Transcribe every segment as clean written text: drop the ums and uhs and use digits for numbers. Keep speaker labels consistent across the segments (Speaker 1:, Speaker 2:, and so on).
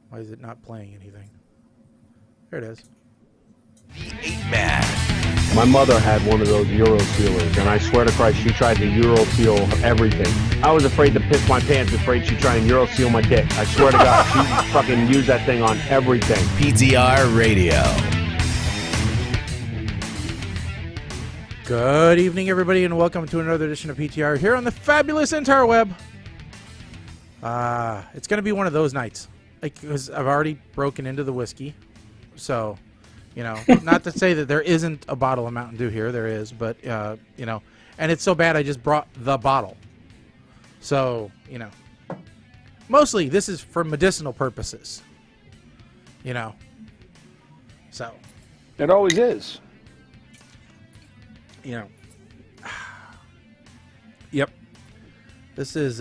Speaker 1: Why is it not playing anything? There it is.
Speaker 2: The 8-Man.
Speaker 3: My mother had one of those Euro sealers, and I swear to Christ, she tried to Euro seal everything. I was afraid to piss my pants, afraid she'd try and Euro seal my dick. I swear to God, she fucking used that thing on everything.
Speaker 2: PTR Radio.
Speaker 1: Good evening, everybody, and welcome to another edition of PTR here on the fabulous interweb. It's going to be one of those nights, because I've already broken into the whiskey. So, you know, not to say that there isn't a bottle of Mountain Dew here. There is, but, you know, and it's so bad I just brought the bottle. So, you know, mostly this is for medicinal purposes, you know. So.
Speaker 4: It always is.
Speaker 1: You know. Yep. This is,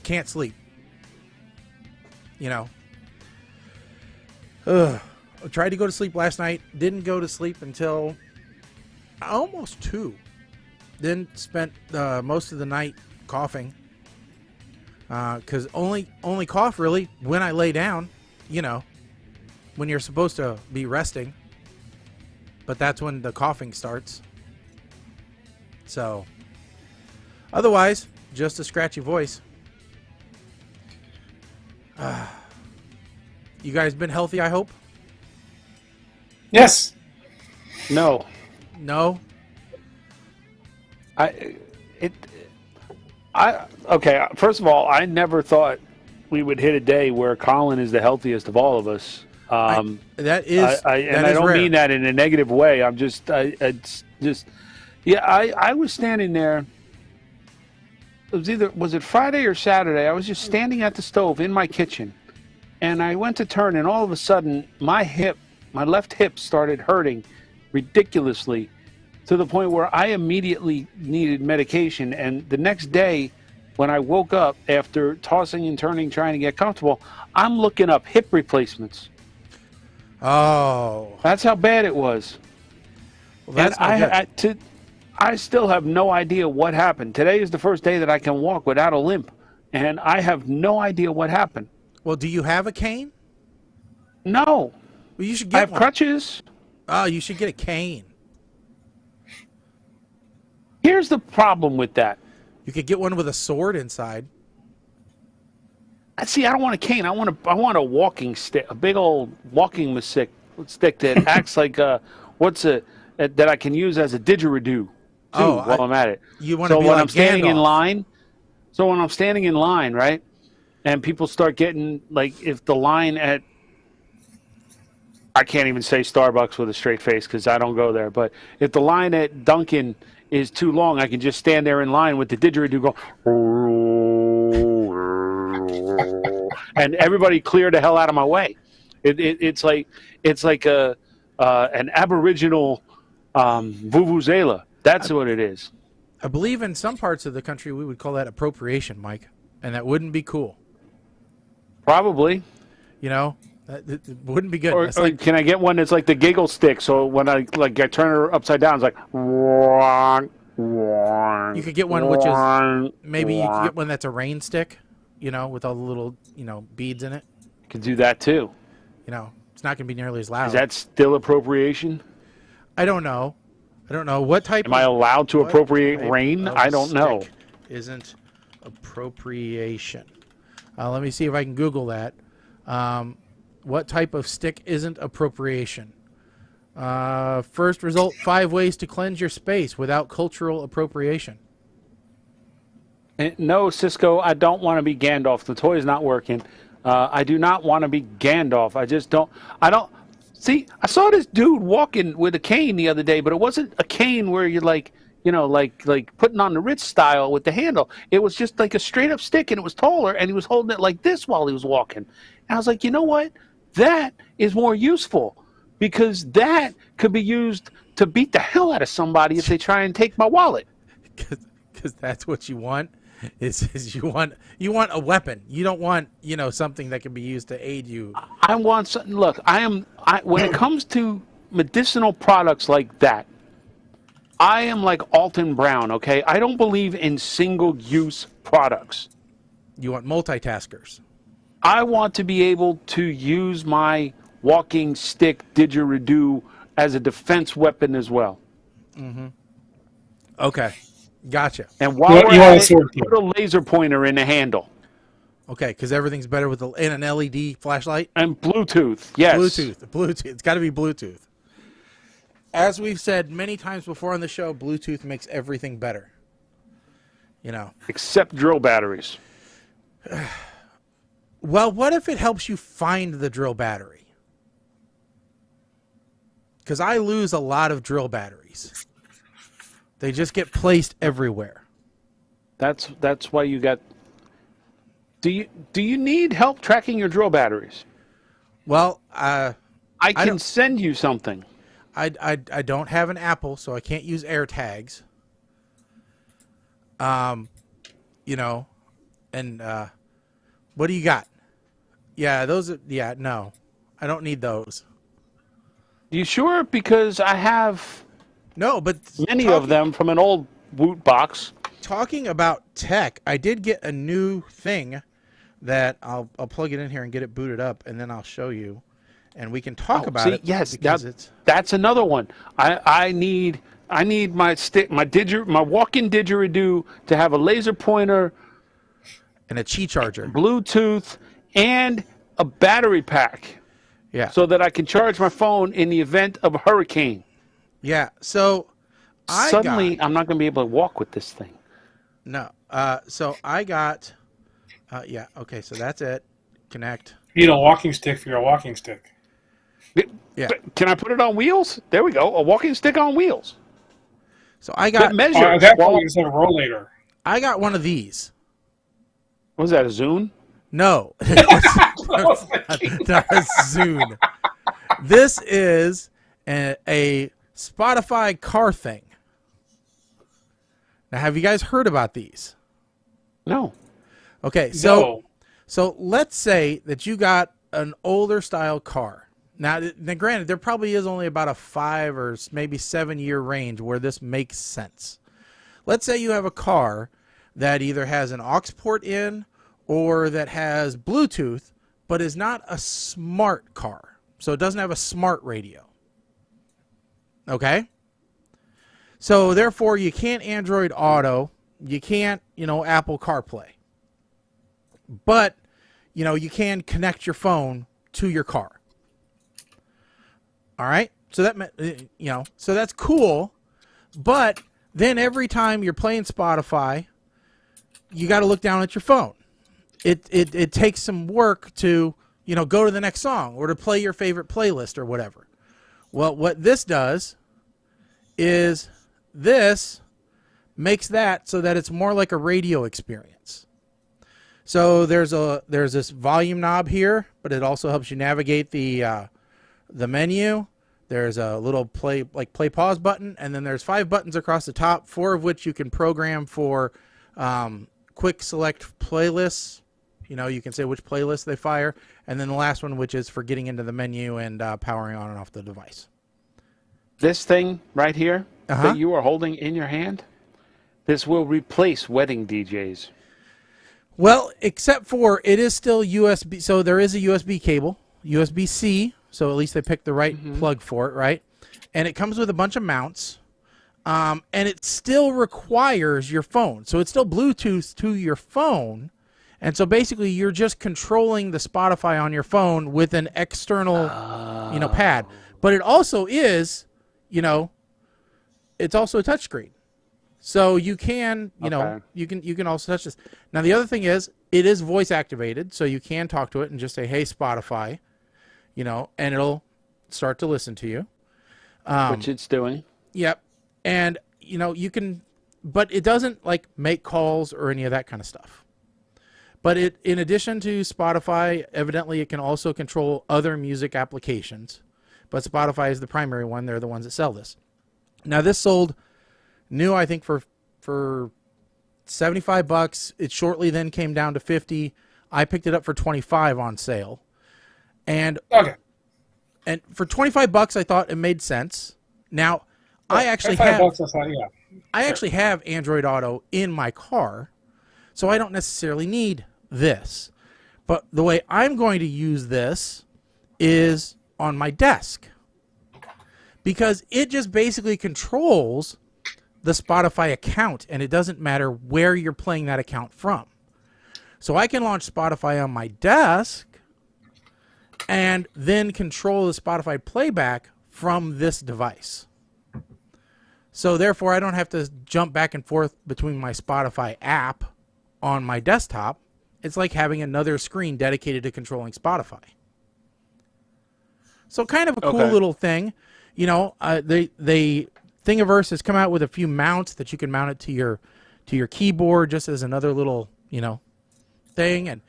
Speaker 1: can't sleep. You know. I tried to go to sleep last night. Didn't go to sleep until almost 2. Then spent most of the night coughing. Because only cough really when I lay down. You know. When you're supposed to be resting. But that's when the coughing starts. So. Otherwise, just a scratchy voice. You guys been healthy, I hope?
Speaker 5: Yes.
Speaker 4: No.
Speaker 1: No?
Speaker 4: Okay, first of all, I never thought we would hit a day where Carlin is the healthiest of all of us.
Speaker 1: I don't
Speaker 4: rare. Mean that in a negative way. I was standing there. Was it Friday or Saturday? I was just standing at the stove in my kitchen, and I went to turn, and all of a sudden, my left hip started hurting ridiculously to the point where I immediately needed medication. And the next day, when I woke up after tossing and turning, trying to get comfortable, I'm looking up hip replacements.
Speaker 1: Oh.
Speaker 4: That's how bad it was.
Speaker 1: Well, that's
Speaker 4: I still have no idea what happened. Today is the first day that I can walk without a limp, and I have no idea what happened.
Speaker 1: Well, do you have a cane?
Speaker 4: No.
Speaker 1: Well, you should get
Speaker 4: I have
Speaker 1: one.
Speaker 4: crutches.
Speaker 1: Oh, you should get a cane.
Speaker 4: Here's the problem with that.
Speaker 1: You could get one with a sword inside.
Speaker 4: See, I don't want a cane. I want a walking stick, a big old walking stick that acts like that I can use as a didgeridoo while I'm at it.
Speaker 1: You want to be like
Speaker 4: I'm standing
Speaker 1: Gandalf.
Speaker 4: in line. So when I'm standing in line, right, and people start getting, like, if the line at, I can't even say Starbucks with a straight face because I don't go there, but if the line at Dunkin' is too long, I can just stand there in line with the didgeridoo go, and everybody clear the hell out of my way. It's like an Aboriginal vuvuzela. That's what it is.
Speaker 1: I believe in some parts of the country we would call that appropriation, Mike, and that wouldn't be cool.
Speaker 4: Probably.
Speaker 1: You know, it wouldn't be good.
Speaker 4: Or can I get one that's like the giggle stick? So when I turn her upside down, it's like.
Speaker 1: You could get one which is maybe you could get one that's a rain stick, you know, with all the little, you know, beads in it.
Speaker 4: You could do that too.
Speaker 1: You know, it's not going to be nearly as loud.
Speaker 4: Is that still appropriation?
Speaker 1: I don't know. What type?
Speaker 4: Am I allowed to appropriate rain? I don't know.
Speaker 1: Isn't appropriation? Let me see if I can Google that. What type of stick isn't appropriation? First result: 5 ways to cleanse your space without cultural appropriation.
Speaker 4: No, Cisco, I don't want to be Gandalf. The toy is not working. I do not want to be Gandalf. I don't. See, I saw this dude walking with a cane the other day, but it wasn't a cane where you're like, you know, like putting on the Ritz style with the handle. It was just like a straight up stick, and it was taller, and he was holding it like this while he was walking. And I was like, you know what? That is more useful because that could be used to beat the hell out of somebody if they try and take my wallet.
Speaker 1: Because that's what you want. Is you want a weapon. You don't want, you know, something that can be used to aid you.
Speaker 4: I want something. Look, when it comes to medicinal products like that, I am like Alton Brown, okay? I don't believe in single-use products.
Speaker 1: You want multitaskers.
Speaker 4: I want to be able to use my walking stick didgeridoo as a defense weapon as well.
Speaker 1: Okay, gotcha.
Speaker 4: And while
Speaker 5: You
Speaker 4: we're
Speaker 5: want a
Speaker 4: at it,
Speaker 5: sword
Speaker 4: put a laser pointer in the handle.
Speaker 1: Okay, because everything's better with an LED flashlight.
Speaker 4: And Bluetooth, yes.
Speaker 1: Bluetooth. It's got to be Bluetooth. As we've said many times before on the show, Bluetooth makes everything better. You know.
Speaker 4: Except drill batteries.
Speaker 1: Well, what if it helps you find the drill battery? Because I lose a lot of drill batteries. They just get placed everywhere.
Speaker 4: That's why you got. Do you need help tracking your drill batteries?
Speaker 1: Well,
Speaker 4: I can send you something.
Speaker 1: I don't have an Apple, so I can't use AirTags. You know, and what do you got? Yeah, no, I don't need those.
Speaker 4: You sure? Because I have
Speaker 1: but
Speaker 4: many of them from an old boot box.
Speaker 1: Talking about tech, I did get a new thing that I'll plug it in here and get it booted up, and then I'll show you, and we can talk about it.
Speaker 4: Yes, that's another one. I need my stick, my walk-in didgeridoo to have a laser pointer
Speaker 1: and a Qi charger,
Speaker 4: Bluetooth, and a battery pack.
Speaker 1: Yeah.
Speaker 4: So that I can charge my phone in the event of a hurricane.
Speaker 1: Yeah. So I'm not going
Speaker 4: to be able to walk with this thing.
Speaker 1: No. So I got. Yeah. Okay. So that's it. Connect.
Speaker 5: You need a walking stick for your walking stick.
Speaker 1: Yeah.
Speaker 4: Can I put it on wheels? There we go. A walking stick on wheels.
Speaker 1: So I got.
Speaker 5: That's probably instead of a rollator.
Speaker 1: I got one of these.
Speaker 4: Was that a Zune?
Speaker 1: No. Not a Zune. This is a Spotify car thing. Now, have you guys heard about these?
Speaker 4: No.
Speaker 1: Okay, so let's say that you got an older style car. Now, granted, there probably is only about a 5 or maybe 7 year range where this makes sense. Let's say you have a car that either has an aux port in or that has Bluetooth, but is not a smart car. So it doesn't have a smart radio. Okay? So therefore, you can't Android Auto. You can't, Apple CarPlay. But, you can connect your phone to your car. All right? So that, so that's cool. But then every time you're playing Spotify, you got to look down at your phone. It takes some work to, go to the next song or to play your favorite playlist or whatever. Well, what this does is this makes that so that it's more like a radio experience. So there's this volume knob here, but it also helps you navigate the menu. There's a little play pause button, and then there's 5 buttons across the top, 4 of which you can program for quick select playlists. You can say which playlist they fire, and then the last one, which is for getting into the menu and powering on and off the device.
Speaker 4: This thing right here that you are holding in your hand, this will replace wedding DJs.
Speaker 1: Well, except for it is still USB. So there is a USB cable, USB-C. So at least they picked the right plug for it, right? And it comes with a bunch of mounts. And it still requires your phone. So it's still Bluetooth to your phone. And so basically you're just controlling the Spotify on your phone with an external, pad. But it also is, it's also a touchscreen. So you can, you can also touch this. Now the other thing is it is voice activated. So you can talk to it and just say, "Hey, Spotify," and it'll start to listen to you.
Speaker 4: Which it's doing.
Speaker 1: Yep. And, you can, but it doesn't make calls or any of that kind of stuff. But in addition to Spotify, evidently it can also control other music applications. But Spotify is the primary one. They're the ones that sell this. Now this sold new, I think, for $75. It shortly then came down to $50. I picked it up for $25 on sale. And for $25, I thought it made sense. Now, I actually have Android Auto in my car, so I don't necessarily need this. But the way I'm going to use this is on my desk, because it just basically controls the Spotify account, and it doesn't matter where you're playing that account from. So I can launch Spotify on my desk and then control the Spotify playback from this device. So therefore, I don't have to jump back and forth between my Spotify app on my desktop. It's like having another screen dedicated to controlling Spotify. So kind of a cool little thing. You know, they Thingiverse has come out with a few mounts that you can mount it to your keyboard just as another little, you know, thing. And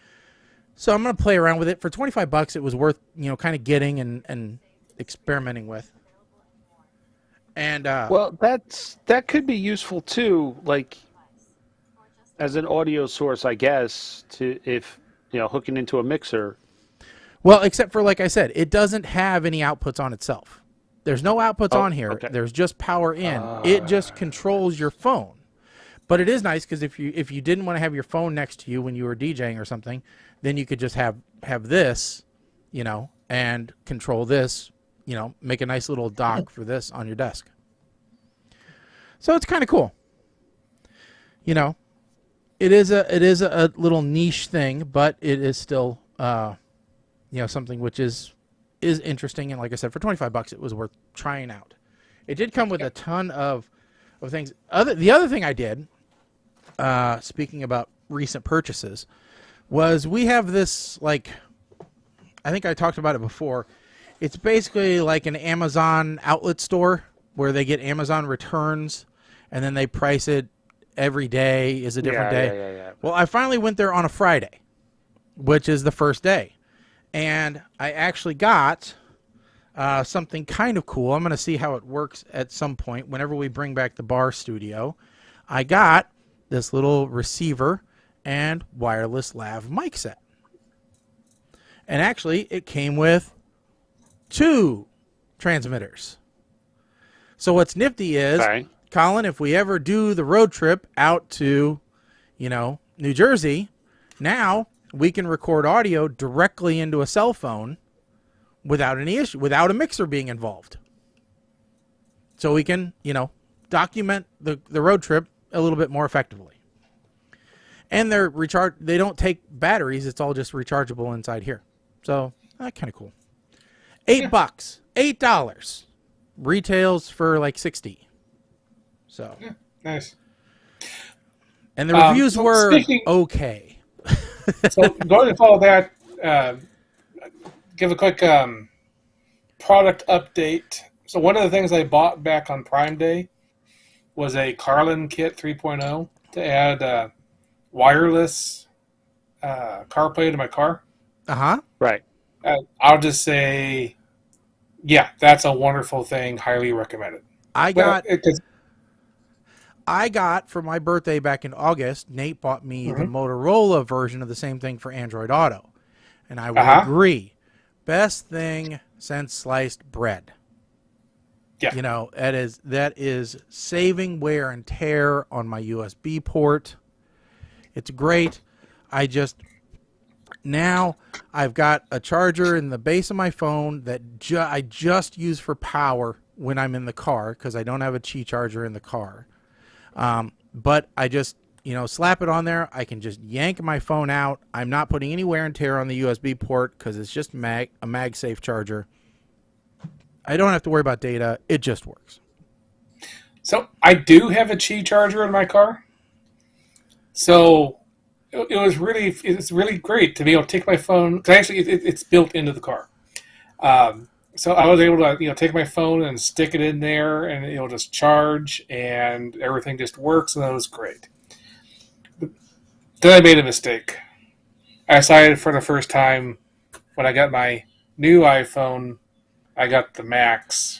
Speaker 1: so I'm going to play around with it. For $25, it was worth, you know, kind of getting and experimenting with. And
Speaker 4: well, that could be useful too, like as an audio source, I guess, to if, you know, hooking into a mixer.
Speaker 1: Well, except for, like I said, it doesn't have any outputs on itself. There's no outputs on here. Okay. There's just power in. It just controls your phone. But it is nice because if you didn't want to have your phone next to you when you were DJing or something, then you could just have this, you know, and control this, you know, make a nice little dock for this on your desk. So it's kind of cool. You know, it is a little niche thing, but it is still you know, something which is interesting, and like I said, for $25 it was worth trying out. It did come with a ton of things. The other thing I did, speaking about recent purchases, was we have this, like, I think I talked about it before. It's basically like an Amazon outlet store where they get Amazon returns and then they price it every day is a different day.
Speaker 4: Yeah.
Speaker 1: Well, I finally went there on a Friday, which is the first day. And I actually got something kind of cool. I'm going to see how it works at some point whenever we bring back the bar studio. I got this little receiver and wireless lav mic set. And actually, it came with 2 transmitters. So what's nifty is, Colin, if we ever do the road trip out to, you know, New Jersey, now we can record audio directly into a cell phone without any issue, without a mixer being involved. So we can, you know, document the road trip a little bit more effectively. And they're they don't take batteries, it's all just rechargeable inside here. So, kind of cool. $8. $8. Retails for like 60. So.
Speaker 5: Yeah, nice.
Speaker 1: And the reviews were okay.
Speaker 5: So going to follow that, give a quick product update. So one of the things I bought back on Prime Day was a Carlin Kit 3.0 to add wireless CarPlay to my car.
Speaker 4: Right.
Speaker 5: I'll just say, yeah, that's a wonderful thing. Highly recommended.
Speaker 1: I got for my birthday back in August, Nate bought me the Motorola version of the same thing for Android Auto. And I would agree. Best thing since sliced bread.
Speaker 5: Yeah.
Speaker 1: You know, that is saving wear and tear on my USB port. It's great. Now I've got a charger in the base of my phone that I just use for power when I'm in the car because I don't have a Qi charger in the car. But I just, you know, slap it on there. I can just yank my phone out. I'm not putting any wear and tear on the USB port because it's just a MagSafe charger. I don't have to worry about data. It just works.
Speaker 5: So I do have a Qi charger in my car. So it's really great to be able to take my phone. Cause actually, it's built into the car. So I was able to, you know, take my phone and stick it in there, and it'll just charge, and everything just works, and that was great. Then I made a mistake. I decided for the first time when I got my new iPhone, I got the Max,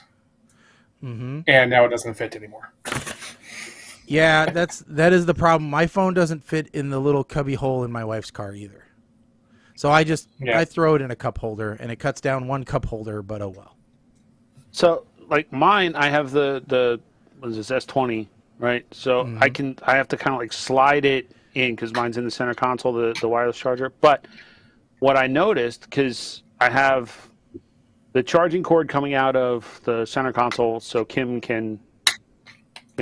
Speaker 5: and now it doesn't fit anymore.
Speaker 1: Yeah, that is the problem. My phone doesn't fit in the little cubby hole in my wife's car either. So I throw it in a cup holder, and it cuts down one cup holder, but oh well.
Speaker 4: So, like mine, I have the what is this, S20, right? So I have to kind of like slide it in because mine's in the center console, the wireless charger. But what I noticed, because I have the charging cord coming out of the center console, so Kim can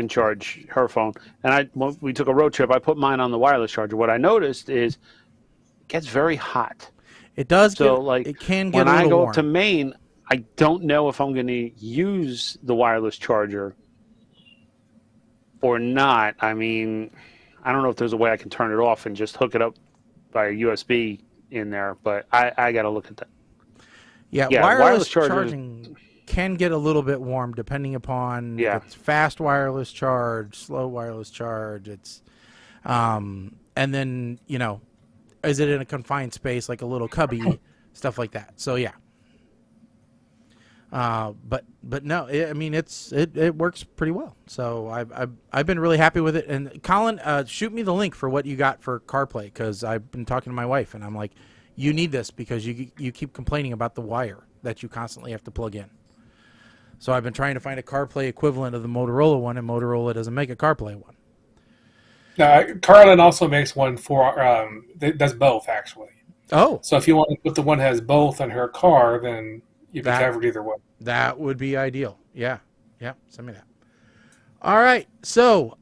Speaker 4: charge her phone. And when we took a road trip, I put mine on the wireless charger. What I noticed is it gets very hot.
Speaker 1: It does.
Speaker 4: So
Speaker 1: it can get
Speaker 4: when
Speaker 1: a little
Speaker 4: I go
Speaker 1: warm.
Speaker 4: up to Maine, I don't know if I'm going to use the wireless charger or not. I mean, I don't know if there's a way I can turn it off and just hook it up by a USB in there, but I got to look at that.
Speaker 1: Yeah, wireless charging can get a little bit warm depending upon if it's fast wireless charge, slow wireless charge. It's, and then, is it in a confined space like a little cubby, stuff like that. So yeah. But no, it works pretty well. So I've been really happy with it. And Colin, shoot me the link for what you got for CarPlay, because I've been talking to my wife and I'm like, you need this because you keep complaining about the wire that you constantly have to plug in. So I've been trying to find a CarPlay equivalent of the Motorola one, and Motorola doesn't make a CarPlay one.
Speaker 5: Carlin also makes one for that does both, actually.
Speaker 1: Oh.
Speaker 5: So if you want to put the one that has both in her car, then you can cover it either way. That
Speaker 1: would be ideal. Yeah. Yeah. Send me that. All right. So,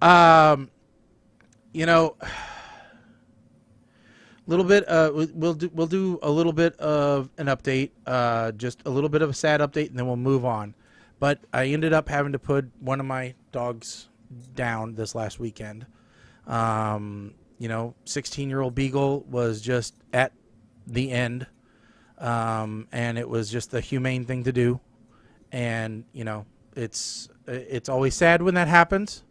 Speaker 1: little bit. We'll do a little bit of an update. Just a little bit of a sad update, and then we'll move on. But I ended up having to put one of my dogs down this last weekend. 16-year-old Beagle was just at the end. And it was just the humane thing to do. And, it's always sad when that happens,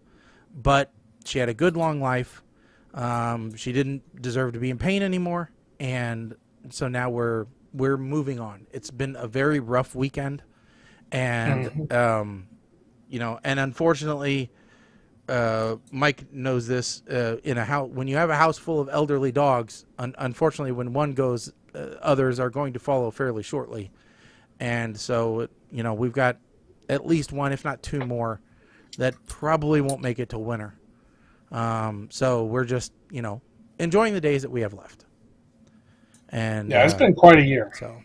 Speaker 1: but she had a good long life. She didn't deserve to be in pain anymore. And so now we're moving on. It's been a very rough weekend. And, and unfortunately, Mike knows this, in a house, when you have a house full of elderly dogs, unfortunately, when one goes, others are going to follow fairly shortly. And so, we've got at least one, if not two more, that probably won't make it till winter. So we're just, enjoying the days that we have left. And
Speaker 5: yeah, it's been quite a year.
Speaker 1: So,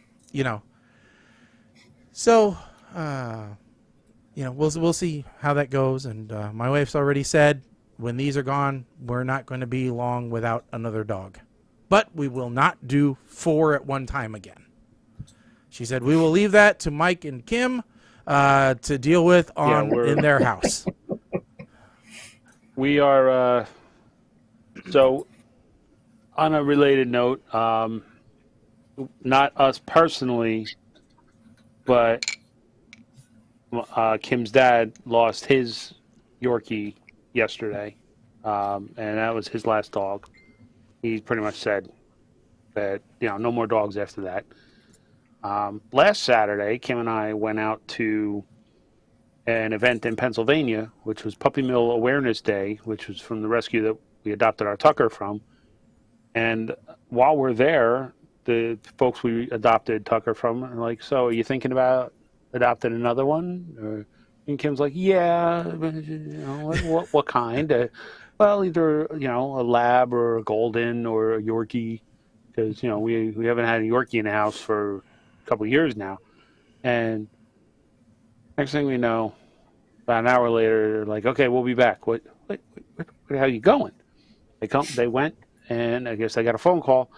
Speaker 1: we'll see how that goes. And my wife's already said, when these are gone, we're not going to be long without another dog. But we will not do 4 at one time again. She said we will leave that to Mike and Kim to deal with in their house.
Speaker 4: We are, so on a related note, not us personally, but Kim's dad lost his Yorkie yesterday, and that was his last dog. He pretty much said that, no more dogs after that. Last Saturday, Kim and I went out to an event in Pennsylvania, which was Puppy Mill Awareness Day, which was from the rescue that we adopted our Tucker from. And while we're there, the folks we adopted Tucker from are like, so are you thinking about adopting another one? And Kim's like, yeah, what kind? Well, either, a lab or a golden or a Yorkie, because, we haven't had a Yorkie in the house for a couple of years now. And next thing we know, about an hour later, they're like, okay, we'll be back. Where are you going? They went, and I guess I got a phone call,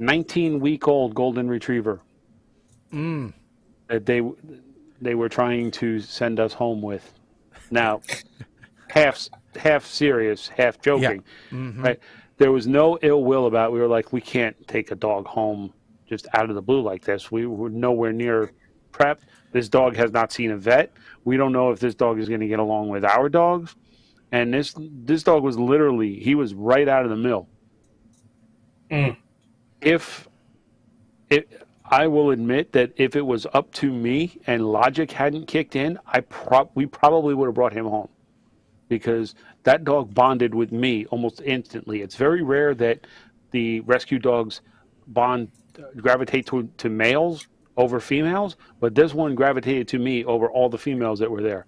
Speaker 4: 19-week-old golden retriever. That they were trying to send us home with. Now, half serious, half joking. Yeah. Mm-hmm. Right? There was no ill will about it. We were like, we can't take a dog home just out of the blue like this. We were nowhere near prepped. This dog has not seen a vet. We don't know if this dog is going to get along with our dogs. And this dog was literally, he was right out of the mill. I will admit that if it was up to me and logic hadn't kicked in, we probably would have brought him home, because that dog bonded with me almost instantly. It's very rare that the rescue dogs gravitate to males over females, but this one gravitated to me over all the females that were there.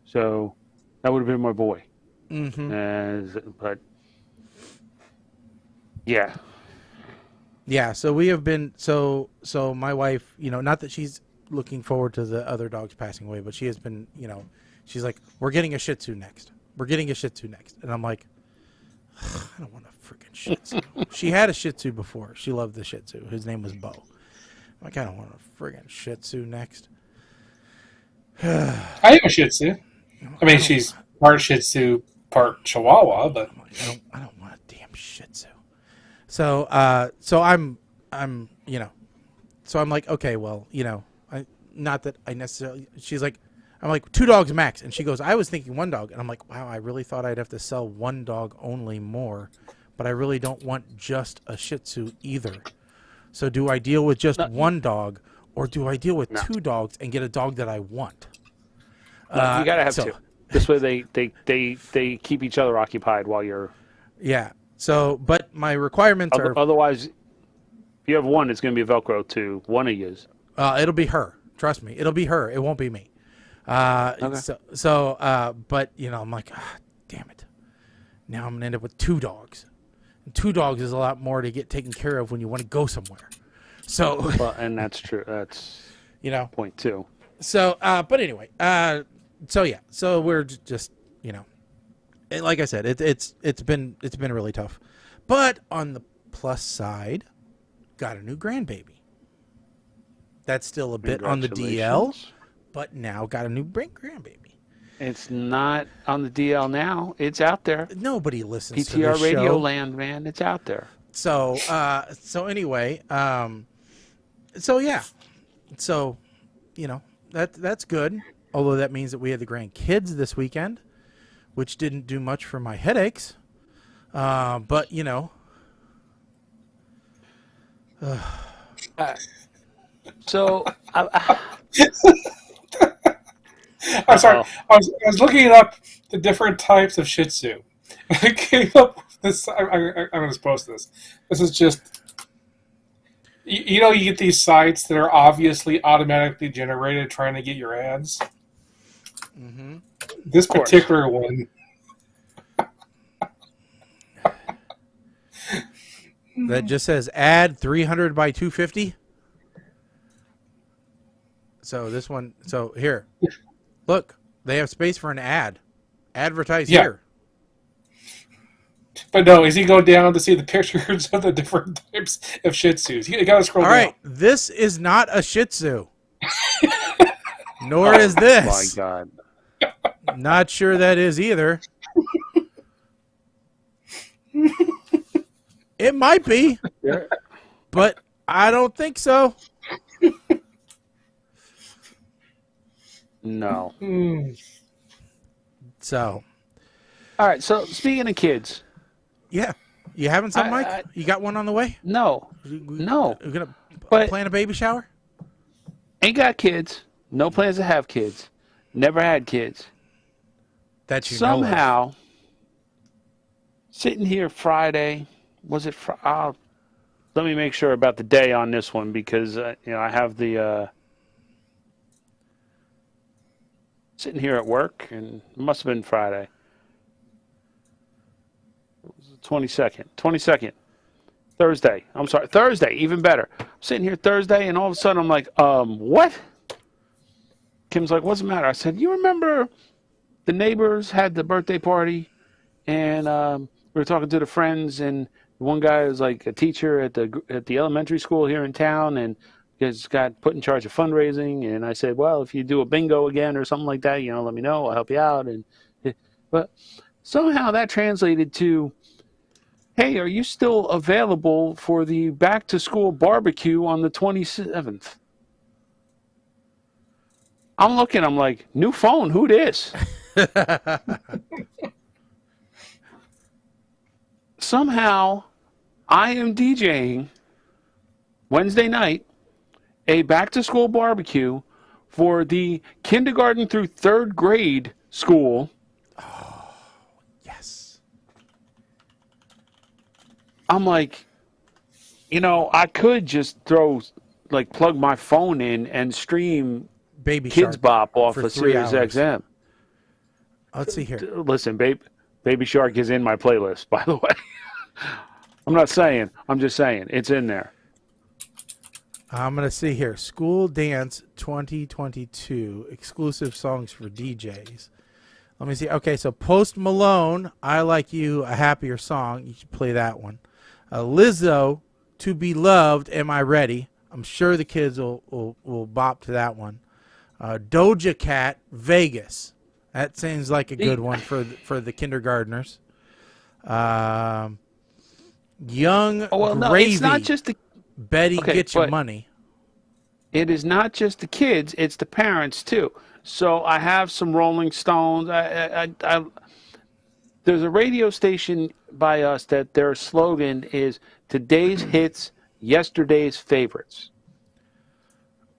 Speaker 4: So that would have been my boy. Mm-hmm. But yeah.
Speaker 1: Yeah, so we have been so my wife, not that she's looking forward to the other dogs passing away, but she has been, she's like, we're getting a Shitzu next. We're getting a Shitzu next. And I'm like, I don't want a freaking Shitzu. She had a Shitzu before. She loved the Shitzu. His name was Bo. I'm like, I don't want a friggin' Shitzu next.
Speaker 5: I have a Shih Tzu. I mean, she's part Shih Tzu, part Chihuahua, but
Speaker 1: I don't want a damn Shih Tzu. So I'm so I'm like, okay, well, not that I necessarily. She's like, I'm like 2 dogs max, and she goes, I was thinking 1 dog, and I'm like, wow, I really thought I'd have to sell 1 dog only more, but I really don't want just a Shih Tzu either. So do I deal with just 1 dog, or do I deal with 2 dogs and get a dog that I want?
Speaker 4: No, you gotta have 2. This way they keep each other occupied while you're.
Speaker 1: Yeah. So, but my requirements are.
Speaker 4: Otherwise, if you have 1, it's gonna be Velcro to one of yous.
Speaker 1: It'll be her. Trust me, it'll be her. It won't be me.
Speaker 4: Okay.
Speaker 1: But I'm like, damn it. Now I'm gonna end up with 2 dogs. And 2 dogs is a lot more to get taken care of when you want to go somewhere. So.
Speaker 4: Well, and that's true. That's point 2.
Speaker 1: So, but anyway, so yeah, so we're just, like I said, it's been really tough, but on the plus side, got a new grandbaby. That's still a bit on the DL, but now got a new grandbaby.
Speaker 4: It's not on the DL now. It's out there.
Speaker 1: Nobody listens to
Speaker 4: PTR
Speaker 1: this
Speaker 4: Radio
Speaker 1: show.
Speaker 4: land, man. It's out there.
Speaker 1: So, anyway, so yeah, so, that's good. Although that means that we had the grandkids this weekend, which didn't do much for my headaches. But
Speaker 4: So
Speaker 5: I'm sorry. I was looking up the different types of Shih Tzu. I came up with this. I'm going to post this. This is just. You get these sites that are obviously automatically generated trying to get your ads.
Speaker 1: Mm-hmm.
Speaker 5: This particular one.
Speaker 1: That just says add 300 by 250. So this one, so here, look, they have space for an ad. Advertise here.
Speaker 5: But no, as you go down to see the pictures of the different types of Shih Tzus, you got to scroll down.
Speaker 1: All right, this is not a Shih Tzu. Nor is this.
Speaker 4: My God.
Speaker 1: Not sure that is either. It might be, but I don't think so.
Speaker 4: No.
Speaker 1: So.
Speaker 4: All right, so speaking of kids.
Speaker 1: Yeah. You having some, Mike? You got one on the way?
Speaker 4: No.
Speaker 1: You're going to plan a baby shower?
Speaker 4: Ain't got kids. No plans to have kids. Never had kids.
Speaker 1: That you
Speaker 4: somehow, sitting here Friday, was it Friday? Let me make sure about the day on this one because, I have the... sitting here at work, and it must have been Friday. It was the 22nd. Thursday. I'm sorry, Thursday, even better. I'm sitting here Thursday, and all of a sudden I'm like, what? Kim's like, what's the matter? I said, you remember the neighbors had the birthday party, and we were talking to the friends, and one guy was like a teacher at the elementary school here in town, and just got put in charge of fundraising. And I said, well, if you do a bingo again or something like that, let me know. I'll help you out. But somehow that translated to, hey, are you still available for the back-to-school barbecue on the 27th? I'm looking, I'm like, new phone, who this? Somehow, I am DJing Wednesday night a back-to-school barbecue for the kindergarten through 3rd grade school.
Speaker 1: Oh, yes.
Speaker 4: I'm like, I could just plug my phone in and stream
Speaker 1: Baby
Speaker 4: Kidz Bop off of
Speaker 1: 3
Speaker 4: Sirius
Speaker 1: hours.
Speaker 4: XM.
Speaker 1: Let's see here.
Speaker 4: Listen, Baby Shark is in my playlist, by the way. I'm not saying. I'm just saying. It's in there.
Speaker 1: I'm going to see here. School Dance 2022. Exclusive songs for DJs. Let me see. Okay, so Post Malone, I Like You, A Happier Song. You should play that one. Lizzo, To Be Loved, Am I Ready? I'm sure the kids will bop to that one. Doja Cat, Vegas. That seems like a good one for the kindergartners. Young Gravy.
Speaker 4: It's not just the
Speaker 1: Betty, Get Your Money.
Speaker 4: It is not just the kids; it's the parents too. So I have some Rolling Stones. There's a radio station by us that their slogan is "Today's hits, yesterday's favorites."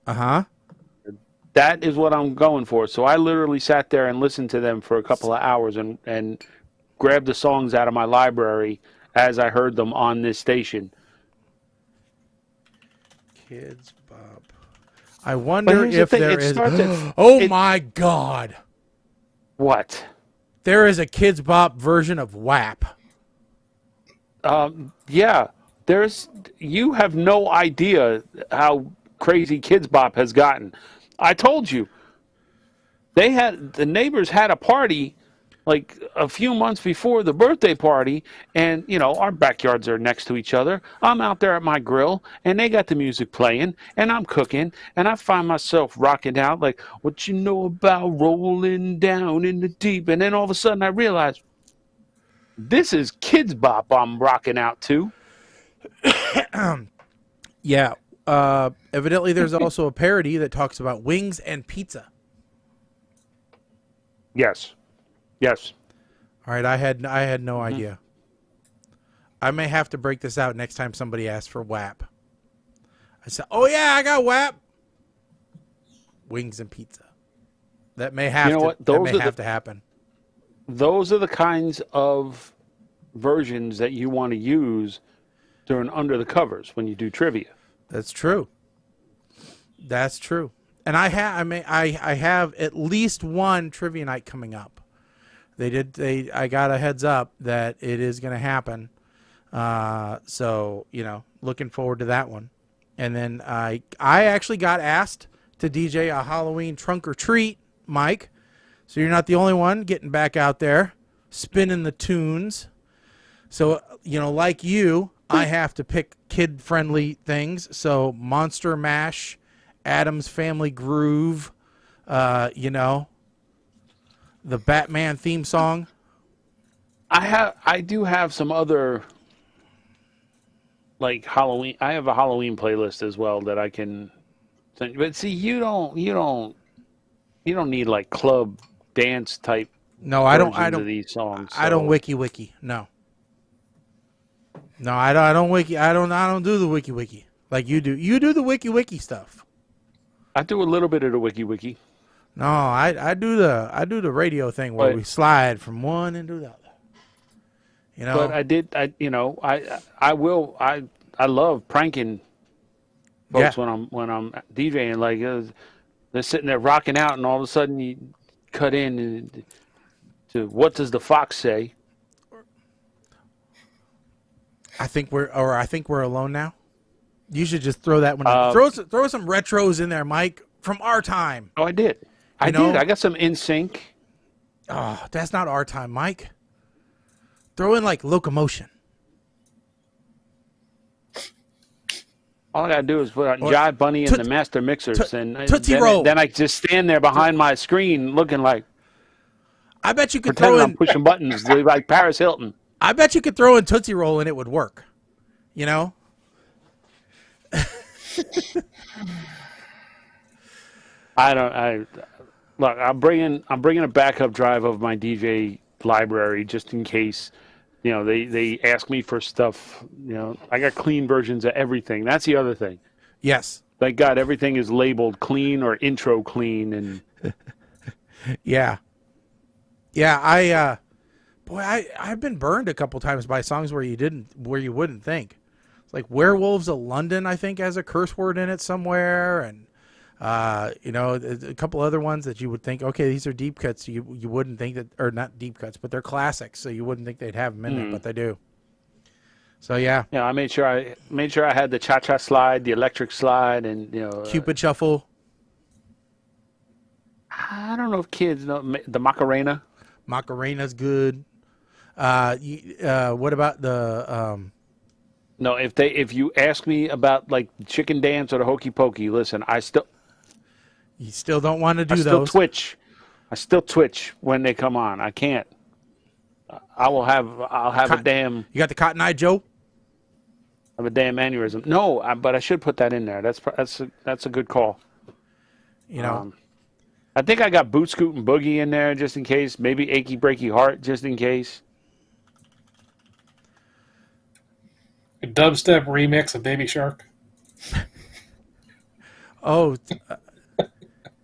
Speaker 4: That is what I'm going for. So I literally sat there and listened to them for a couple of hours and grabbed the songs out of my library as I heard them on this station.
Speaker 1: Kidz Bop. I wonder if there is... my God.
Speaker 4: What?
Speaker 1: There is a Kidz Bop version of WAP.
Speaker 4: Yeah. You have no idea how crazy Kidz Bop has gotten. I told you. The neighbors had a party like a few months before the birthday party, and our backyards are next to each other. I'm out there at my grill, and they got the music playing, and I'm cooking, and I find myself rocking out like, what you know about rolling down in the deep? And then all of a sudden I realize, this is Kidz Bop I'm rocking out to.
Speaker 1: Yeah. Evidently there's also a parody that talks about wings and pizza.
Speaker 4: Yes.
Speaker 1: All right, I had no idea. I may have to break this out next time somebody asks for WAP. I said, "Oh yeah, I got WAP." Wings and pizza. That may have to happen.
Speaker 4: Those are the kinds of versions that you want to use during Under the Covers when you do trivia.
Speaker 1: That's true. And I have at least one trivia night coming up. I got a heads up that it is going to happen. So, looking forward to that one. And then I actually got asked to DJ a Halloween trunk or treat, Mike. So you're not the only one getting back out there, spinning the tunes. So, like you, I have to pick kid-friendly things. So Monster Mash, Addams Family Groove, the Batman theme song.
Speaker 4: I do have some other like Halloween. I have a Halloween playlist as well that I can send. But see, you don't need like club dance type.
Speaker 1: No, I don't.
Speaker 4: Of these songs.
Speaker 1: I don't wiki. No, I don't wiki. I don't do the wiki like you do. You do the wiki stuff.
Speaker 4: I do a little bit of the wiki.
Speaker 1: No, I do the radio thing where we slide from one into the other.
Speaker 4: But I love pranking folks when I'm DJing. Like they're sitting there rocking out, and all of a sudden you cut in to What Does the Fox Say?
Speaker 1: I think we're alone now. You should just throw that one in. Throw some retros in there, Mike, from our time.
Speaker 4: Oh, I did. I got some NSYNC.
Speaker 1: Oh, that's not our time, Mike. Throw in like Locomotion.
Speaker 4: All I gotta do is put on Jive Bunny and the Master Mixers, and then I just stand there behind my screen looking like.
Speaker 1: I bet you could throw in.
Speaker 4: I'm pushing buttons like Paris Hilton.
Speaker 1: I bet you could throw in Tootsie Roll and it would work.
Speaker 4: Look, I'm bringing a backup drive of my DJ library just in case, they ask me for stuff. I got clean versions of everything. That's the other thing.
Speaker 1: Yes.
Speaker 4: Thank God everything is labeled clean or intro clean and.
Speaker 1: Yeah. Yeah, I've been burned a couple times by songs where you wouldn't think. It's like Werewolves of London, I think, has a curse word in it somewhere, and a couple other ones that you would think, okay, these are deep cuts. You wouldn't think that, or not deep cuts, but they're classics, so you wouldn't think they'd have them in there, but they do. So yeah,
Speaker 4: I made sure I had the cha-cha slide, the electric slide, and
Speaker 1: Cupid Shuffle.
Speaker 4: I don't know if kids know the Macarena.
Speaker 1: Macarena's good. What about the?
Speaker 4: No, if you ask me about like the chicken dance or the hokey pokey, listen,
Speaker 1: You still don't want to do
Speaker 4: I still
Speaker 1: those.
Speaker 4: twitch. I still twitch when they come on. I can't. I'll have a damn.
Speaker 1: You got the Cotton Eye Joe?
Speaker 4: Have a damn aneurysm. No, but I should put that in there. That's a good call.
Speaker 1: You know,
Speaker 4: I think I got Boot Scoot and Boogie in there just in case. Maybe Achy Breaky Heart just in case.
Speaker 5: A dubstep remix of Baby Shark.
Speaker 1: oh,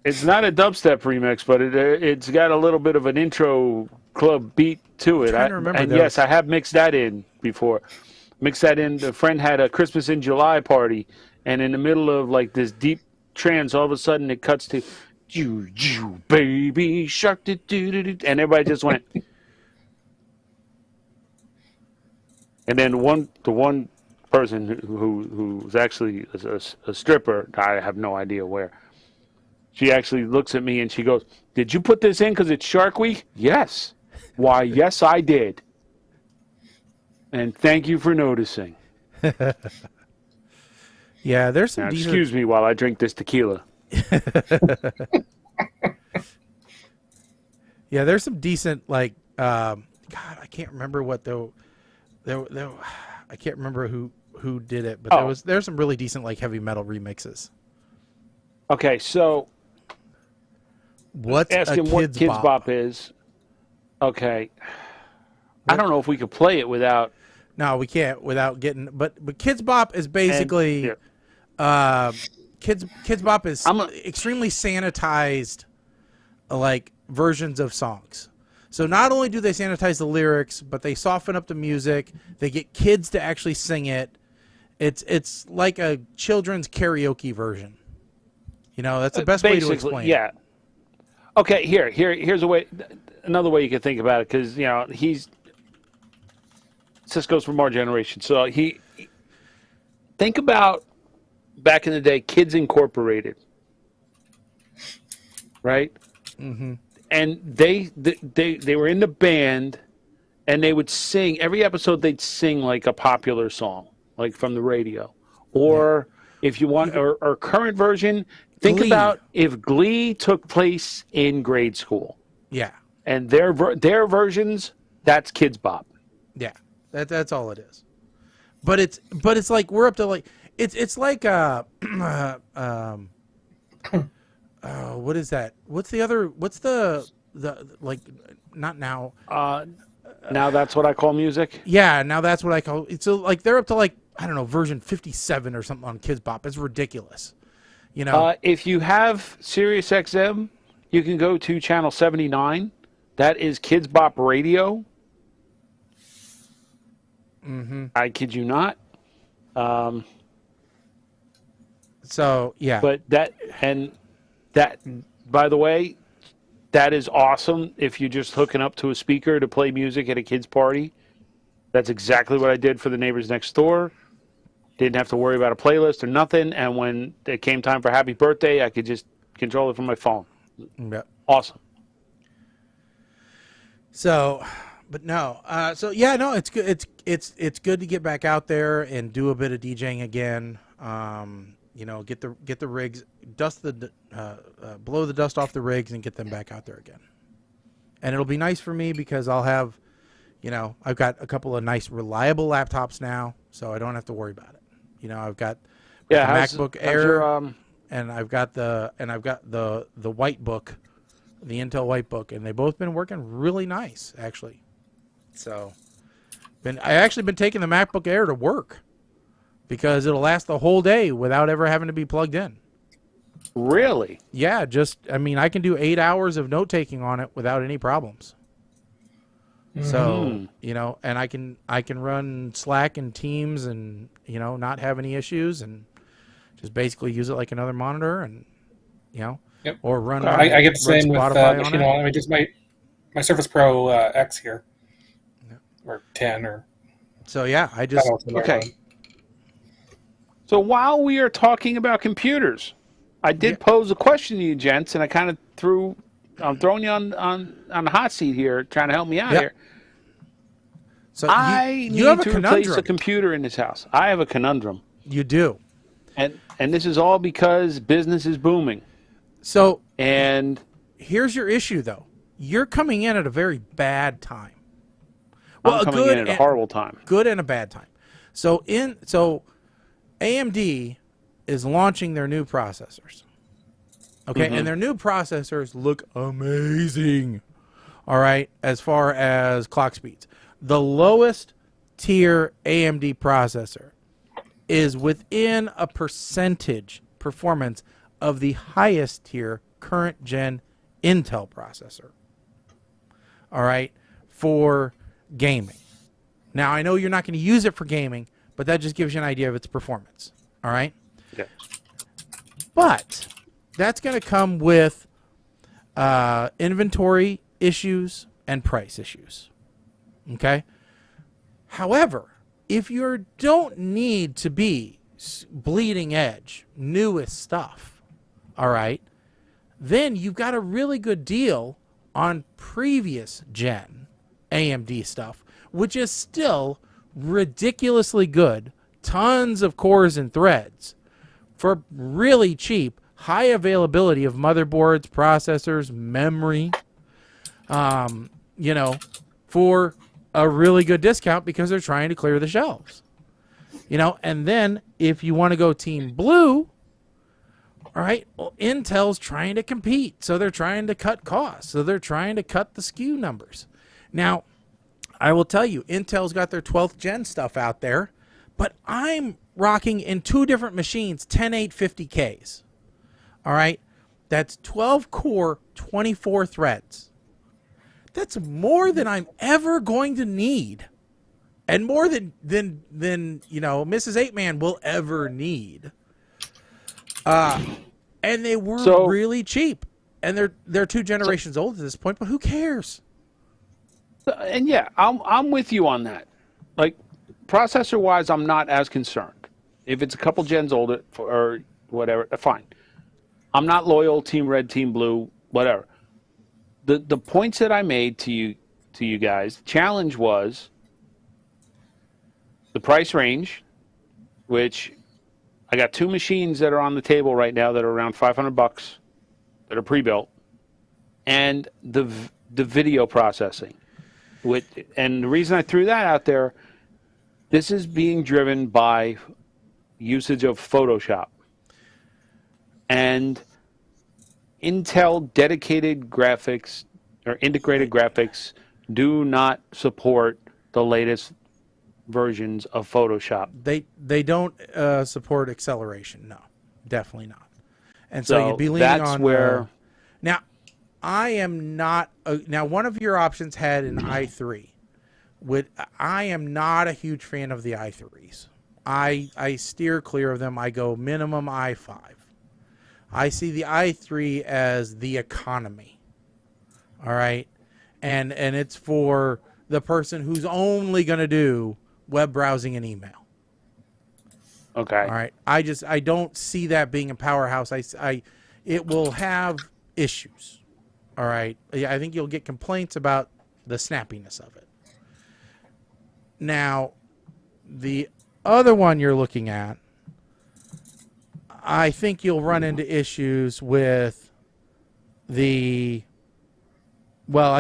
Speaker 4: It's not a dubstep remix, but it's got a little bit of an intro club beat to it.
Speaker 1: trying to remember
Speaker 4: and
Speaker 1: those.
Speaker 4: yes, I have mixed that in before. Mixed that in. A friend had a Christmas in July party, and in the middle of like this deep trance, all of a sudden it cuts to Juju Baby Shark, and everybody just went. And then the one person who's actually a stripper, I have no idea where. She actually looks at me and she goes, "Did you put this in because it's Shark Week?" Yes. Why, yes, I did. And thank you for noticing.
Speaker 1: yeah. There's some.
Speaker 4: Now,
Speaker 1: decent...
Speaker 4: excuse me while I drink this tequila.
Speaker 1: Yeah, there's some decent God, I can't remember what though. I can't remember who did it, but there's some really decent like heavy metal remixes.
Speaker 4: Okay, so
Speaker 1: What's
Speaker 4: ask
Speaker 1: a
Speaker 4: him what
Speaker 1: Kidz
Speaker 4: Kidz
Speaker 1: Bop?
Speaker 4: Bop is. Okay. I don't know if we could play it without.
Speaker 1: No, we can't without getting. But Kidz Bop is basically, Kidz Bop is extremely sanitized, like versions of songs. So not only do they sanitize the lyrics, but they soften up the music. They get kids to actually sing it. It's like a children's karaoke version. You know, that's the best way to explain.
Speaker 4: Yeah. Okay, here's another way you can think about it, because Cisco's from our generation, so think about back in the day, Kids Incorporated, right? Mm-hmm. And they were in the band, and they would sing every episode. They'd sing like a popular song, like from the radio, or if you want, or current version. Think
Speaker 1: Glee.
Speaker 4: about if Glee took place in grade school.
Speaker 1: Yeah.
Speaker 4: And their versions, that's Kidz Bop.
Speaker 1: Yeah. That's all it is. But it's like we're up to like it's like what is that? What's the like not now?
Speaker 4: Now that's what I call music.
Speaker 1: Yeah, now that's what I call it. So like they're up to like I don't know, version 57 or something on Kidz Bop. It's ridiculous. You know,
Speaker 4: if you have Sirius XM, you can go to channel 79. That is Kidz Bop Radio. Mm-hmm. I kid you not.
Speaker 1: So yeah,
Speaker 4: but that, by the way, that is awesome. If you're just hooking up to a speaker to play music at a kid's party, that's exactly what I did for the neighbors next door. Didn't have to worry about a playlist or nothing. And when it came time for Happy Birthday, I could just control it from my phone.
Speaker 1: yeah.
Speaker 4: Awesome.
Speaker 1: So, but no. So yeah, no, it's good. It's good to get back out there and do a bit of DJing again. You know, get the rigs, blow the dust off the rigs and get them back out there again. And it'll be nice for me because I'll have, you know, I've got a couple of nice reliable laptops now, so I don't have to worry about it. You know, I've got the MacBook Air, and I've got the white book, the Intel white book, and they've both been working really nice actually. So, I actually been taking the MacBook Air to work because it'll last the whole day without ever having to be plugged in.
Speaker 4: Really?
Speaker 1: Yeah, I can do 8 hours of note taking on it without any problems. Mm-hmm. So, you know, and I can run Slack and Teams and, you know, not have any issues and just basically use it like another monitor and, you know, or run.
Speaker 5: I get the same with,
Speaker 1: Spotify
Speaker 5: I mean, just my Surface Pro X here, or 10 or
Speaker 1: So yeah, I just
Speaker 4: Okay. So while we are talking about computers, I did pose a question to you, gents, and I kind of I'm throwing you on the hot seat here, trying to help me out here.
Speaker 1: So
Speaker 4: I
Speaker 1: you have
Speaker 4: need
Speaker 1: a
Speaker 4: to replace
Speaker 1: conundrum.
Speaker 4: a computer in this house. I have a conundrum.
Speaker 1: You do.
Speaker 4: And this is all because business is booming.
Speaker 1: So
Speaker 4: And
Speaker 1: here's your issue, though. You're coming in at a very bad time.
Speaker 4: I'm coming in at a horrible time.
Speaker 1: Good and a bad time. So AMD is launching their new processors. Okay, and their new processors look amazing. All right, as far as clock speeds. The lowest tier AMD processor is within a percentage performance of the highest tier current gen Intel processor. All right, for gaming. Now, I know you're not going to use it for gaming, but that just gives you an idea of its performance. All right?
Speaker 4: Yeah.
Speaker 1: But that's going to come with inventory issues and price issues. Okay? However, if you don't need to be bleeding edge, newest stuff, all right, then you've got a really good deal on previous gen AMD stuff, which is still ridiculously good, tons of cores and threads for really cheap, high availability of motherboards, processors, memory, for a really good discount because they're trying to clear the shelves. And then if you want to go Team Blue, all right, well, Intel's trying to compete, so they're trying to cut costs, so they're trying to cut the SKU numbers. Now, I will tell you, Intel's got their 12th gen stuff out there, but I'm rocking in two different machines 10850Ks. All right, that's 12 core, 24 threads. That's more than I'm ever going to need, and more than Mrs. 8-Man will ever need. And they were really cheap, and they're 2 generations old at this point. But who cares?
Speaker 4: And yeah, I'm with you on that. Like, processor wise, I'm not as concerned. If it's a couple gens older or whatever, fine. I'm not loyal, Team Red, Team Blue, whatever. The points that I made to you guys, the challenge was the price range, which I got 2 machines that are on the table right now that are around $500 that are pre-built, and the video processing. And the reason I threw that out there, this is being driven by usage of Photoshop. And Intel dedicated graphics or integrated graphics do not support the latest versions of Photoshop.
Speaker 1: They don't support acceleration. No, definitely not. And so you'd be leaning
Speaker 4: that's
Speaker 1: on
Speaker 4: where.
Speaker 1: Now, I am not. Now, one of your options had an i3. I am not a huge fan of the i3s. I steer clear of them. I go minimum i5. I see the i3 as the economy. All right, and it's for the person who's only going to do web browsing and email.
Speaker 4: Okay.
Speaker 1: All right. I don't see that being a powerhouse. It will have issues. All right. I think you'll get complaints about the snappiness of it. Now, the other one you're looking at, I think you'll run into issues with I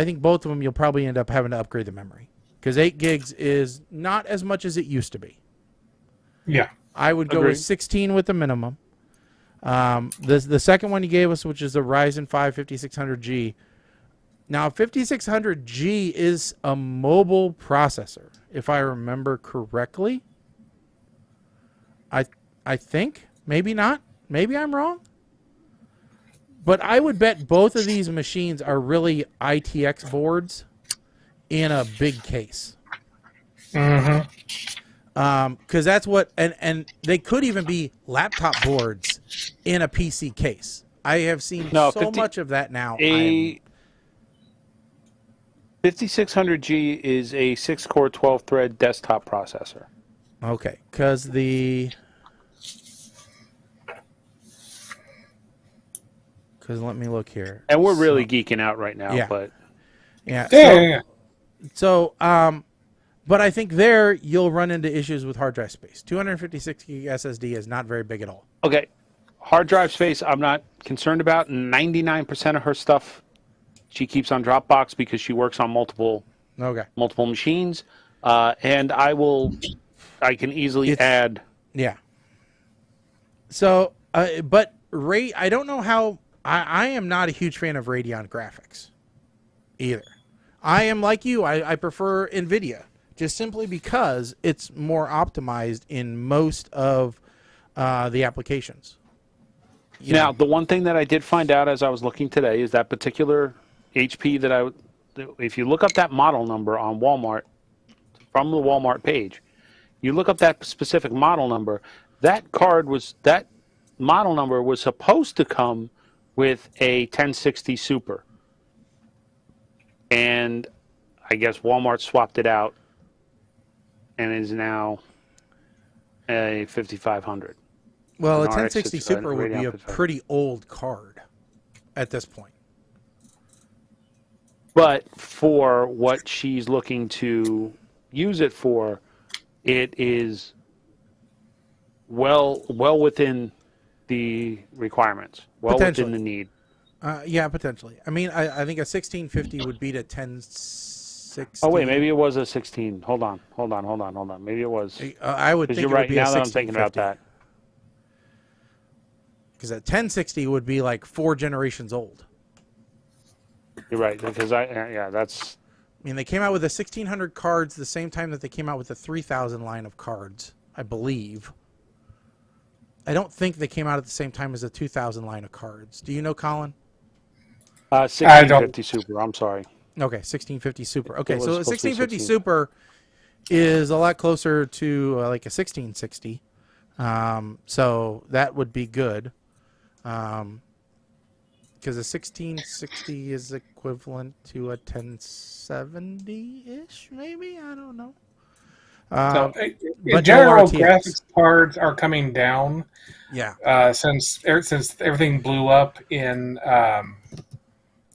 Speaker 1: think both of them you'll probably end up having to upgrade the memory. Because 8 gigs is not as much as it used to be.
Speaker 5: Yeah.
Speaker 1: I would go with 16 with the minimum. The second one you gave us, which is the Ryzen 5 5600G. Now, 5600G is a mobile processor, if I remember correctly. I think. Maybe not. Maybe I'm wrong. But I would bet both of these machines are really ITX boards in a big case. Because that's what, and they could even be laptop boards in a PC case. I have seen much of that now.
Speaker 4: 5600 5600G is a 6-core, 12-thread desktop processor.
Speaker 1: Okay, because let me look here.
Speaker 4: And we're really geeking out right now,
Speaker 1: Yeah.
Speaker 4: but
Speaker 1: Yeah.
Speaker 5: Yeah.
Speaker 1: So, but I think there you'll run into issues with hard drive space. 256 gig SSD is not very big at all.
Speaker 4: okay. Hard drive space, I'm not concerned about. 99% of her stuff she keeps on Dropbox because she works on multiple machines. And I can easily add.
Speaker 1: Yeah. So, but I don't know how. I am not a huge fan of Radeon graphics either. I am like you. I prefer NVIDIA just simply because it's more optimized in most of the applications.
Speaker 4: Now, the one thing that I did find out as I was looking today is that particular HP if you look up that model number on Walmart, from the Walmart page, you look up that specific model number, that model number was supposed to come with a 1060 Super. And I guess Walmart swapped it out and is now a 5500.
Speaker 1: Well, a
Speaker 4: An
Speaker 1: 1060
Speaker 4: RX
Speaker 1: Super would be a
Speaker 4: 5500.
Speaker 1: pretty old card at this point.
Speaker 4: But for what she's looking to use it for, it is well within the requirements, well within the need.
Speaker 1: Yeah, potentially. I mean, I think a 1650 would beat a 1060.
Speaker 4: Oh wait, maybe it was a 16. Hold on. Maybe it was.
Speaker 1: I would think
Speaker 4: You're
Speaker 1: it
Speaker 4: right.
Speaker 1: would be
Speaker 4: Now
Speaker 1: a
Speaker 4: that I'm thinking about
Speaker 1: 1650.
Speaker 4: that,
Speaker 1: Because a 1060 would be like 4 generations old.
Speaker 4: you're right. Because that's.
Speaker 1: I mean, they came out with the 1600 cards the same time that they came out with the 3000 line of cards, I believe. I don't think they came out at the same time as the 2000 line of cards. Do you know, Colin?
Speaker 4: 1650 Super. I'm sorry.
Speaker 1: Okay, 1650 Super. Okay,
Speaker 4: was
Speaker 1: so a
Speaker 4: supposed to be
Speaker 1: 1650
Speaker 4: 16.
Speaker 1: Super is a lot closer to like a 1660. So that would be good. Because a 1660 is equivalent to a 1070-ish, maybe? I don't know.
Speaker 5: So,
Speaker 1: but
Speaker 5: in general,
Speaker 1: no RTX.
Speaker 5: graphics cards are coming down.
Speaker 1: Yeah.
Speaker 5: Since everything blew up in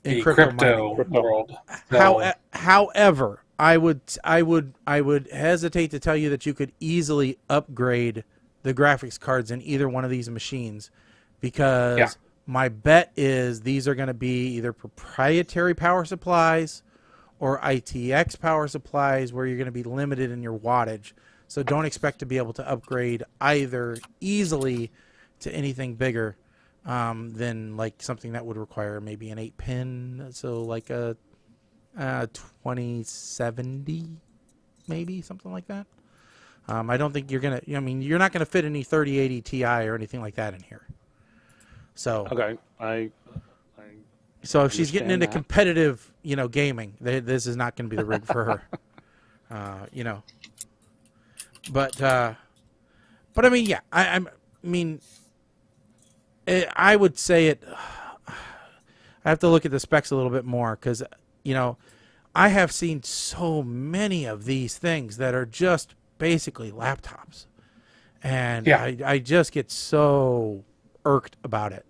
Speaker 5: the crypto world. So,
Speaker 1: However, I would hesitate to tell you that you could easily upgrade the graphics cards in either one of these machines, because my bet is these are going to be either proprietary power supplies or ITX power supplies where you're going to be limited in your wattage. So don't expect to be able to upgrade either easily to anything bigger than like something that would require maybe an 8-pin, so like a 2070, maybe something like that. I don't think you're gonna. I mean, you're not gonna fit any 3080 Ti or anything like that in here. So
Speaker 4: Okay.
Speaker 1: So if she's getting into
Speaker 4: that.
Speaker 1: competitive, gaming, this is not going to be the rig for her. But I mean, yeah, I would say it. I have to look at the specs a little bit more because, I have seen so many of these things that are just basically laptops, and I just get so irked about it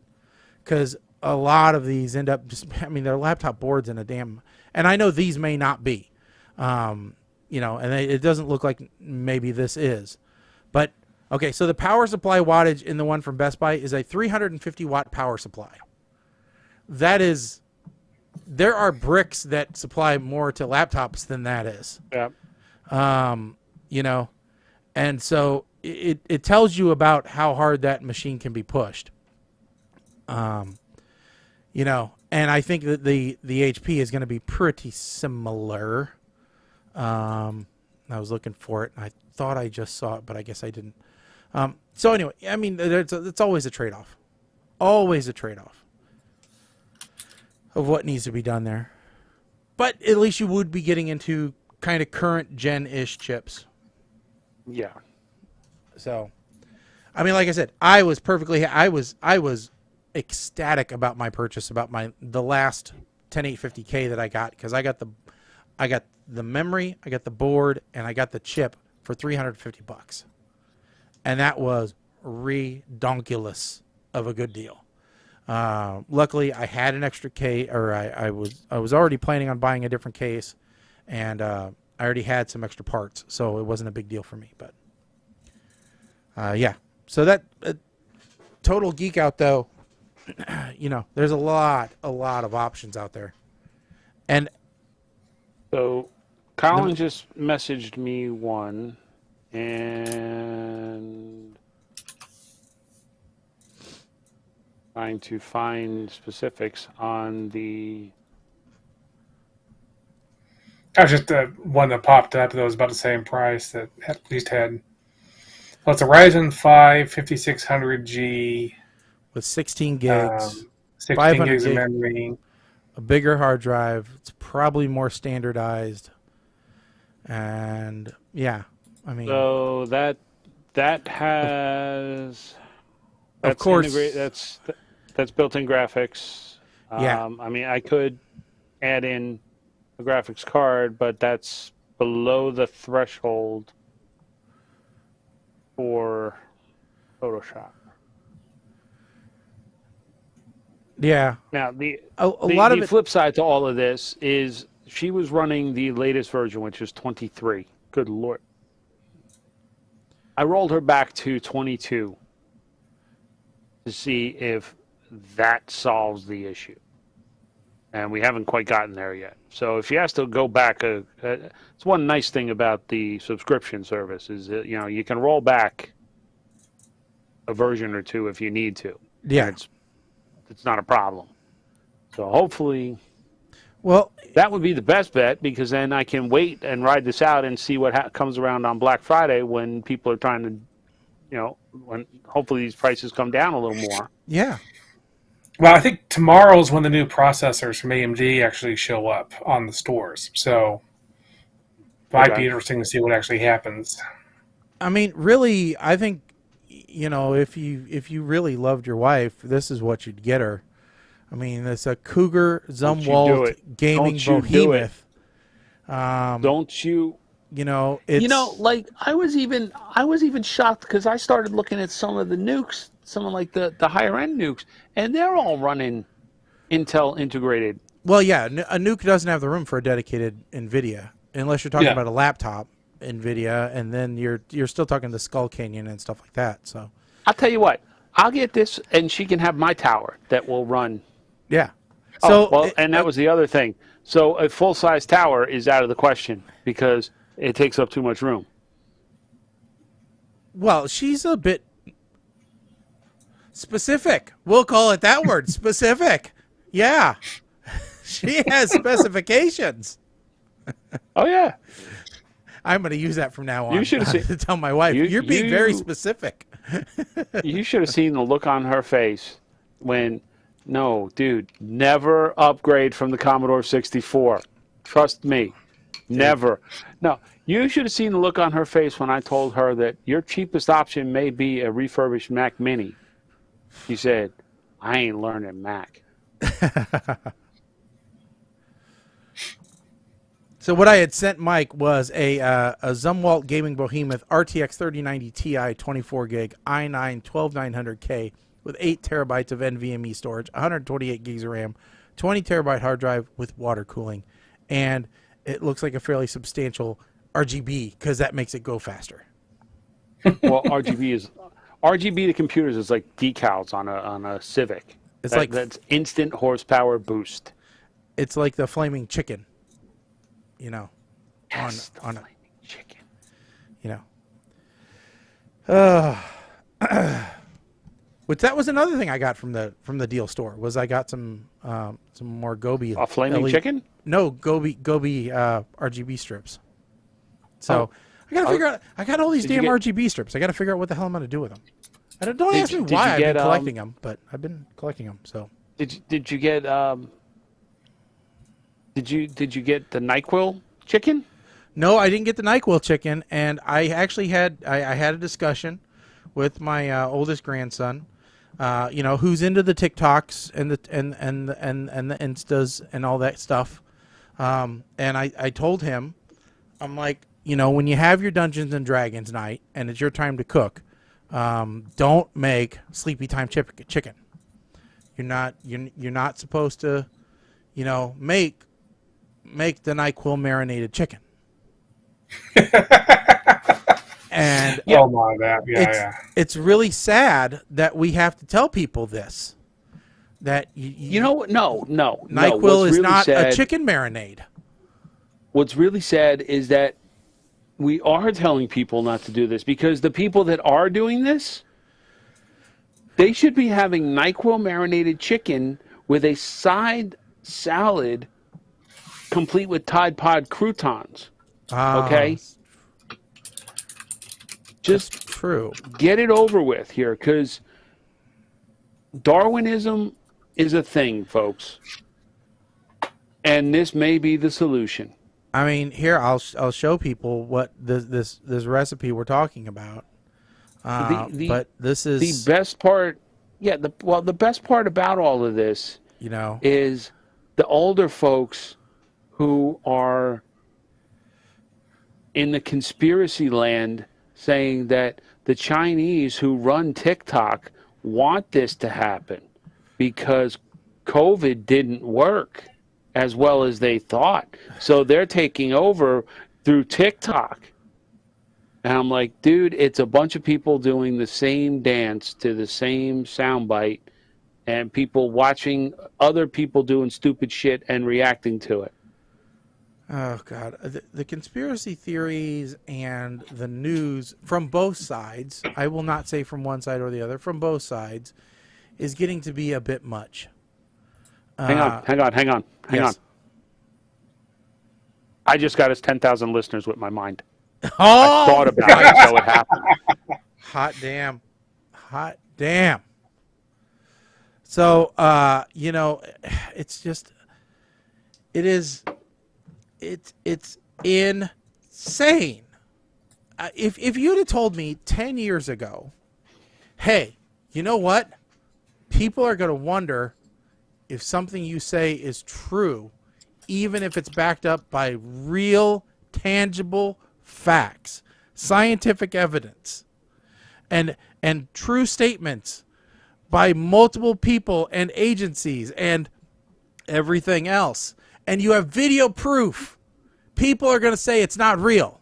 Speaker 1: because a lot of these end up they're laptop boards in a damn, and I know these may not be, and it doesn't look like maybe this is, but okay, so the power supply wattage in the one from Best Buy is a 350 watt power supply. There are bricks that supply more to laptops than that is.
Speaker 4: Yeah.
Speaker 1: And so it tells you about how hard that machine can be pushed. And I think that the HP is going to be pretty similar. I was looking for it, and I thought I just saw it, but I guess I didn't. So anyway, I mean, it's always a trade-off. Always a trade-off of what needs to be done there. But at least you would be getting into kind of current gen-ish chips.
Speaker 4: Yeah.
Speaker 1: So, I mean, like I said, I was ecstatic about my purchase, about the last 10850K that I got, because I got the I got the memory, I got the board, and I got the chip for $350, and that was redonkulous of a good deal. Luckily, I had an extra case, or I was already planning on buying a different case, and I already had some extra parts, so it wasn't a big deal for me. But yeah, so that total geek out though. You know, there's a lot of options out there, and
Speaker 4: so Colin just messaged me one, and trying to find specifics on the.
Speaker 5: I was just one that popped up that was about the same price that at least had. Well, it's a Ryzen 5 5600G.
Speaker 1: with 16 gigs,
Speaker 5: 16
Speaker 1: 500
Speaker 5: gigs of
Speaker 1: gig,
Speaker 5: memory.
Speaker 1: a bigger hard drive. It's probably more standardized. And yeah, I mean,
Speaker 4: So that has.
Speaker 1: of course,
Speaker 4: That's built-in graphics.
Speaker 1: Yeah.
Speaker 4: I mean, I could add in a graphics card, but that's below the threshold for Photoshop.
Speaker 1: yeah,
Speaker 4: Now, the
Speaker 1: lot of it.
Speaker 4: flip side to all of this is she was running the latest version, which is 23. Good Lord. I rolled her back to 22 to see if that solves the issue. And we haven't quite gotten there yet. So if she has to go back, it's one nice thing about the subscription service is that, you know, you can roll back a version or two if you need to.
Speaker 1: Yeah.
Speaker 4: And it's not a problem. So hopefully
Speaker 1: Well,
Speaker 4: that would be the best bet, because then I can wait and ride this out and see what comes around on Black Friday when people are trying to, you know, when hopefully these prices come down a little more.
Speaker 1: yeah.
Speaker 5: Well, I think tomorrow's when the new processors from AMD actually show up on the stores. So it might be interesting to see what actually happens.
Speaker 1: I mean, really, I think, you know, if you really loved your wife, this is what you'd get her. I mean, it's a Cougar Zumwalt gaming behemoth.
Speaker 4: Don't you?
Speaker 1: You know, it's,
Speaker 4: You know, like I was even shocked because I started looking at some of the nukes, some of like the higher end nukes, and they're all running Intel integrated.
Speaker 1: well, yeah, a nuke doesn't have the room for a dedicated NVIDIA unless you're talking
Speaker 5: Yeah.
Speaker 1: about a laptop NVIDIA, and then you're still talking the Skull Canyon and stuff like that. So
Speaker 4: I'll tell you what, I'll get this, and she can have my tower that will run.
Speaker 1: yeah. So
Speaker 4: And that was the other thing. So a full size tower is out of the question because it takes up too much room.
Speaker 1: well, she's a bit specific. We'll call it that word, specific. Yeah. She has specifications.
Speaker 4: Oh yeah.
Speaker 1: I'm going to use that from now on.
Speaker 4: You should have seen-
Speaker 1: to tell my wife, you're being very specific.
Speaker 4: You should have seen the look on her face when, no, dude, never upgrade from the Commodore 64. Trust me, never. No, you should have seen the look on her face when I told her that your cheapest option may be a refurbished Mac Mini. She said, I ain't learning Mac.
Speaker 1: So what I had sent Mike was a Zumwalt Gaming Behemoth RTX 3090 Ti 24 gig i9 12900K with 8 terabytes of NVMe storage, 128 gigs of RAM, 20 terabyte hard drive with water cooling, and it looks like a fairly substantial RGB because that makes it go faster.
Speaker 4: Well, RGB to computers is like decals on a Civic.
Speaker 1: It's
Speaker 4: That's instant horsepower boost.
Speaker 1: It's like the flaming chicken, you know,
Speaker 4: Yes,
Speaker 1: on
Speaker 4: flaming chicken.
Speaker 1: you know. Which that was another thing I got from the deal store was I got some more Gobi.
Speaker 4: A flaming chicken?
Speaker 1: No, Gobi RGB strips. So I got to figure out. I got all these damn RGB strips. I got to figure out what the hell I'm going to do with them. Don't ask me why I've been collecting them, but I've been collecting them. So
Speaker 4: Did you get Did you get the NyQuil chicken?
Speaker 1: no, I didn't get the NyQuil chicken, and I actually had I had a discussion with my oldest grandson. You know, who's into the TikToks and the Instas and all that stuff. And I told him, I'm like, when you have your Dungeons and Dragons night and it's your time to cook, don't make sleepy time chicken. You're not supposed to, make the NyQuil marinated chicken. And
Speaker 5: oh my god,
Speaker 1: it's really sad that we have to tell people this. That
Speaker 4: no.
Speaker 1: NyQuil is really not a chicken marinade.
Speaker 4: What's really sad is that we are telling people not to do this, because the people that are doing this, they should be having NyQuil marinated chicken with a side salad complete with Tide Pod croutons. Okay? Just
Speaker 1: true.
Speaker 4: Get it over with here, because Darwinism is a thing, folks. And this may be the solution.
Speaker 1: I mean, here I'll show people what this recipe we're talking about. But this is
Speaker 4: the best part. Yeah, the best part about all of this, is the older folks who are in the conspiracy land saying that the Chinese who run TikTok want this to happen because COVID didn't work as well as they thought. So they're taking over through TikTok. And I'm like, dude, it's a bunch of people doing the same dance to the same soundbite, and people watching other people doing stupid shit and reacting to it.
Speaker 1: Oh, God. The conspiracy theories and the news from both sides, I will not say from one side or the other, from both sides, is getting to be a bit much.
Speaker 4: Hang on. I just got us 10,000 listeners with my mind.
Speaker 1: Oh,
Speaker 4: I thought about it, so it happened.
Speaker 1: Hot damn. So, it's just, it's insane. If you'd have told me 10 years ago, hey, you know what? People are going to wonder if something you say is true, even if it's backed up by real, tangible facts, scientific evidence, and true statements by multiple people and agencies and everything else, and you have video proof, people are going to say it's not real.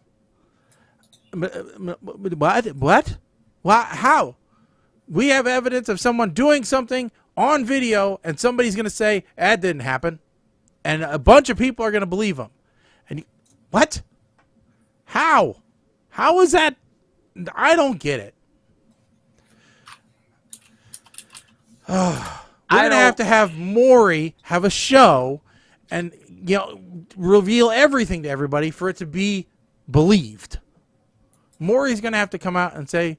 Speaker 1: What? How? We have evidence of someone doing something on video, and somebody's going to say, that didn't happen. And a bunch of people are going to believe them. And what? How? How is that? I don't get it. We're going to have Maury have a show and reveal everything to everybody for it to be believed. Maury's going to have to come out and say,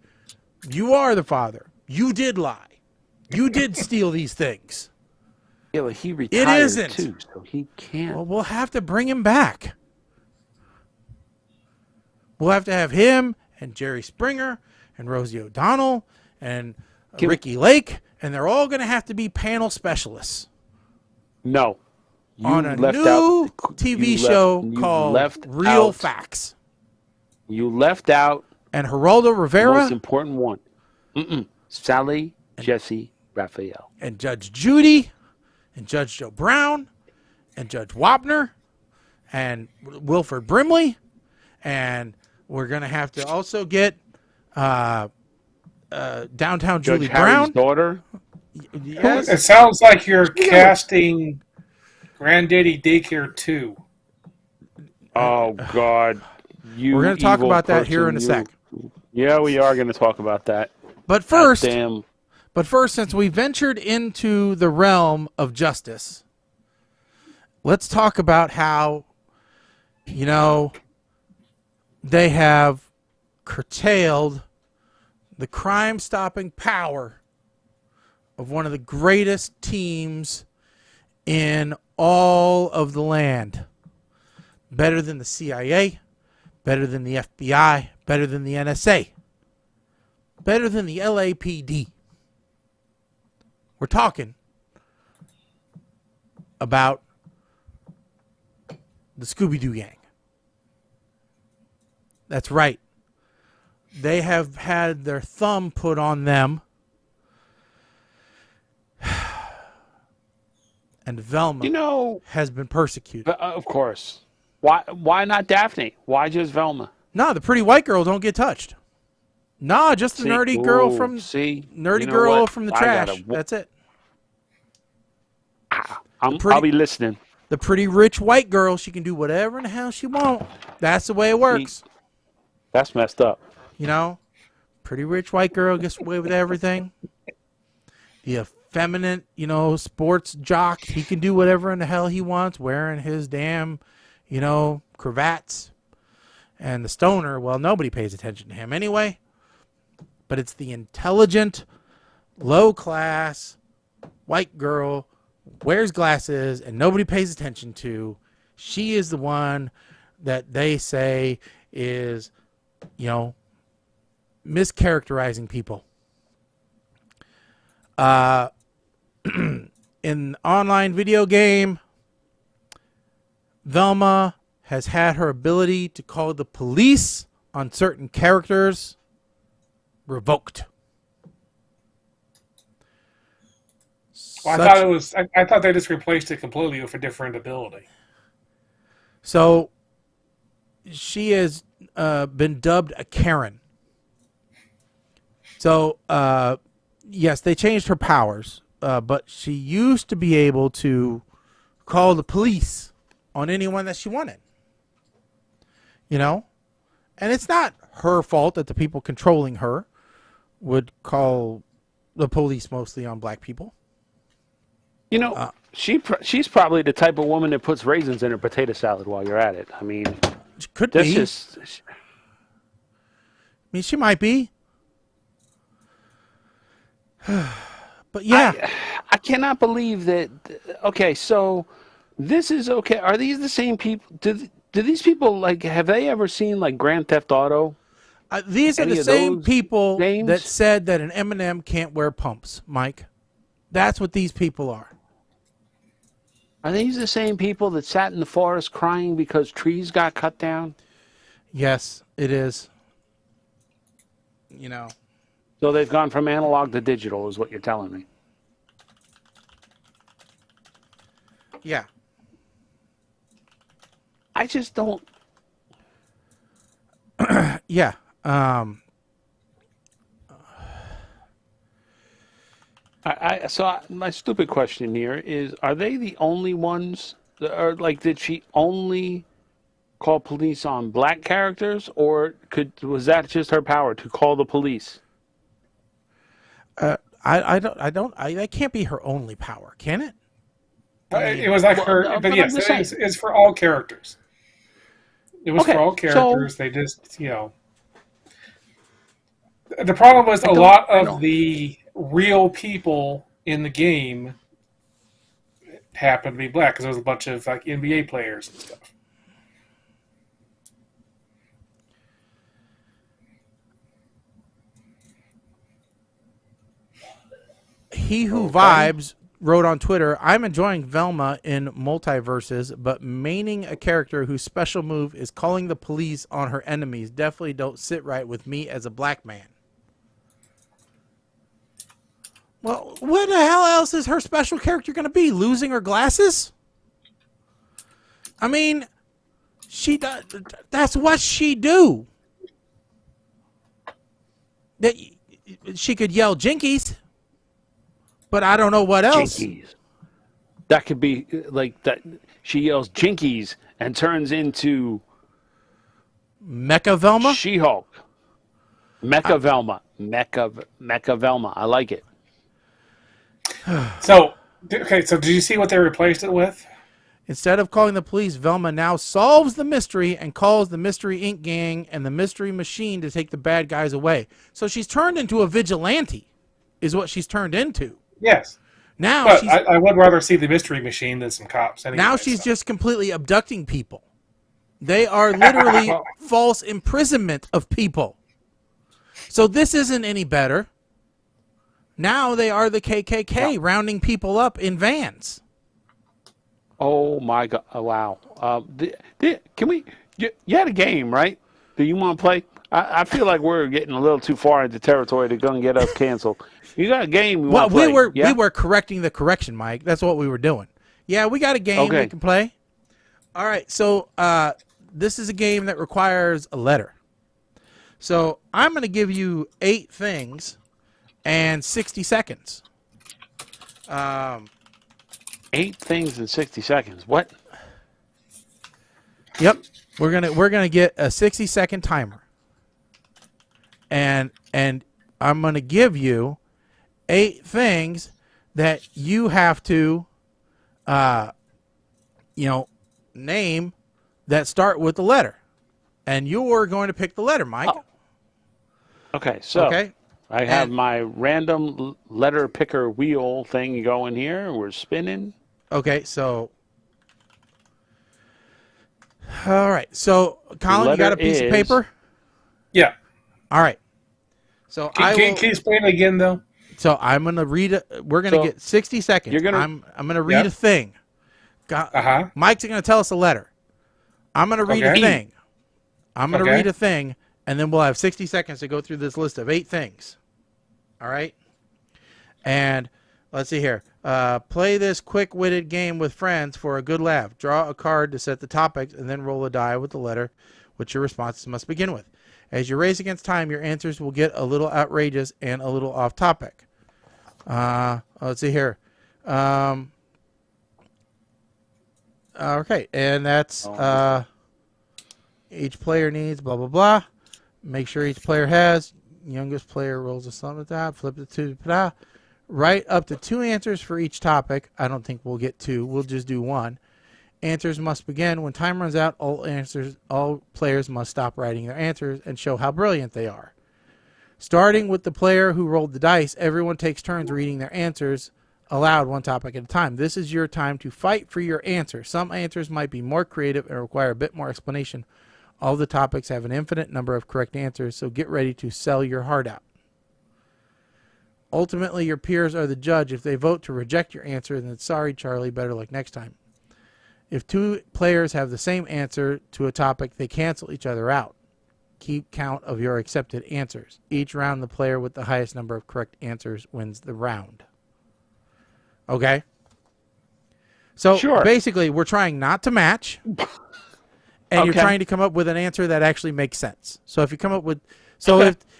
Speaker 1: you are the father. You did lie. You did steal these things.
Speaker 4: Yeah, but he retired
Speaker 1: it isn't.
Speaker 4: Too, so he can't.
Speaker 1: Well, we'll have to bring him back. We'll have to have him and Jerry Springer and Rosie O'Donnell and Ricky Lake, and they're all going to have to be panel specialists.
Speaker 4: No.
Speaker 1: On a new TV show called Real Facts.
Speaker 4: You left out.
Speaker 1: And Geraldo Rivera.
Speaker 4: The most important one. Sally Jesse Raphael.
Speaker 1: And Judge Judy. And Judge Joe Brown. And Judge Wapner. And Wilford Brimley. And we're going to have to also get Downtown Julie Brown.
Speaker 4: Daughter.
Speaker 1: Yes.
Speaker 5: It sounds like you're casting Granddaddy Daycare 2.
Speaker 4: Oh, God.
Speaker 1: We're going to talk about that here in a sec.
Speaker 4: Yeah, we are going to talk about that.
Speaker 1: But first, since we ventured into the realm of justice, let's talk about how, they have curtailed the crime-stopping power of one of the greatest teams in all of the land. Better than the CIA, better than the FBI, better than the NSA, better than the LAPD. We're talking about the Scooby-Doo gang. That's right. They have had their thumb put on them. And Velma has been persecuted.
Speaker 4: Of course. Why not Daphne? Why just Velma?
Speaker 1: No, the pretty white girl don't get touched. No, just the nerdy girl from the trash. That's it.
Speaker 4: I'll be listening.
Speaker 1: The pretty rich white girl, she can do whatever in the hell she wants. That's the way it works.
Speaker 4: That's messed up.
Speaker 1: You know, pretty rich white girl gets away with everything. The effeminate, sports jock, he can do whatever in the hell he wants, wearing his damn, cravats. And the stoner, well, nobody pays attention to him anyway. But it's the intelligent, low-class, white girl, wears glasses, and nobody pays attention to. She is the one that they say is, mischaracterizing people. In online video game, Velma has had her ability to call the police on certain characters revoked.
Speaker 5: Well, I thought they just replaced it completely with a different ability.
Speaker 1: So she has been dubbed a Karen. So yes, they changed her powers, but she used to be able to call the police on anyone that she wanted. And it's not her fault that the people controlling her would call the police mostly on black people.
Speaker 4: She's probably the type of woman that puts raisins in her potato salad while you're at it. I mean,
Speaker 1: could be. She might be. But yeah,
Speaker 4: I cannot believe that. Okay, so this is okay. Are these the same people? Do these people have they ever seen Grand Theft Auto?
Speaker 1: These are the same people that said that an M&M can't wear pumps, Mike. That's what these people are.
Speaker 4: Are these the same people that sat in the forest crying because trees got cut down?
Speaker 1: Yes, it is.
Speaker 4: So they've gone from analog to digital, is what you're telling me.
Speaker 1: Yeah.
Speaker 4: I just don't.
Speaker 1: Yeah.
Speaker 4: So my stupid question here is: are they the only ones that are did she only call police on black characters, or was that just her power to call the police?
Speaker 1: That can't be her only power, can it?
Speaker 5: It was her, but yes, it's for all characters. It was for all characters. They just, The problem was a lot of the real people in the game happened to be black because there was a bunch of NBA players and stuff.
Speaker 1: He Who Vibes wrote on Twitter, I'm enjoying Velma in multiverses, but maining a character whose special move is calling the police on her enemies definitely don't sit right with me as a black man. Well, what the hell else is her special character going to be? Losing her glasses? I mean, that's what she do. That she could yell jinkies. But I don't know what else.
Speaker 4: Jinkies. That could be that. She yells jinkies and turns into
Speaker 1: Mecha Velma?
Speaker 4: She-Hulk. Mecha Velma. Mecha Velma. I like it.
Speaker 5: So did you see what they replaced it with?
Speaker 1: Instead of calling the police, Velma now solves the mystery and calls the Mystery Inc. gang and the Mystery Machine to take the bad guys away. So she's turned into a vigilante, is what she's turned into.
Speaker 5: Yes.
Speaker 1: Now
Speaker 5: but I would rather see the Mystery Machine than some cops. Anyway,
Speaker 1: now she's just completely abducting people. They are literally false imprisonment of people. So this isn't any better. Now they are the KKK rounding people up in vans.
Speaker 4: Oh my God! Oh, wow. Can we? You had a game, right? Do you want to play? I feel like we're getting a little too far into territory to go and get us canceled. You got a game?
Speaker 1: Well,
Speaker 4: we
Speaker 1: were correcting the correction, Mike. That's what we were doing. Yeah, we got a game we can play. All right, so this is a game that requires a letter. So I'm going to give you 8 things and 60 seconds.
Speaker 4: 8 things in 60 seconds. What?
Speaker 1: Yep, we're gonna get a 60-second timer, and I'm gonna give you 8 things that you have to, name that start with the letter, and you're going to pick the letter, Mike.
Speaker 4: Oh. Okay, so I have my random letter picker wheel thing going here. We're spinning.
Speaker 1: Okay, so. All right. So, Colin, you got a piece of paper?
Speaker 5: Yeah.
Speaker 1: All right. So
Speaker 5: Can you explain it again, though?
Speaker 1: So I'm gonna read it. We're gonna get 60 seconds. I'm gonna read a thing. Mike's gonna tell us a letter. I'm gonna read a thing. I'm gonna read a thing, and then we'll have 60 seconds to go through this list of 8 things. All right. And let's see here. Play this quick-witted game with friends for a good laugh. Draw a card to set the topics, and then roll a die with the letter which your responses must begin with. As you race against time, your answers will get a little outrageous and a little off-topic. Let's see here. Okay, and that's each player needs blah, blah, blah. Make sure each player has. Youngest player rolls a sum at the top, flip it to blah. Write up to 2 answers for each topic. I don't think we'll get 2. We'll just do 1. Answers must begin. When time runs out, all players must stop writing their answers and show how brilliant they are. Starting with the player who rolled the dice, everyone takes turns reading their answers aloud, one topic at a time. This is your time to fight for your answer. Some answers might be more creative and require a bit more explanation. All the topics have an infinite number of correct answers, so get ready to sell your heart out. Ultimately, your peers are the judge. If they vote to reject your answer, then sorry, Charlie, better luck next time. If 2 players have the same answer to a topic, they cancel each other out. Keep count of your accepted answers. Each round, the player with the highest number of correct answers wins the round. Okay? So basically, we're trying not to match, and you're trying to come up with an answer that actually makes sense. So if you come up with... So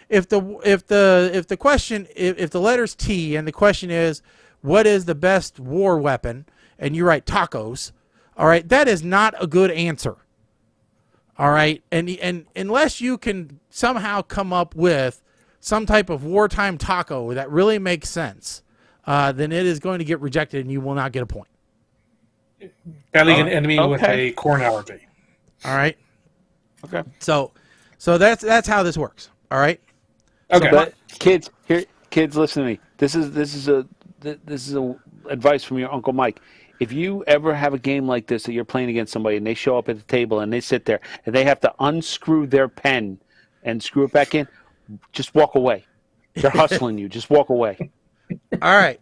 Speaker 1: if the question, if the letter's T and the question is what is the best war weapon, and you write tacos, all right, that is not a good answer. All right, and unless you can somehow come up with some type of wartime taco that really makes sense, then it is going to get rejected and you will not get a point.
Speaker 5: Battling an enemy with a corn allergy.
Speaker 1: All right.
Speaker 4: Okay.
Speaker 1: So that's how this works. All right.
Speaker 5: Okay.
Speaker 4: So, but kids, listen to me. This is a advice from your Uncle Mike. If you ever have a game like this that you're playing against somebody and they show up at the table and they sit there and they have to unscrew their pen and screw it back in, just walk away. They're hustling you. Just walk away.
Speaker 1: All right.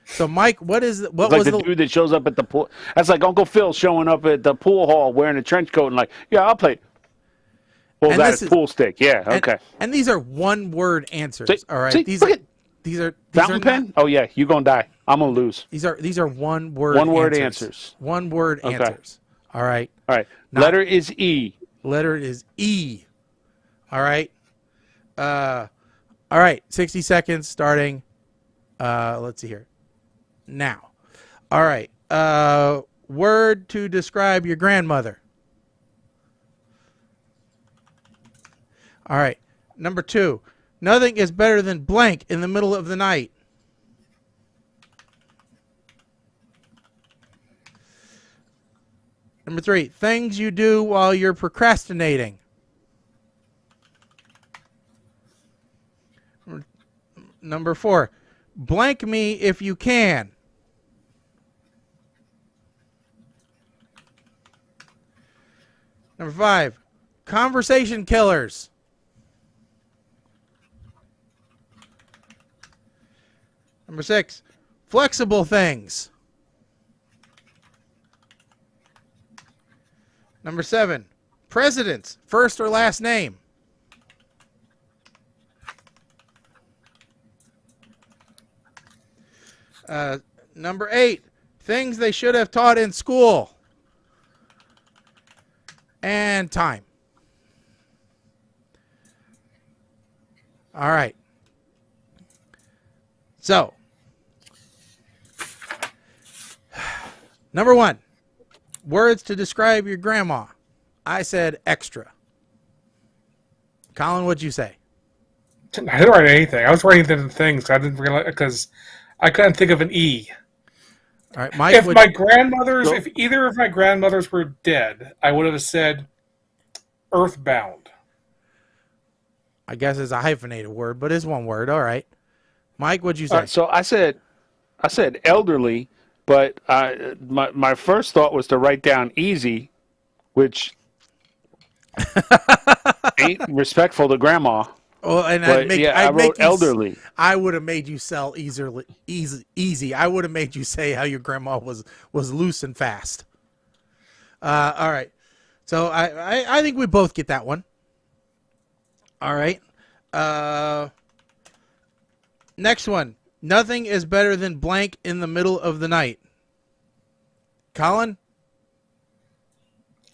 Speaker 1: So, Mike, what was
Speaker 4: the dude that shows up at the pool? That's like Uncle Phil showing up at the pool hall wearing a trench coat and like, yeah, I'll play. Well, that is pool stick. Yeah, okay.
Speaker 1: And these are one-word answers. All right.
Speaker 4: See,
Speaker 1: these are
Speaker 4: fountain pen. Oh yeah, you gonna die. I'm gonna lose.
Speaker 1: These are one-word
Speaker 4: answers.
Speaker 1: One-word answers. All right.
Speaker 4: All right. Letter is E.
Speaker 1: Letter is E. All right. All right. 60 seconds starting. Let's see here. Now. All right. Word to describe your grandmother. All right. Number 2. Nothing is better than blank in the middle of the night. Number 3. Things you do while you're procrastinating. Number 4. Blank me if you can. Number 5. Conversation killers. Number 6, flexible things. Number 7, president's first or last name. Number 8, things they should have taught in school. And time. All right. So, number 1, words to describe your grandma. I said extra. Colin, what'd you say?
Speaker 5: I didn't write anything. I was writing the things. I didn't realize because I couldn't think of an E.
Speaker 1: All right, Mike.
Speaker 5: If either of my grandmothers were dead, I would have said earthbound.
Speaker 1: I guess it's a hyphenated word, but it's one word. All right, Mike, what'd you say?
Speaker 4: So I said elderly, but my first thought was to write down easy, which ain't respectful to grandma.
Speaker 1: Well, and
Speaker 4: I wrote elderly.
Speaker 1: I would have made you sell easy. I would have made you say how your grandma was loose and fast. All right, so I think we both get that one. All right. Next one. Nothing is better than blank in the middle of the night. Colin?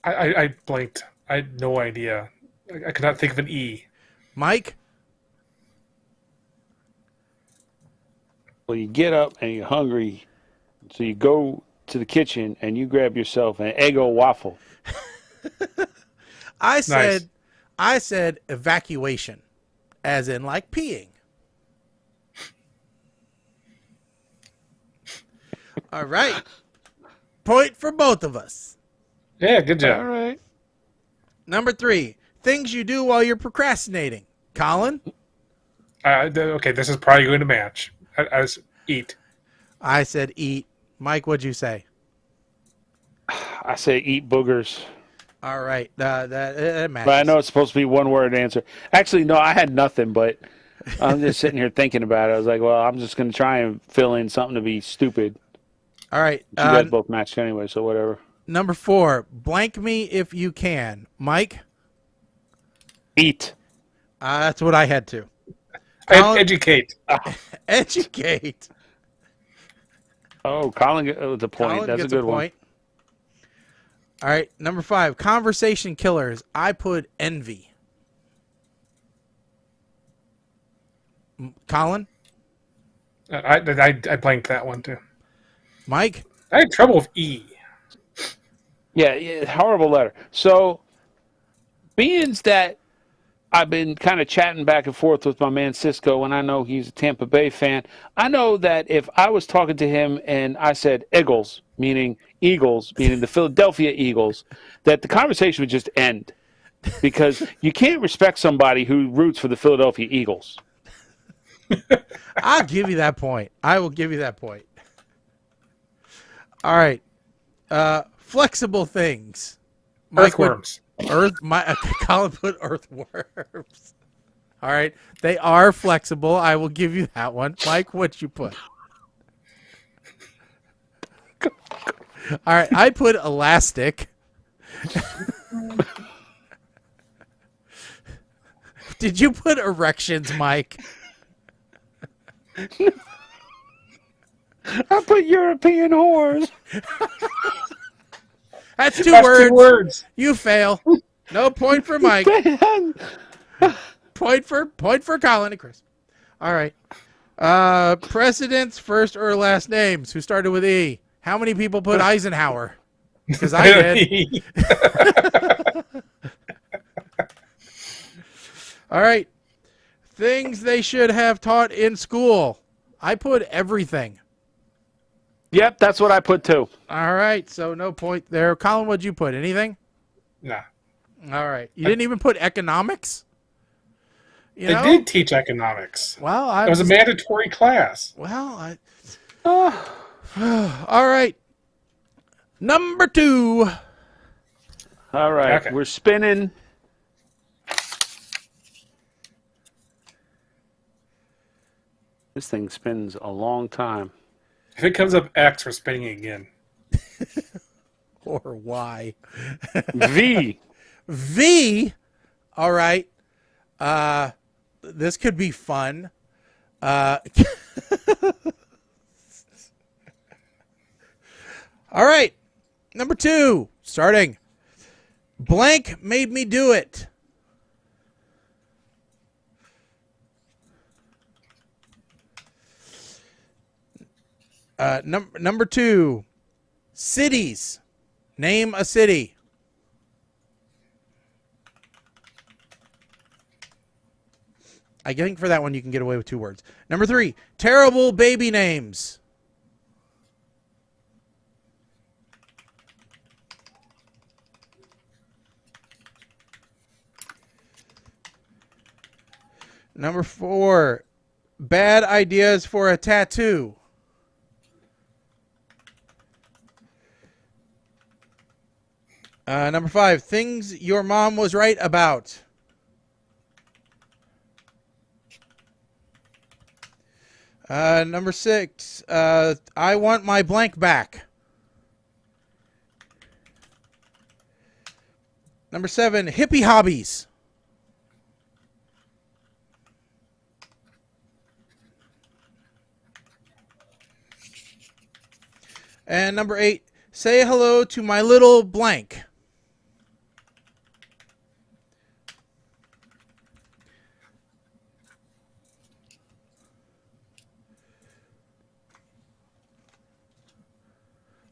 Speaker 5: I blanked. I had no idea. I could not think of an E.
Speaker 1: Mike?
Speaker 4: Well, you get up and you're hungry, so you go to the kitchen and you grab yourself an Eggo waffle.
Speaker 1: I said evacuation, as in like peeing. All right. Point for both of us.
Speaker 5: Yeah, good job.
Speaker 4: All right.
Speaker 1: Number 3, things you do while you're procrastinating. Colin?
Speaker 5: Okay, this is probably going to match. I was eat.
Speaker 1: I said eat. Mike, what'd you say?
Speaker 4: I say eat boogers.
Speaker 1: All right. That matters.
Speaker 4: But I know it's supposed to be one word answer. Actually, no, I had nothing, but I'm just sitting here thinking about it. I was like, well, I'm just going to try and fill in something to be stupid.
Speaker 1: All right.
Speaker 4: You guys both matched anyway, so whatever.
Speaker 1: Number 4, blank me if you can. Mike?
Speaker 4: Eat.
Speaker 1: That's what I had to.
Speaker 5: Educate.
Speaker 1: Educate.
Speaker 4: Oh, Colin with a point.
Speaker 1: Colin
Speaker 4: That's a
Speaker 1: gets
Speaker 4: good one.
Speaker 1: point. All right, number 5, conversation killers. I put envy. Colin?
Speaker 5: I blanked that one too.
Speaker 1: Mike?
Speaker 5: I had trouble with E.
Speaker 4: Yeah, horrible letter. So, being that I've been kind of chatting back and forth with my man Cisco, and I know he's a Tampa Bay fan, I know that if I was talking to him and I said Eagles, meaning the Philadelphia Eagles, that the conversation would just end. Because you can't respect somebody who roots for the Philadelphia Eagles.
Speaker 1: I'll give you that point. I will give you that point. All right. Flexible things.
Speaker 5: Earthworms.
Speaker 1: Colin put earthworms. All right. They are flexible. I will give you that one. Mike, what'd you put? All right. I put elastic. Did you put erections, Mike?
Speaker 4: I put European whores.
Speaker 1: That's
Speaker 5: That's 2 words.
Speaker 1: You fail. No point for Mike. Point for Colin and Chris. All right. President's first or last names who started with E. How many people put Eisenhower? Because I did. All right. Things they should have taught in school. I put everything.
Speaker 4: Yep, that's what I put too.
Speaker 1: All right. So no point there. Colin, what'd you put? Anything?
Speaker 5: Nah.
Speaker 1: All right. You didn't even put economics?
Speaker 5: They did teach economics.
Speaker 1: Well,
Speaker 5: it was a mandatory class.
Speaker 1: Well, all right. Number 2.
Speaker 4: All right,
Speaker 5: Okay.
Speaker 4: We're spinning. This thing spins a long time.
Speaker 5: If it comes up X, we're spinning again.
Speaker 1: or Y.
Speaker 4: V.
Speaker 1: V. All right. This could be fun. All right. Number 2. Starting. Blank made me do it. Number 2. Cities. Name a city. I think for that one you can get away with 2 words. Number 3. Terrible baby names. Number 4. Bad ideas for a tattoo. Number 5. Things your mom was right about. Number 6. I want my blank back. Number 7. Hippie hobbies. And number 8. Say hello to my little blank.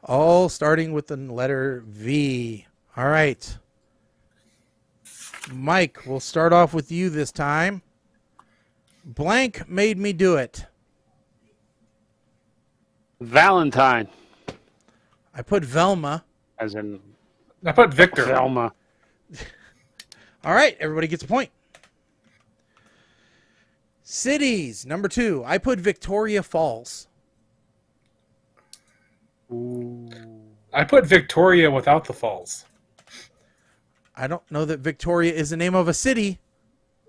Speaker 1: All starting with the letter V. All right. Mike, we'll start off with you this time. Blank made me do it.
Speaker 4: Valentine.
Speaker 1: I put Velma.
Speaker 4: As in
Speaker 5: I put Victor.
Speaker 4: Velma.
Speaker 1: All right, everybody gets a point. Cities, number 2. I put Victoria Falls.
Speaker 5: I put Victoria without the falls.
Speaker 1: I don't know that Victoria is the name of a city.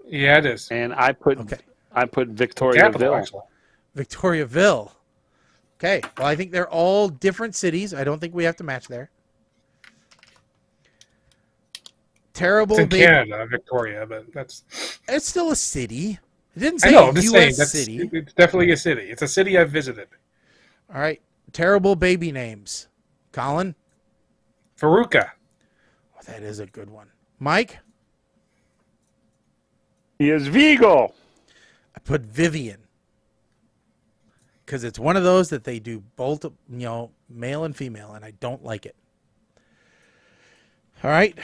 Speaker 5: Yeah, it is.
Speaker 4: And I put
Speaker 5: Capital,
Speaker 4: Victoriaville.
Speaker 5: actually.
Speaker 1: Victoriaville. Okay, well, I think they're all different cities. I don't think we have to match there. Terrible
Speaker 5: It's in
Speaker 1: baby.
Speaker 5: Canada, Victoria, but that's...
Speaker 1: It's still a city. It didn't
Speaker 5: I
Speaker 1: say
Speaker 5: know, I'm just saying,
Speaker 1: U.S. city.
Speaker 5: it's definitely a city. It's a city I've visited.
Speaker 1: All right, terrible baby names. Colin?
Speaker 5: Veruca.
Speaker 1: Oh, that is a good one. Mike?
Speaker 4: He is Vigo.
Speaker 1: I put Vivian. Because it's one of those that they do both, male and female, and I don't like it. All right.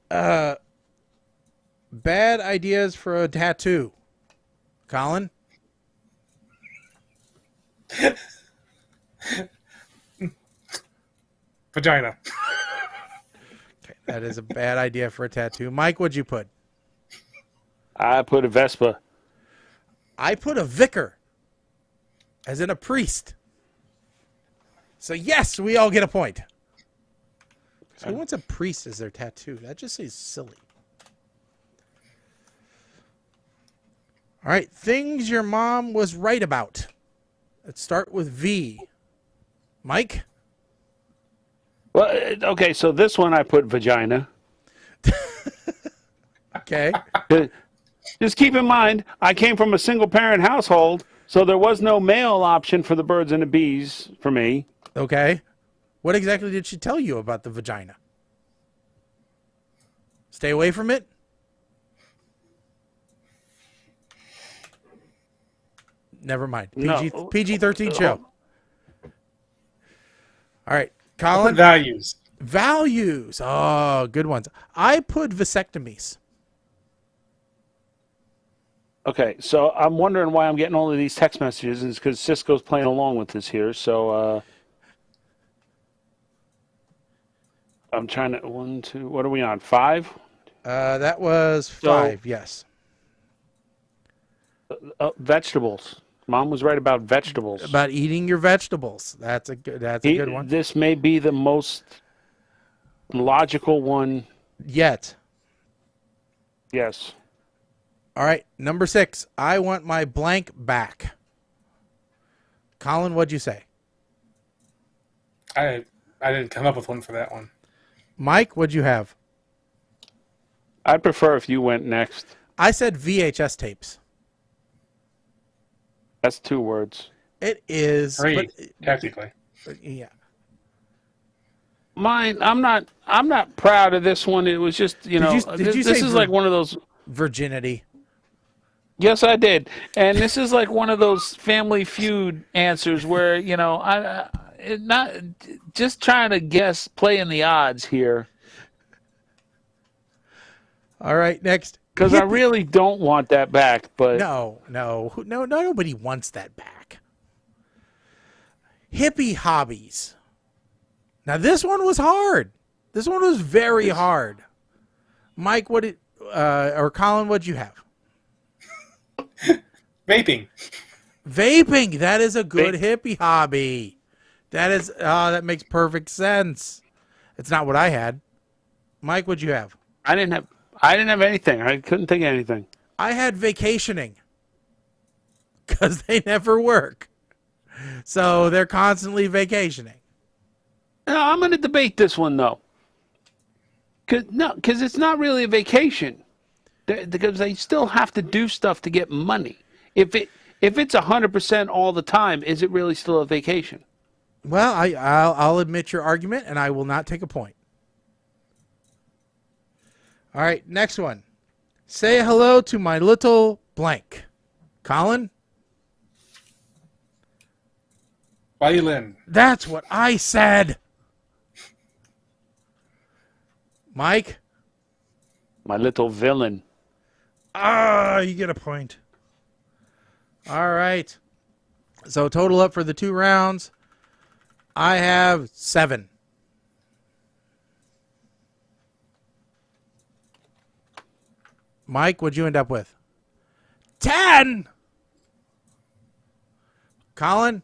Speaker 1: Bad ideas for a tattoo. Colin?
Speaker 5: Vagina.
Speaker 1: Okay, that is a bad idea for a tattoo. Mike, what'd you put?
Speaker 4: I put a Vespa.
Speaker 1: I put a vicar, as in a priest. So, yes, we all get a point. So who wants a priest as their tattoo? That just seems silly. All right, things your mom was right about. Let's start with V. Mike?
Speaker 4: Well, okay, so this one I put vagina.
Speaker 1: Okay.
Speaker 4: Just keep in mind, I came from a single-parent household, so there was no male option for the birds and the bees for me.
Speaker 1: Okay. What exactly did she tell you about the vagina? Stay away from it? Never mind. PG-13 show. All right. Colin?
Speaker 5: Values.
Speaker 1: Values. Oh, good ones. I put vasectomies.
Speaker 4: Okay, so I'm wondering why I'm getting all of these text messages, and it's because Cisco's playing along with this here. So I'm trying to 1, 2. What are we on? 5?
Speaker 1: That was 5. Yes.
Speaker 4: Vegetables. Mom was right about vegetables.
Speaker 1: About eating your vegetables. That's a good one.
Speaker 4: This may be the most logical one
Speaker 1: Yet.
Speaker 4: Yes.
Speaker 1: All right, number 6. I want my blank back. Colin, what'd you say?
Speaker 5: I didn't come up with one for that one.
Speaker 1: Mike, what'd you have?
Speaker 4: I'd prefer if you went next.
Speaker 1: I said VHS tapes.
Speaker 4: That's 2 words.
Speaker 1: It is.
Speaker 5: 3, technically.
Speaker 1: Yeah.
Speaker 4: Mine, I'm not proud of this one. It was just, this is like one of those.
Speaker 1: Virginity.
Speaker 4: Yes, I did. And this is like one of those Family Feud answers where, not just trying to guess, playing the odds here.
Speaker 1: All right, next.
Speaker 4: Because I really don't want that back, but
Speaker 1: No, nobody wants that back. Hippie hobbies. Now this one was hard. This one was very hard. Mike, or Colin, what'd you have?
Speaker 5: Vaping.
Speaker 1: Vaping. That is a good hippie hobby. That makes perfect sense. It's not what I had. Mike, what'd you have?
Speaker 4: I didn't have anything. I couldn't think of anything.
Speaker 1: I had vacationing because they never work. So they're constantly vacationing.
Speaker 4: No, I'm going to debate this one, though. Because it's not really a vacation. Because they still have to do stuff to get money. If it's 100% all the time, is it really still a vacation?
Speaker 1: Well, I'll admit your argument, and I will not take a point. All right, next one. Say hello to my little blank. Colin?
Speaker 5: Violin.
Speaker 1: That's what I said. Mike?
Speaker 4: My little villain.
Speaker 1: You get a point. All right. So total up for the 2 rounds, I have 7. Mike, what'd you end up with? 10! Colin?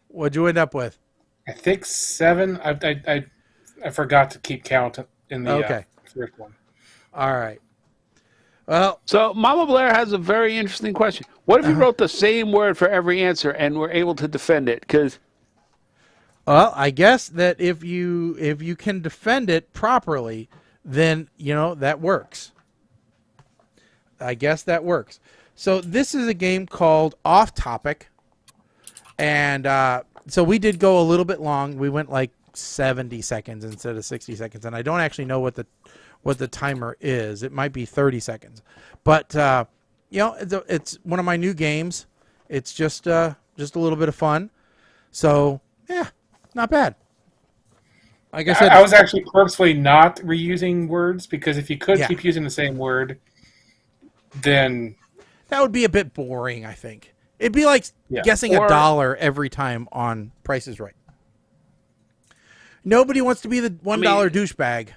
Speaker 1: What'd you end up with?
Speaker 5: I think 7. I forgot to keep count in the first one.
Speaker 1: All right. Well,
Speaker 4: so Mama Blair has a very interesting question. What if you wrote the same word for every answer and were able to defend it?
Speaker 1: Well, I guess that if you can defend it properly, then that works. I guess that works. So this is a game called Off Topic, and so we did go a little bit long. We went like 70 seconds instead of 60 seconds, and I don't actually know what the timer is. It might be 30 seconds, but it's one of my new games. It's just a little bit of fun. So yeah, not bad. Like I said,
Speaker 5: I was actually purposely not reusing words because if you could keep using the same word, then
Speaker 1: that would be a bit boring. I think it'd be like guessing $1 every time on Price is Right. Nobody wants to be the $1 douchebag.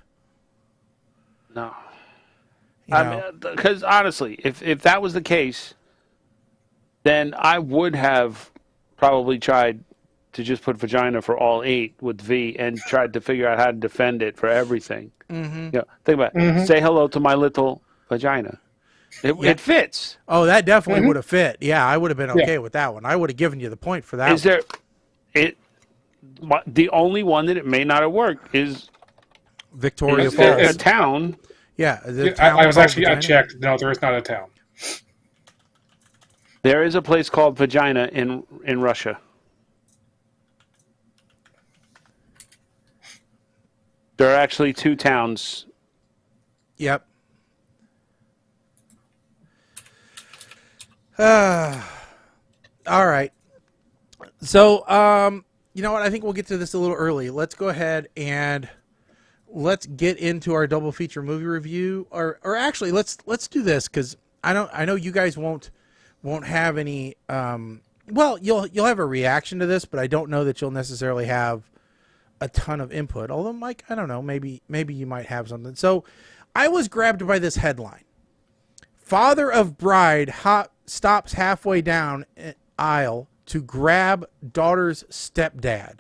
Speaker 4: No. Because honestly, if that was the case, then I would have probably tried to just put vagina for all 8 with V and tried to figure out how to defend it for everything.
Speaker 1: Mm-hmm.
Speaker 4: Think about it. Say hello to my little vagina. It fits.
Speaker 1: Oh, that definitely would have fit. Yeah, I would have been okay with that one. I would have given you the point for that.
Speaker 4: The only one that it may not have worked is
Speaker 1: Victoria Falls.
Speaker 4: A town.
Speaker 1: Yeah.
Speaker 5: I was actually, I checked. No, there is not a town.
Speaker 4: There is a place called Vagina in Russia. There are actually 2 towns.
Speaker 1: Yep. All right. So, you know what? I think we'll get to this a little early. Let's go ahead and let's get into our double feature movie review, or actually, let's do this because I know you guys won't have any. Well, you'll have a reaction to this, but I don't know that you'll necessarily have a ton of input. Although, Mike, I don't know. Maybe you might have something. So, I was grabbed by this headline: Father of bride stops halfway down aisle to grab daughter's stepdad.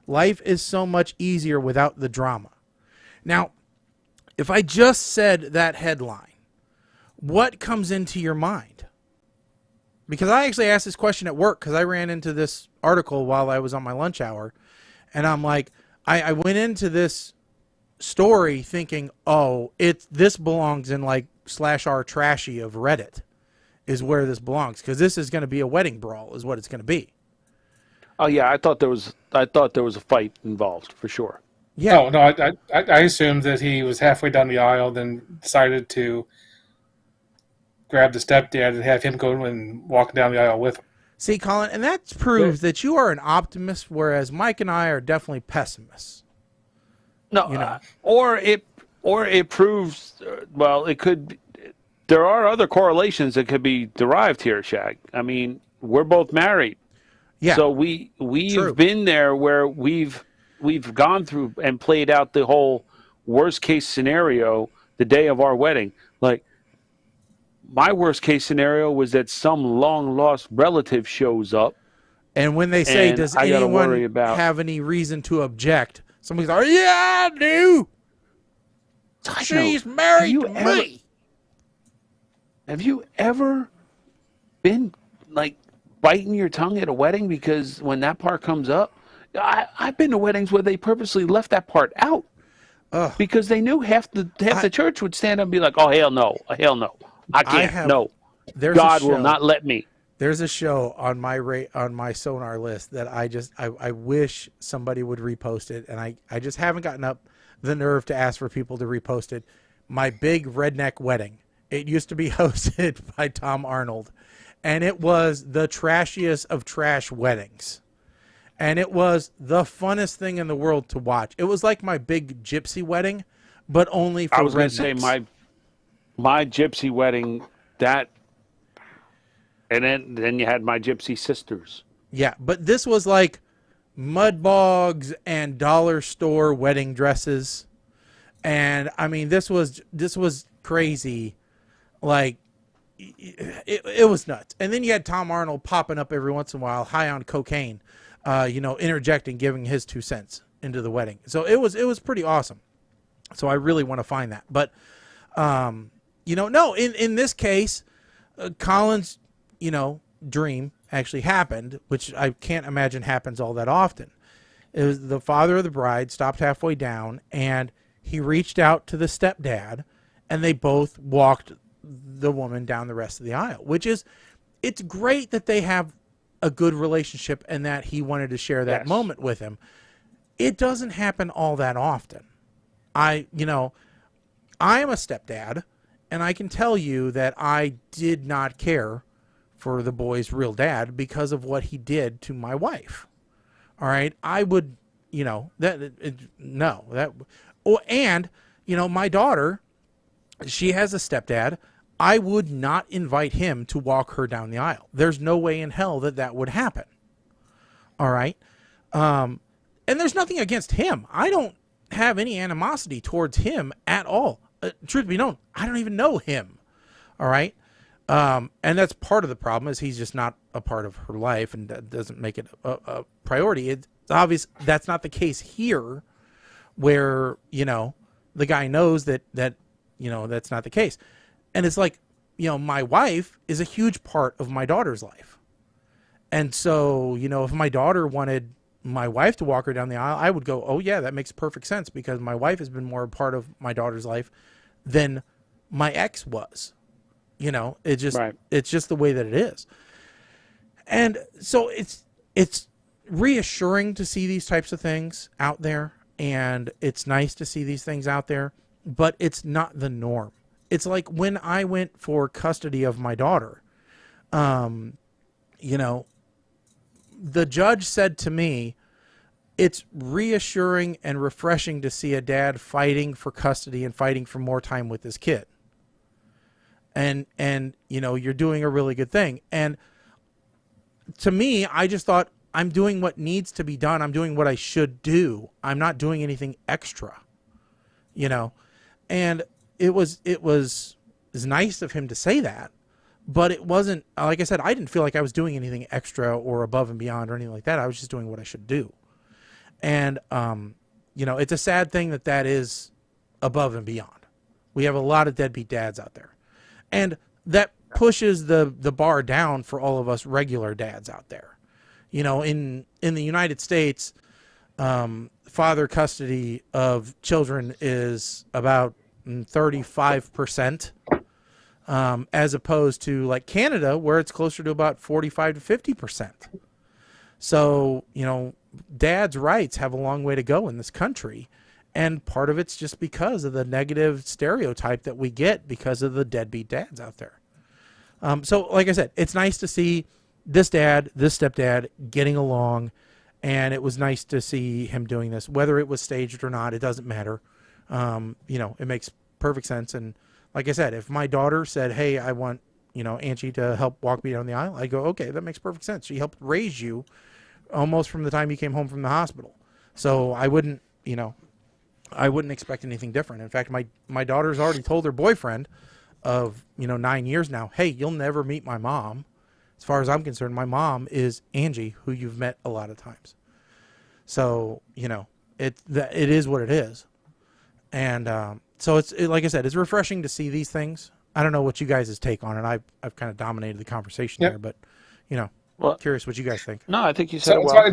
Speaker 1: Life is so much easier without the drama. Now, if I just said that headline, what comes into your mind? Because I actually asked this question at work because I ran into this article while I was on my lunch hour, and I'm like, I went into this story thinking, oh, this belongs in like /r trashy of Reddit is where this belongs, because this is going to be a wedding brawl is what it's going to be.
Speaker 4: Oh yeah, I thought there was a fight involved for sure.
Speaker 1: Yeah.
Speaker 5: Oh no, I assumed that he was halfway down the aisle, then decided to grab the stepdad and have him go and walk down the aisle with him.
Speaker 1: See, Colin, and that proves that you are an optimist, whereas Mike and I are definitely pessimists.
Speaker 4: No,
Speaker 1: You know.
Speaker 4: or it proves. Well, it could. There are other correlations that could be derived here, Shag. I mean, we're both married,
Speaker 1: Yeah.
Speaker 4: so we've
Speaker 1: True.
Speaker 4: been there where we've gone through and played out the whole worst case scenario the day of our wedding. Like, my worst case scenario was that some long lost relative shows up.
Speaker 1: And when they say,
Speaker 4: And
Speaker 1: does
Speaker 4: I gotta worry
Speaker 1: anyone
Speaker 4: about-
Speaker 1: have any reason to object? Somebody's like, yeah, I do. She's married to me.
Speaker 4: Have you ever been like biting your tongue at a wedding because when that part comes up? I've been to weddings where they purposely left that part out
Speaker 1: Ugh.
Speaker 4: because they knew half the church would stand up and be like, "Oh hell no, I can't, no,
Speaker 1: There's
Speaker 4: God
Speaker 1: a
Speaker 4: will
Speaker 1: show-
Speaker 4: not let me."
Speaker 1: There's a show on my Sonar list that I wish somebody would repost it, and I just haven't gotten up the nerve to ask for people to repost it. My Big Redneck Wedding. It used to be hosted by Tom Arnold, and it was the trashiest of trash weddings. And it was the funnest thing in the world to watch. It was like my big gypsy wedding, but only for
Speaker 4: I was going to say
Speaker 1: rednecks.
Speaker 4: my gypsy wedding, that, and then you had my gypsy sisters.
Speaker 1: Yeah, but this was like mud bogs and dollar store wedding dresses. And I mean, this was crazy. Like, it was nuts. And then you had Tom Arnold popping up every once in a while, high on cocaine, interjecting, giving his 2 cents into the wedding. So it was pretty awesome. So I really want to find that. But, no, in this case, Colin's, dream actually happened, which I can't imagine happens all that often. It was the father of the bride stopped halfway down, and he reached out to the stepdad, and they both walked the woman down the rest of the aisle, it's great that they have a good relationship and that he wanted to share that
Speaker 4: Yes.
Speaker 1: moment with him. It doesn't happen all that often. I am a stepdad, and I can tell you that I did not care for the boy's real dad because of what he did to my wife. All right. I would, my daughter, she has a stepdad. I would not invite him to walk her down the aisle. There's no way in hell that would happen. All right. And there's nothing against him. I don't have any animosity towards him at all. Truth be known, I don't even know him. All right. And that's part of the problem is he's just not a part of her life, and that doesn't make it a priority. It's obvious that's not the case here where, the guy knows that that's not the case. And it's like, my wife is a huge part of my daughter's life. And so, if my daughter wanted my wife to walk her down the aisle, I would go, oh yeah, that makes perfect sense because my wife has been more a part of my daughter's life than my ex was. It's just the way that it is. And so it's reassuring to see these types of things out there, and it's nice to see these things out there, but it's not the norm. It's like when I went for custody of my daughter, the judge said to me, it's reassuring and refreshing to see a dad fighting for custody and fighting for more time with his kid. And you're doing a really good thing. And to me, I just thought, I'm doing what needs to be done. I'm doing what I should do. I'm not doing anything extra, and it was nice of him to say that, but it wasn't, like I said, I didn't feel like I was doing anything extra or above and beyond or anything like that. I was just doing what I should do. And, it's a sad thing that is above and beyond. We have a lot of deadbeat dads out there, and that pushes the bar down for all of us regular dads out there. In the United States, father custody of children is about 35%, as opposed to like Canada, where it's closer to about 45 to 50%. So, dad's rights have a long way to go in this country. And part of it's just because of the negative stereotype that we get because of the deadbeat dads out there. So, like I said, it's nice to see this dad, this stepdad getting along. And it was nice to see him doing this. Whether it was staged or not, it doesn't matter. It makes perfect sense. And like I said, if my daughter said, hey, I want, Angie to help walk me down the aisle, I go, okay, that makes perfect sense. She helped raise you almost from the time you came home from the hospital. So I wouldn't expect anything different. In fact, my daughter's already told her boyfriend of, 9 years now, hey, you'll never meet my mom. As far as I'm concerned, my mom is Angie, who you've met a lot of times. So, it is what it is. And so it's like I said, it's refreshing to see these things. I don't know what you guys' take on it. I've kind of dominated the conversation there, but, curious what you guys think.
Speaker 4: No, I think you said it well.
Speaker 5: So I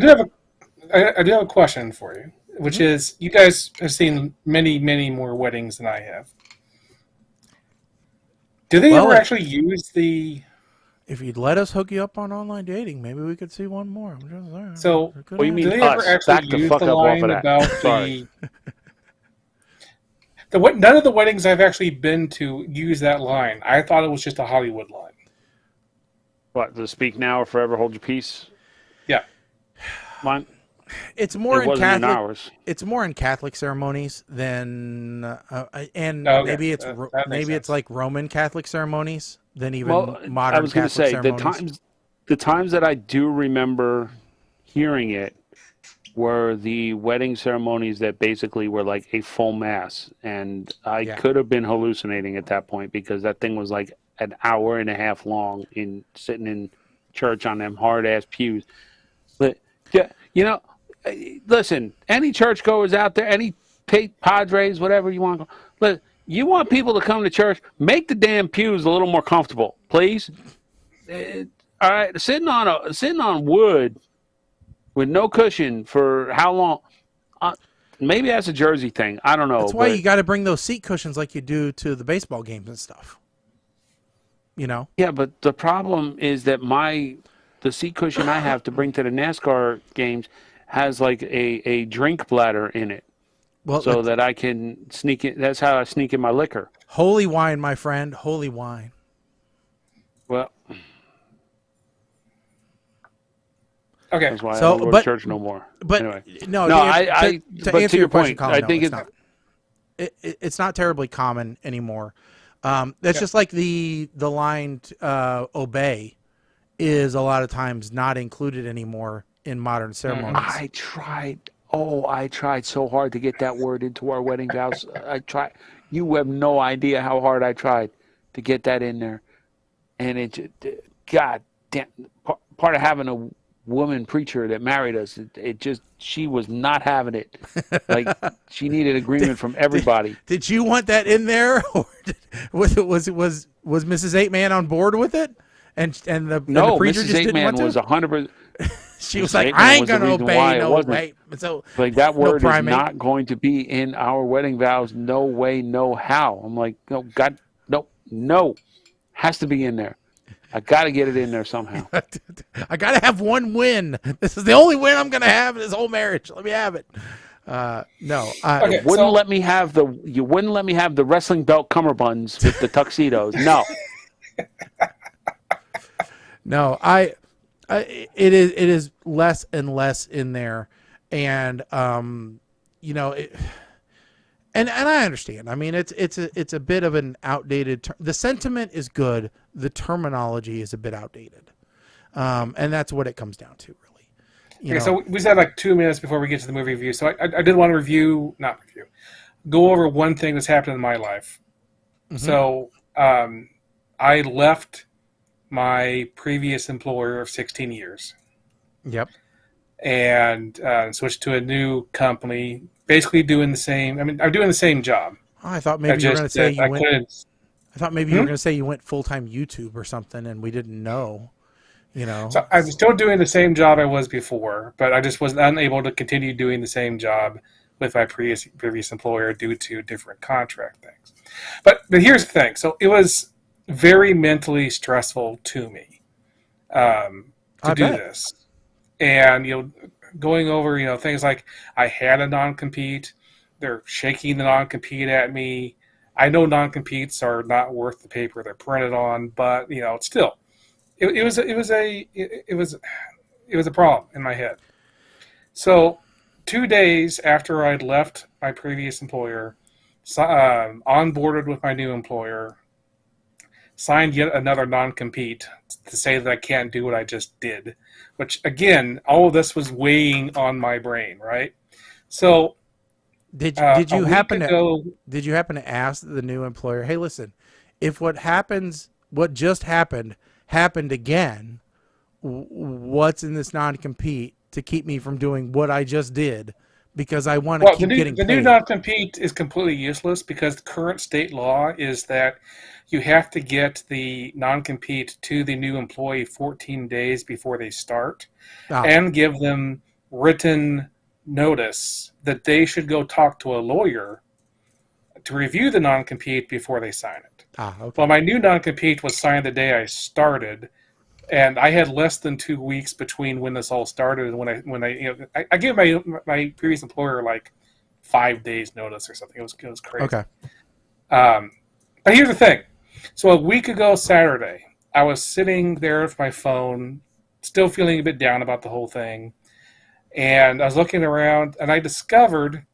Speaker 5: do have a question for you, which is, you guys have seen many, many more weddings than I have. Do they ever actually use the...
Speaker 1: If you'd let us hook you up on online dating, maybe we could see one more. I'm just saying.
Speaker 5: So,
Speaker 4: what do you mean
Speaker 5: do they
Speaker 4: us?
Speaker 5: ever actually use the line about
Speaker 4: Sorry.
Speaker 5: None of the weddings I've actually been to use that line. I thought it was just a Hollywood line.
Speaker 4: What, the speak now or forever hold your peace?
Speaker 5: Yeah.
Speaker 4: Mine?
Speaker 1: It's more in
Speaker 4: wasn't in
Speaker 1: Catholic.
Speaker 4: ours.
Speaker 1: It's more in Catholic ceremonies than, and
Speaker 5: Okay.
Speaker 1: maybe it's like Roman Catholic ceremonies than even modern.
Speaker 4: I was going to say
Speaker 1: ceremonies.
Speaker 4: the times that I do remember hearing it were the wedding ceremonies that basically were like a full mass, and I could have been hallucinating at that point because that thing was like an hour and a half long in sitting in church on them hard ass pews. But yeah, listen, any churchgoers out there, any Padres, whatever you want to call, you want people to come to church, make the damn pews a little more comfortable, please. All right, sitting on wood with no cushion for how long? Maybe that's a Jersey thing. I don't know.
Speaker 1: That's why you got to bring those seat cushions like you do to the baseball games and stuff.
Speaker 4: Yeah, but the problem is that the seat cushion I have to bring to the NASCAR games has like a drink bladder in it. Well, so that I can sneak in. That's how I sneak in my liquor.
Speaker 1: Holy wine, my friend. Holy wine.
Speaker 4: Well,
Speaker 5: okay.
Speaker 4: That's why I don't go to church no more.
Speaker 1: But
Speaker 4: anyway.
Speaker 1: To answer your question, Colin,
Speaker 4: I think
Speaker 1: it's not terribly common anymore. That's just like the line obey is a lot of times not included anymore in modern ceremonies.
Speaker 4: I tried so hard to get that word into our wedding vows. I tried. You have no idea how hard I tried to get that in there. And God damn, part of having a woman preacher that married us, she was not having it. Like, she needed agreement from everybody.
Speaker 1: Did you want that in there? Or was Mrs. 8-Man on board with it? And the preacher
Speaker 4: Mrs.
Speaker 1: just didn't want to?
Speaker 4: was 100%.
Speaker 1: She was like, I ain't going to obey no way. So,
Speaker 4: like, that word is not going to be in our wedding vows. No way, no how. I'm like, no, God, no. Has to be in there. I got to get it in there somehow.
Speaker 1: I got to have one win. This is the only win I'm going to have in this whole marriage. Let me have it. No.
Speaker 4: You wouldn't let me have the wrestling belt cummerbunds with the tuxedos. No.
Speaker 1: No, it is less and less in there, and and I understand. I mean, it's a bit of an outdated. The sentiment is good. The terminology is a bit outdated, and that's what it comes down to, really.
Speaker 5: So we just have like 2 minutes before we get to the movie review. So I did want to go over one thing that's happened in my life. Mm-hmm. So I left my previous employer of 16 years.
Speaker 1: Yep.
Speaker 5: And switched to a new company, basically doing the same. I mean, I'm doing the same job.
Speaker 1: Oh, I thought maybe you were going to say you went.
Speaker 5: I
Speaker 1: I thought maybe you were going to say you went full-time YouTube or something, and we didn't know.
Speaker 5: So I'm still doing the same job I was before, but I just was unable to continue doing the same job with my previous employer due to different contract things. But here's the thing. So it was very mentally stressful to me to do this. And, going over, things like I had a non-compete. They're shaking the non-compete at me. I know non-competes are not worth the paper they're printed on, but, still, it was a problem in my head. So 2 days after I'd left my previous employer, onboarded with my new employer, signed yet another non-compete to say that I can't do what I just did, which, again, all of this was weighing on my brain, right? So did you happen
Speaker 1: to ask the new employer, hey, listen, if what just happened again, what's in this non-compete to keep me from doing what I just did? Because I want to keep getting paid.
Speaker 5: The new non-compete is completely useless because the current state law is that you have to get the non-compete to the new employee 14 days before they start and give them written notice that they should go talk to a lawyer to review the non-compete before they sign it.
Speaker 1: Okay.
Speaker 5: Well, my new non-compete was signed the day I started, and I had less than 2 weeks between when this all started and when I gave my previous employer like 5 days notice or something. It was crazy.
Speaker 1: Okay.
Speaker 5: But here's the thing. So a week ago Saturday, I was sitting there with my phone, still feeling a bit down about the whole thing, and I was looking around, and I discovered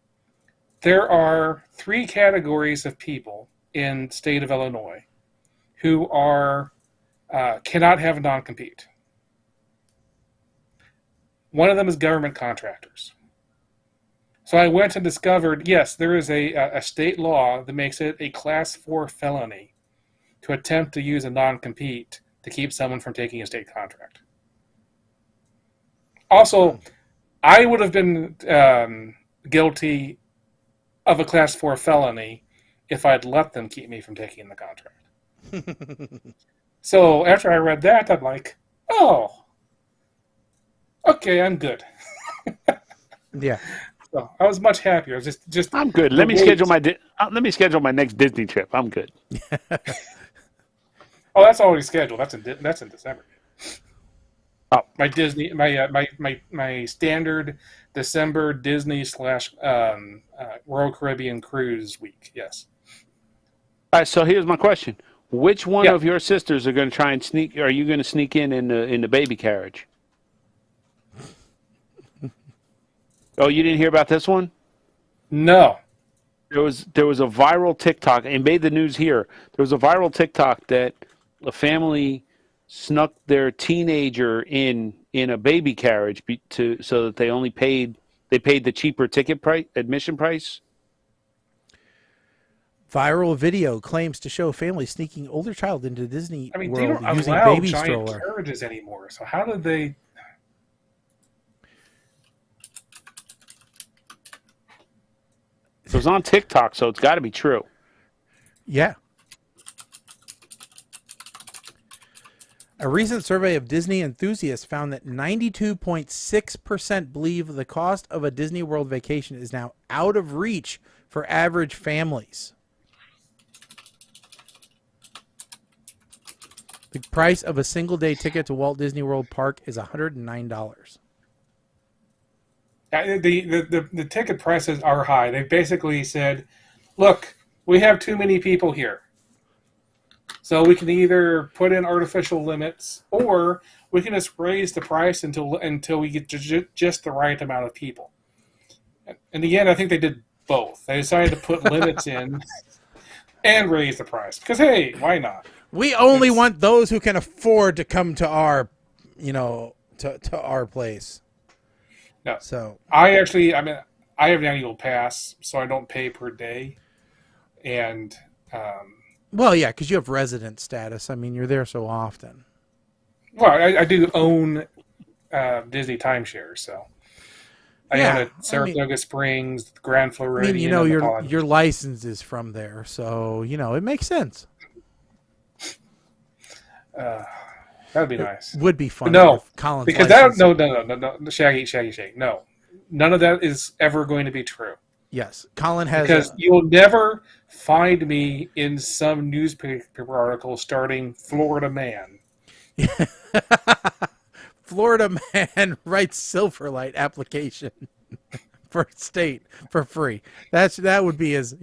Speaker 5: there are 3 categories of people in the state of Illinois who are cannot have a non-compete. One of them is government contractors. So I went and discovered, yes, there is a state law that makes it a Class 4 felony to attempt to use a non-compete to keep someone from taking a state contract. Also, I would have been guilty of a Class 4 felony if I'd let them keep me from taking the contract. So after I read that, I'm like, oh, okay, I'm good.
Speaker 1: Yeah.
Speaker 5: So I was much happier. Just
Speaker 4: I'm good. Let me schedule my next Disney trip. I'm good.
Speaker 5: Oh, that's already scheduled. That's in December.
Speaker 4: Oh,
Speaker 5: my Disney, my standard December Disney / Royal Caribbean cruise week. Yes.
Speaker 4: All right. So here's my question: which one of your sisters are going to try and sneak? Are you going to sneak in the baby carriage? Oh, you didn't hear about this one?
Speaker 5: No.
Speaker 4: There was a viral TikTok, and made the news here. There was a viral TikTok that a family snuck their teenager in a baby carriage so that they paid the cheaper admission price.
Speaker 1: Viral video claims to show family sneaking older child into Disney World
Speaker 5: they don't
Speaker 1: using
Speaker 5: allow
Speaker 1: baby
Speaker 5: giant
Speaker 1: stroller.
Speaker 5: carriages anymore. So how did they?
Speaker 4: It was on TikTok, so it's got to be true.
Speaker 1: Yeah. A recent survey of Disney enthusiasts found that 92.6% believe the cost of a Disney World vacation is now out of reach for average families. The price of a single-day ticket to Walt Disney World Park is $109.
Speaker 5: The ticket prices are high. They basically said, look, we have too many people here. So we can either put in artificial limits or we can just raise the price until we get to just the right amount of people. In the end, I think they did both. They decided to put limits in and raise the price. Because, hey, why not?
Speaker 1: We only want those who can afford to come to our, to our place.
Speaker 5: No.
Speaker 1: So
Speaker 5: I have an annual pass, so I don't pay per day. And
Speaker 1: well, yeah, because you have resident status. I mean, you're there so often.
Speaker 5: Well, I do own Disney timeshare, so I own at Saratoga Springs, Grand Floridian.
Speaker 1: I mean, your license is from there, so it makes sense.
Speaker 5: That'd be nice.
Speaker 1: Would be fun.
Speaker 5: No,
Speaker 1: if Colin's
Speaker 5: because
Speaker 1: license-
Speaker 5: no, Shaggy. No, none of that is ever going to be true.
Speaker 1: Yes, Colin has.
Speaker 5: Because you'll never find me in some newspaper article starting Florida man.
Speaker 1: Florida man writes Silverlight application for state for free. That would be his,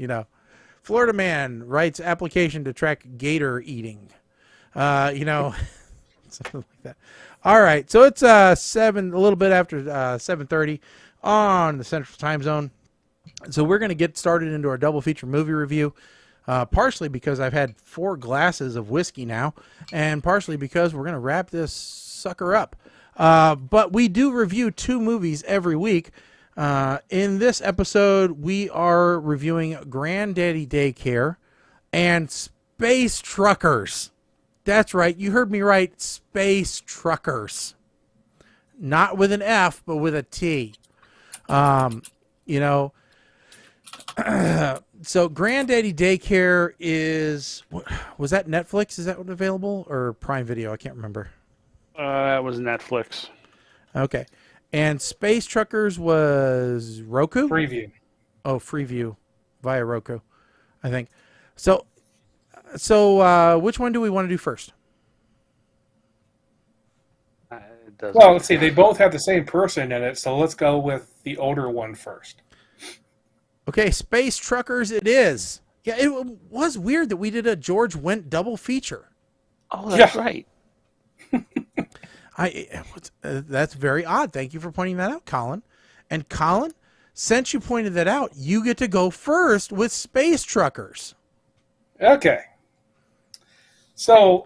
Speaker 1: Florida man writes application to track gator eating. Something like that. All right, so it's a little bit after 7:30 on the Central Time Zone. So we're going to get started into our double feature movie review. Partially because I've had 4 glasses of whiskey now, and partially because we're going to wrap this sucker up. But we do review 2 movies every week. In this episode, we are reviewing Granddaddy Daycare and Space Truckers. That's right. You heard me right. Space Truckers. Not with an F, but with a T. So Granddaddy Daycare was that Netflix? Is that what available? Or Prime Video? I can't remember.
Speaker 4: That was Netflix.
Speaker 1: Okay. And Space Truckers was Roku?
Speaker 5: Freeview.
Speaker 1: Oh, Freeview via Roku, I think. So which one do we want to do first?
Speaker 5: Well, let's see. They both have the same person in it, so let's go with the older one first.
Speaker 1: Okay, Space Truckers it is. Yeah, it was weird that we did a George Wendt double feature.
Speaker 4: Oh, that's right.
Speaker 1: That's very odd. Thank you for pointing that out, Colin. And Colin, since you pointed that out, you get to go first with Space Truckers.
Speaker 5: Okay. So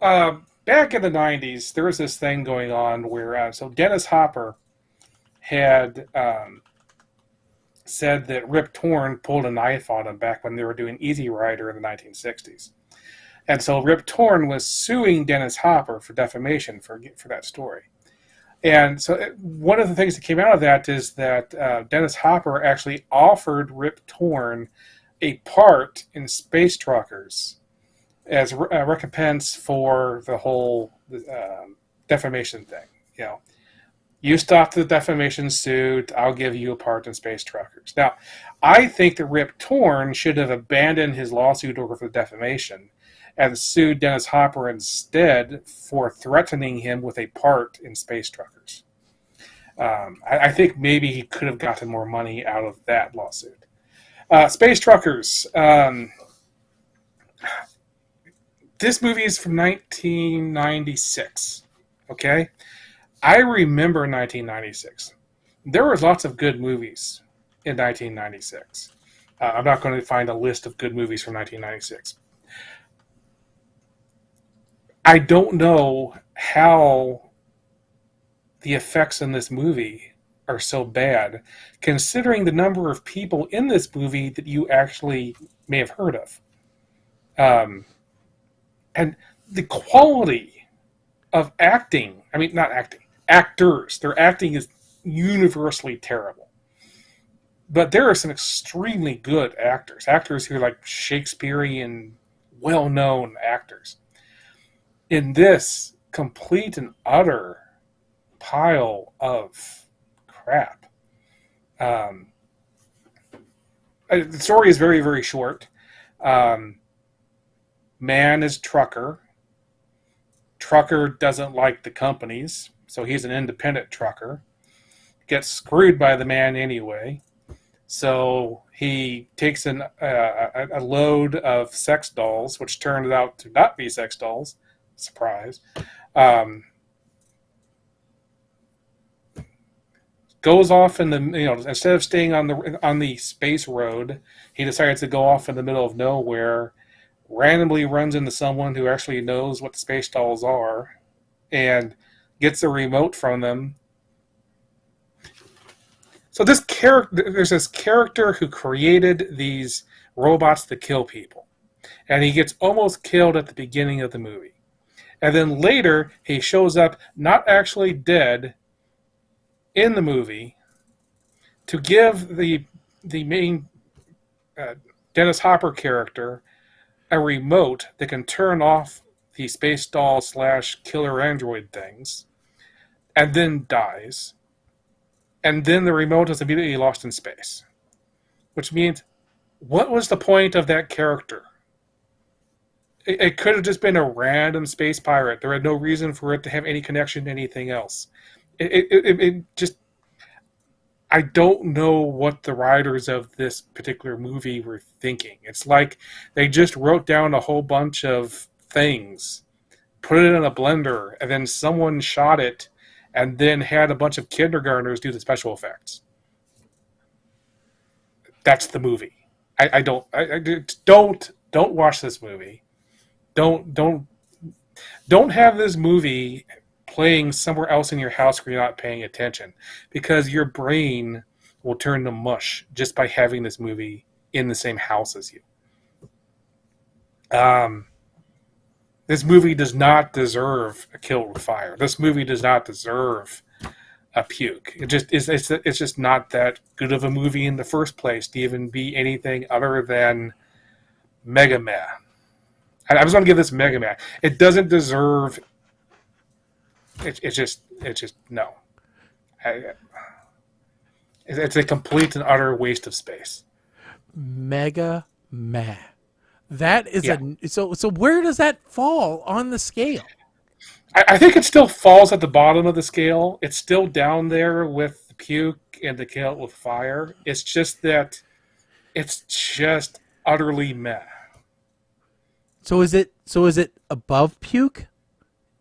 Speaker 5: back in the 90s, there was this thing going on where Dennis Hopper had said that Rip Torn pulled a knife on him back when they were doing Easy Rider in the 1960s. And so Rip Torn was suing Dennis Hopper for defamation for that story. And so one of the things that came out of that is that Dennis Hopper actually offered Rip Torn a part in Space Truckers as a recompense for the whole defamation thing. You stop the defamation suit, I'll give you a part in Space Truckers. Now, I think that Rip Torn should have abandoned his lawsuit over the defamation and sued Dennis Hopper instead for threatening him with a part in Space Truckers. I think maybe he could have gotten more money out of that lawsuit. Space Truckers. This movie is from 1996. Okay? I remember 1996. There was lots of good movies in 1996. I'm not going to find a list of good movies from 1996. I don't know how the effects in this movie are so bad, considering the number of people in this movie that you actually may have heard of. And the quality of acting, actors, their acting is universally terrible. But there are some extremely good actors who are like Shakespearean, well-known actors. In this complete and utter pile of crap. The story is very, very short. Man is trucker. Trucker doesn't like the companies, so he's an independent trucker. Gets screwed by the man anyway. So he takes a load of sex dolls, which turned out to not be sex dolls. Surprise. Goes off in the, instead of staying on the space road, he decides to go off in the middle of nowhere, randomly runs into someone who actually knows what the space dolls are, and gets a remote from them. So there's this character who created these robots that kill people, and he gets almost killed at the beginning of the movie. And then later, he shows up not actually dead in the movie to give the main Dennis Hopper character a remote that can turn off the space doll / killer android things, and then dies, and then the remote is immediately lost in space. Which means, what was the point of that character? It could have just been a random space pirate. There had no reason for it to have any connection to anything else. It just... I don't know what the writers of this particular movie were thinking. It's like they just wrote down a whole bunch of things, put it in a blender, and then someone shot it, and then had a bunch of kindergartners do the special effects. That's the movie. Don't watch this movie. Don't have this movie playing somewhere else in your house where you're not paying attention, because your brain will turn to mush just by having this movie in the same house as you. This movie does not deserve a kill with fire. This movie does not deserve a puke. It's just not that good of a movie in the first place to even be anything other than mega meh. I was going to give this mega meh. It doesn't deserve. It's just no. It's a complete and utter waste of space.
Speaker 1: Mega meh. That is so where does that fall on the scale?
Speaker 5: I think it still falls at the bottom of the scale. It's still down there with the puke and the kill with fire. It's just that it's just utterly meh.
Speaker 1: So is it above puke?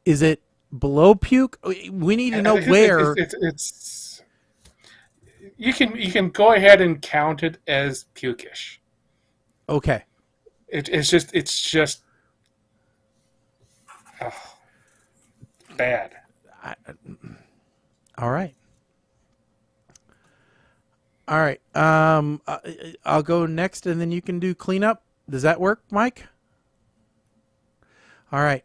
Speaker 1: Is it below puke? We need to know where.
Speaker 5: It's you can go ahead and count it as pukish.
Speaker 1: Okay.
Speaker 5: It's just bad.
Speaker 1: All right. I'll go next, and then you can do cleanup. Does that work, Mike? All right.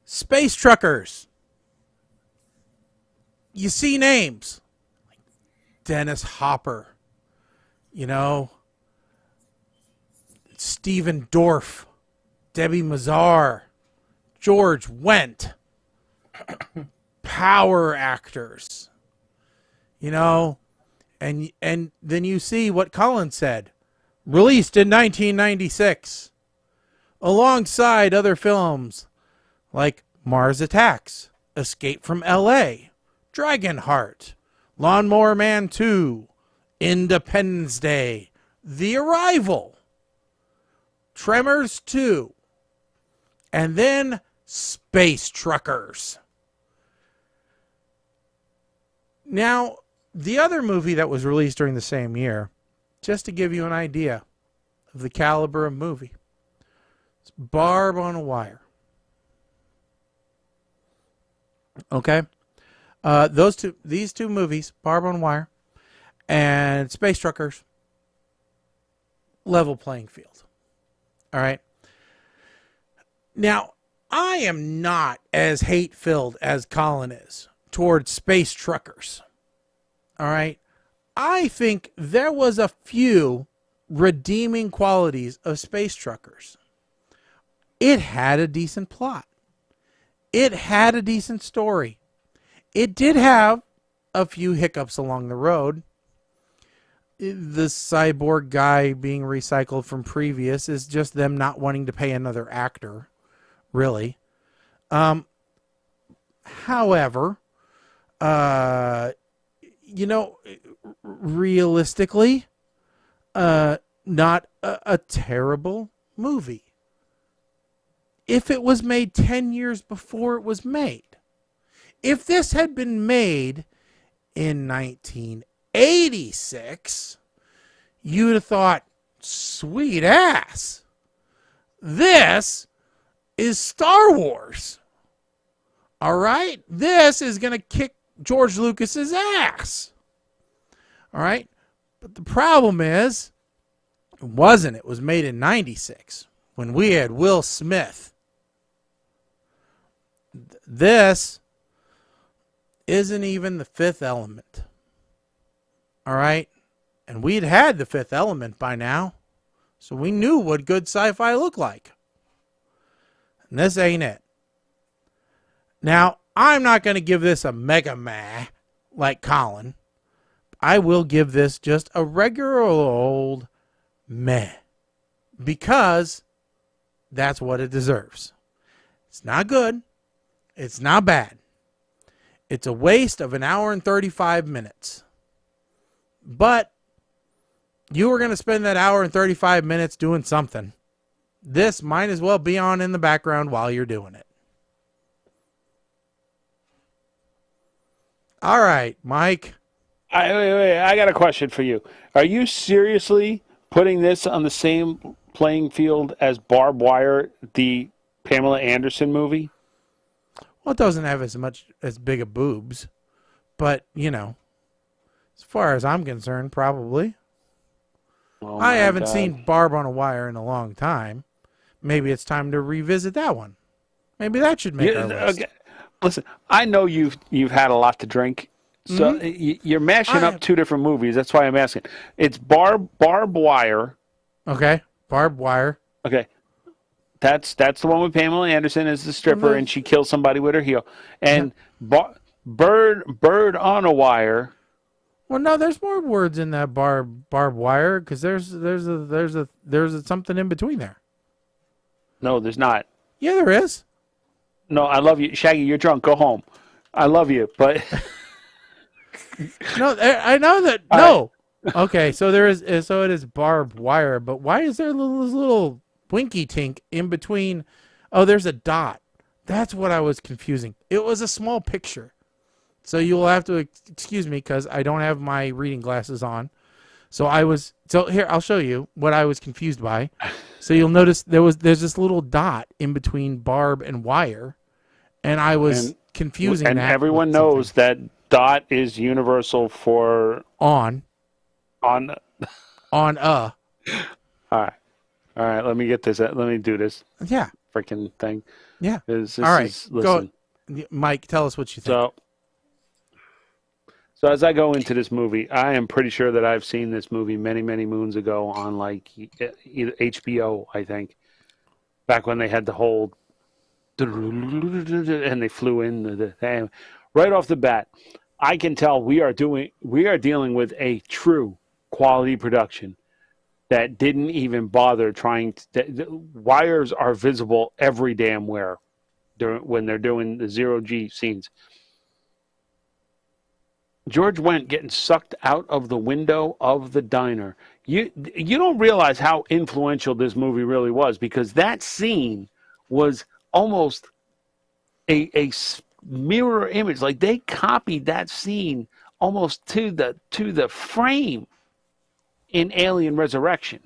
Speaker 1: Space truckers. You see names like Dennis Hopper, Stephen Dorff, Debbie Mazar, George Wendt, power actors, and then you see what Colin said, released in 1996, alongside other films like Mars Attacks, Escape from L.A., Dragonheart, Lawnmower Man 2, Independence Day, The Arrival, Tremors 2, and then Space Truckers. Now, the other movie that was released during the same year, just to give you an idea of the caliber of movie, it's Barb on a Wire. Okay? These two movies, Barb on a Wire and Space Truckers, level playing field. All right? Now, I am not as hate-filled as Colin is towards Space Truckers. All right? I think there was a few redeeming qualities of Space Truckers. It had a decent plot. It had a decent story. It did have a few hiccups along the road. The cyborg guy being recycled from previous is just them not wanting to pay another actor, really. However, realistically, not a terrible movie. If it was made 10 years before it was made. If this had been made in 1986, you'd have thought, sweet ass, this is Star Wars. All right? This is going to kick George Lucas's ass. All right? But the problem is, it wasn't. It was made in 96 when we had Will Smith. This isn't even the Fifth Element. All right? And we'd had the Fifth Element by now, so we knew what good sci-fi looked like. And this ain't it. Now, I'm not going to give this a mega meh like Colin. I will give this just a regular old meh. Because that's what it deserves. It's not good. It's not bad. It's a waste of an hour and 35 minutes. But you were going to spend that hour and 35 minutes doing something. This might as well be on in the background while you're doing it. All right, Mike.
Speaker 4: Wait, I got a question for you. Are you seriously putting this on the same playing field as Barbed Wire, the Pamela Anderson movie?
Speaker 1: Well, it doesn't have as big of boobs. But, you know, as far as I'm concerned, probably.
Speaker 4: Oh
Speaker 1: I haven't
Speaker 4: God.
Speaker 1: seen Barb on a Wire in a long time. Maybe it's time to revisit that one. Maybe that should make our list.
Speaker 4: Okay. Listen, I know you've had a lot to drink, so you're mashing up two different movies. That's why I'm asking. It's Barbed Wire.
Speaker 1: Okay, Barbed Wire.
Speaker 4: Okay, that's the one with Pamela Anderson as the stripper, and she kills somebody with her heel. And Bird on a Wire.
Speaker 1: Well, no, there's more words in that barbed wire because there's something in between there.
Speaker 4: No, there's not.
Speaker 1: Yeah, there is.
Speaker 4: No, I love you, Shaggy. You're drunk. Go home. I love you, but
Speaker 1: no, I know that. No, okay. So there is. So it is barbed wire, but why is there this little winky tink in between? Oh, there's a dot. That's what I was confusing. It was a small picture. So you'll have to excuse me because I don't have my reading glasses on. So here, I'll show you what I was confused by. So you'll notice there's this little dot in between barb and wire, and I was confusing
Speaker 4: and
Speaker 1: that. And
Speaker 4: everyone knows that dot is universal for
Speaker 1: on.
Speaker 4: All right. Let me get this. Let me do this.
Speaker 1: Yeah.
Speaker 4: Freaking thing.
Speaker 1: Yeah.
Speaker 4: All
Speaker 1: right. Go, Mike. Tell us what you think.
Speaker 4: So as I go into this movie, I am pretty sure that I've seen this movie many, many moons ago on like either HBO, I think, back when they had the whole and they flew in right off the bat. I can tell we are dealing with a true quality production that didn't even bother trying to. The wires are visible every damn where when they're doing the zero-G scenes. George Wendt getting sucked out of the window of the diner. You don't realize how influential this movie really was because that scene was almost a mirror image. Like they copied that scene almost to the frame in Alien Resurrection.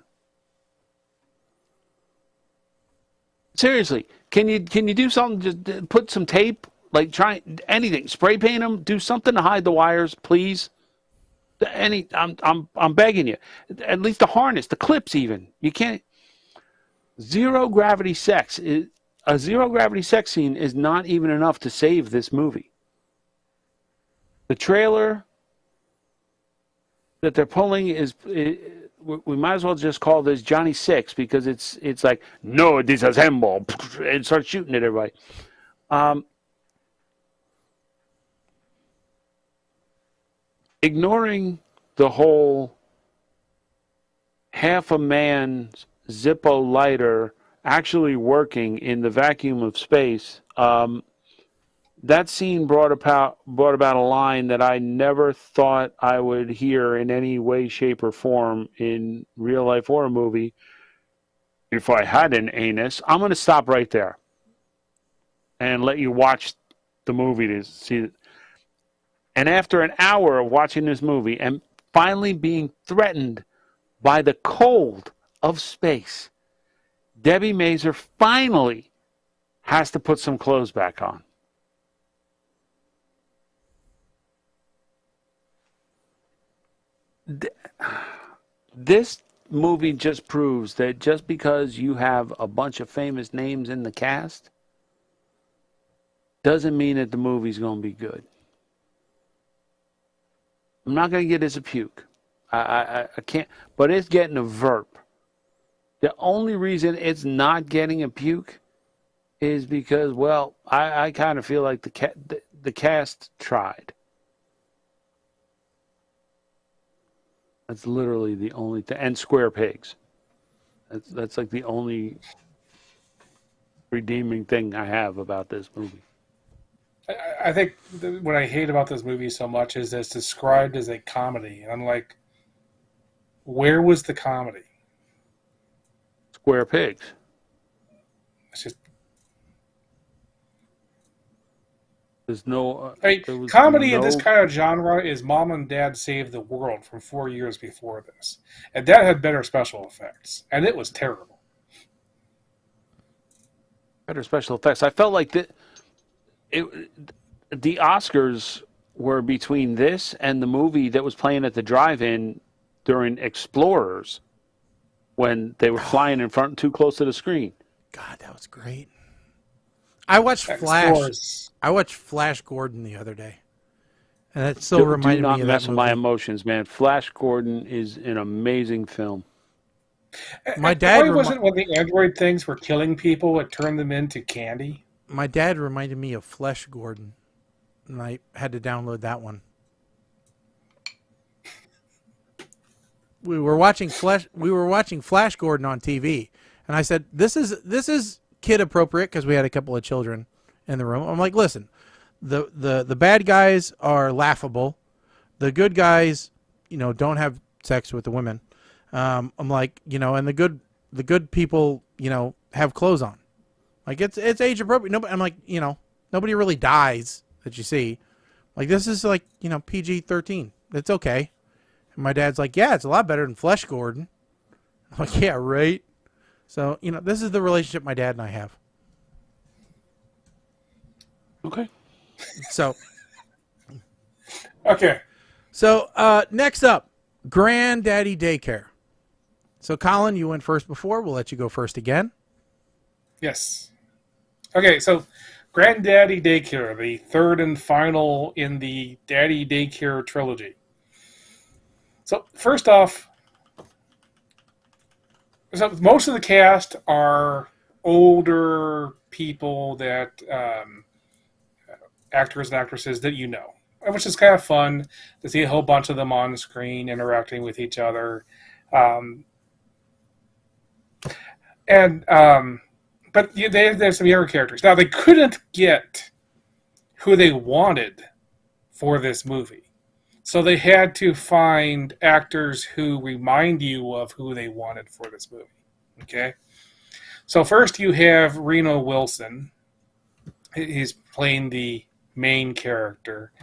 Speaker 4: Seriously, can you do something? Just put some tape. Like try anything, spray paint them, do something to hide the wires, please. I'm begging you. At least the harness, the clips, even you can't. Zero gravity sex scene is not even enough to save this movie. The trailer that they're pulling we might as well just call this Johnny Six because it's like no disassemble and start shooting at everybody. Ignoring the whole half a man's Zippo lighter actually working in the vacuum of space, that scene brought about a line that I never thought I would hear in any way, shape, or form in real life horror movie. If I had an anus, I'm going to stop right there and let you watch the movie to see it. And after an hour of watching this movie and finally being threatened by the cold of space, Debbie Mazur finally has to put some clothes back on. This movie just proves that just because you have a bunch of famous names in the cast doesn't mean that the movie's going to be good. I'm not going to get this a puke. I can't, but it's getting a verp. The only reason it's not getting a puke is because, well, I kind of feel like the cast tried. That's literally the only thing. And Square Pigs. That's like the only redeeming thing I have about this movie.
Speaker 5: I think what I hate about this movie so much is that it's described as a comedy. And I'm like, where was the comedy?
Speaker 4: Square Pigs.
Speaker 5: It's just...
Speaker 4: There's no...
Speaker 5: comedy in this kind of genre is Mom and Dad Save the World from 4 years before this. And that had better special effects. And it was terrible.
Speaker 4: Better special effects. I felt like the Oscars were between this and the movie that was playing at the drive-in during Explorers when they were flying in front too close to the screen.
Speaker 1: God, that was great. I watched Flash. I watched Flash Gordon the other day, and that still reminded me of that movie.
Speaker 4: Do not mess with my emotions, man. Flash Gordon is an amazing film.
Speaker 5: My dad wasn't when the android things were killing people, it turned them into candy.
Speaker 1: My dad reminded me of Flash Gordon, and I had to download that one. We were watching Flash Gordon on TV, and I said, "This is kid appropriate," because we had a couple of children in the room. I'm like, "Listen, the bad guys are laughable. The good guys, don't have sex with the women." I'm like, and the good people, have clothes on. Like it's age appropriate. Nobody, I'm like, nobody really dies that you see. Like this is like, PG-13. It's okay. And my dad's like, yeah, it's a lot better than Flesh Gordon. I'm like, yeah, right. So, this is the relationship my dad and I have.
Speaker 4: Okay.
Speaker 1: So.
Speaker 5: Okay.
Speaker 1: So, next up, Granddaddy Daycare. So, Colin, you went first before. We'll let you go first again.
Speaker 5: Yes. Okay, so Granddaddy Daycare, the third and final in the Daddy Daycare trilogy. So, first off, most of the cast are older people that actors and actresses that you know, which is kind of fun to see a whole bunch of them on screen interacting with each other. But there's some younger characters. Now, they couldn't get who they wanted for this movie. So they had to find actors who remind you of who they wanted for this movie. Okay? So first you have Reno Wilson. He's playing the main character.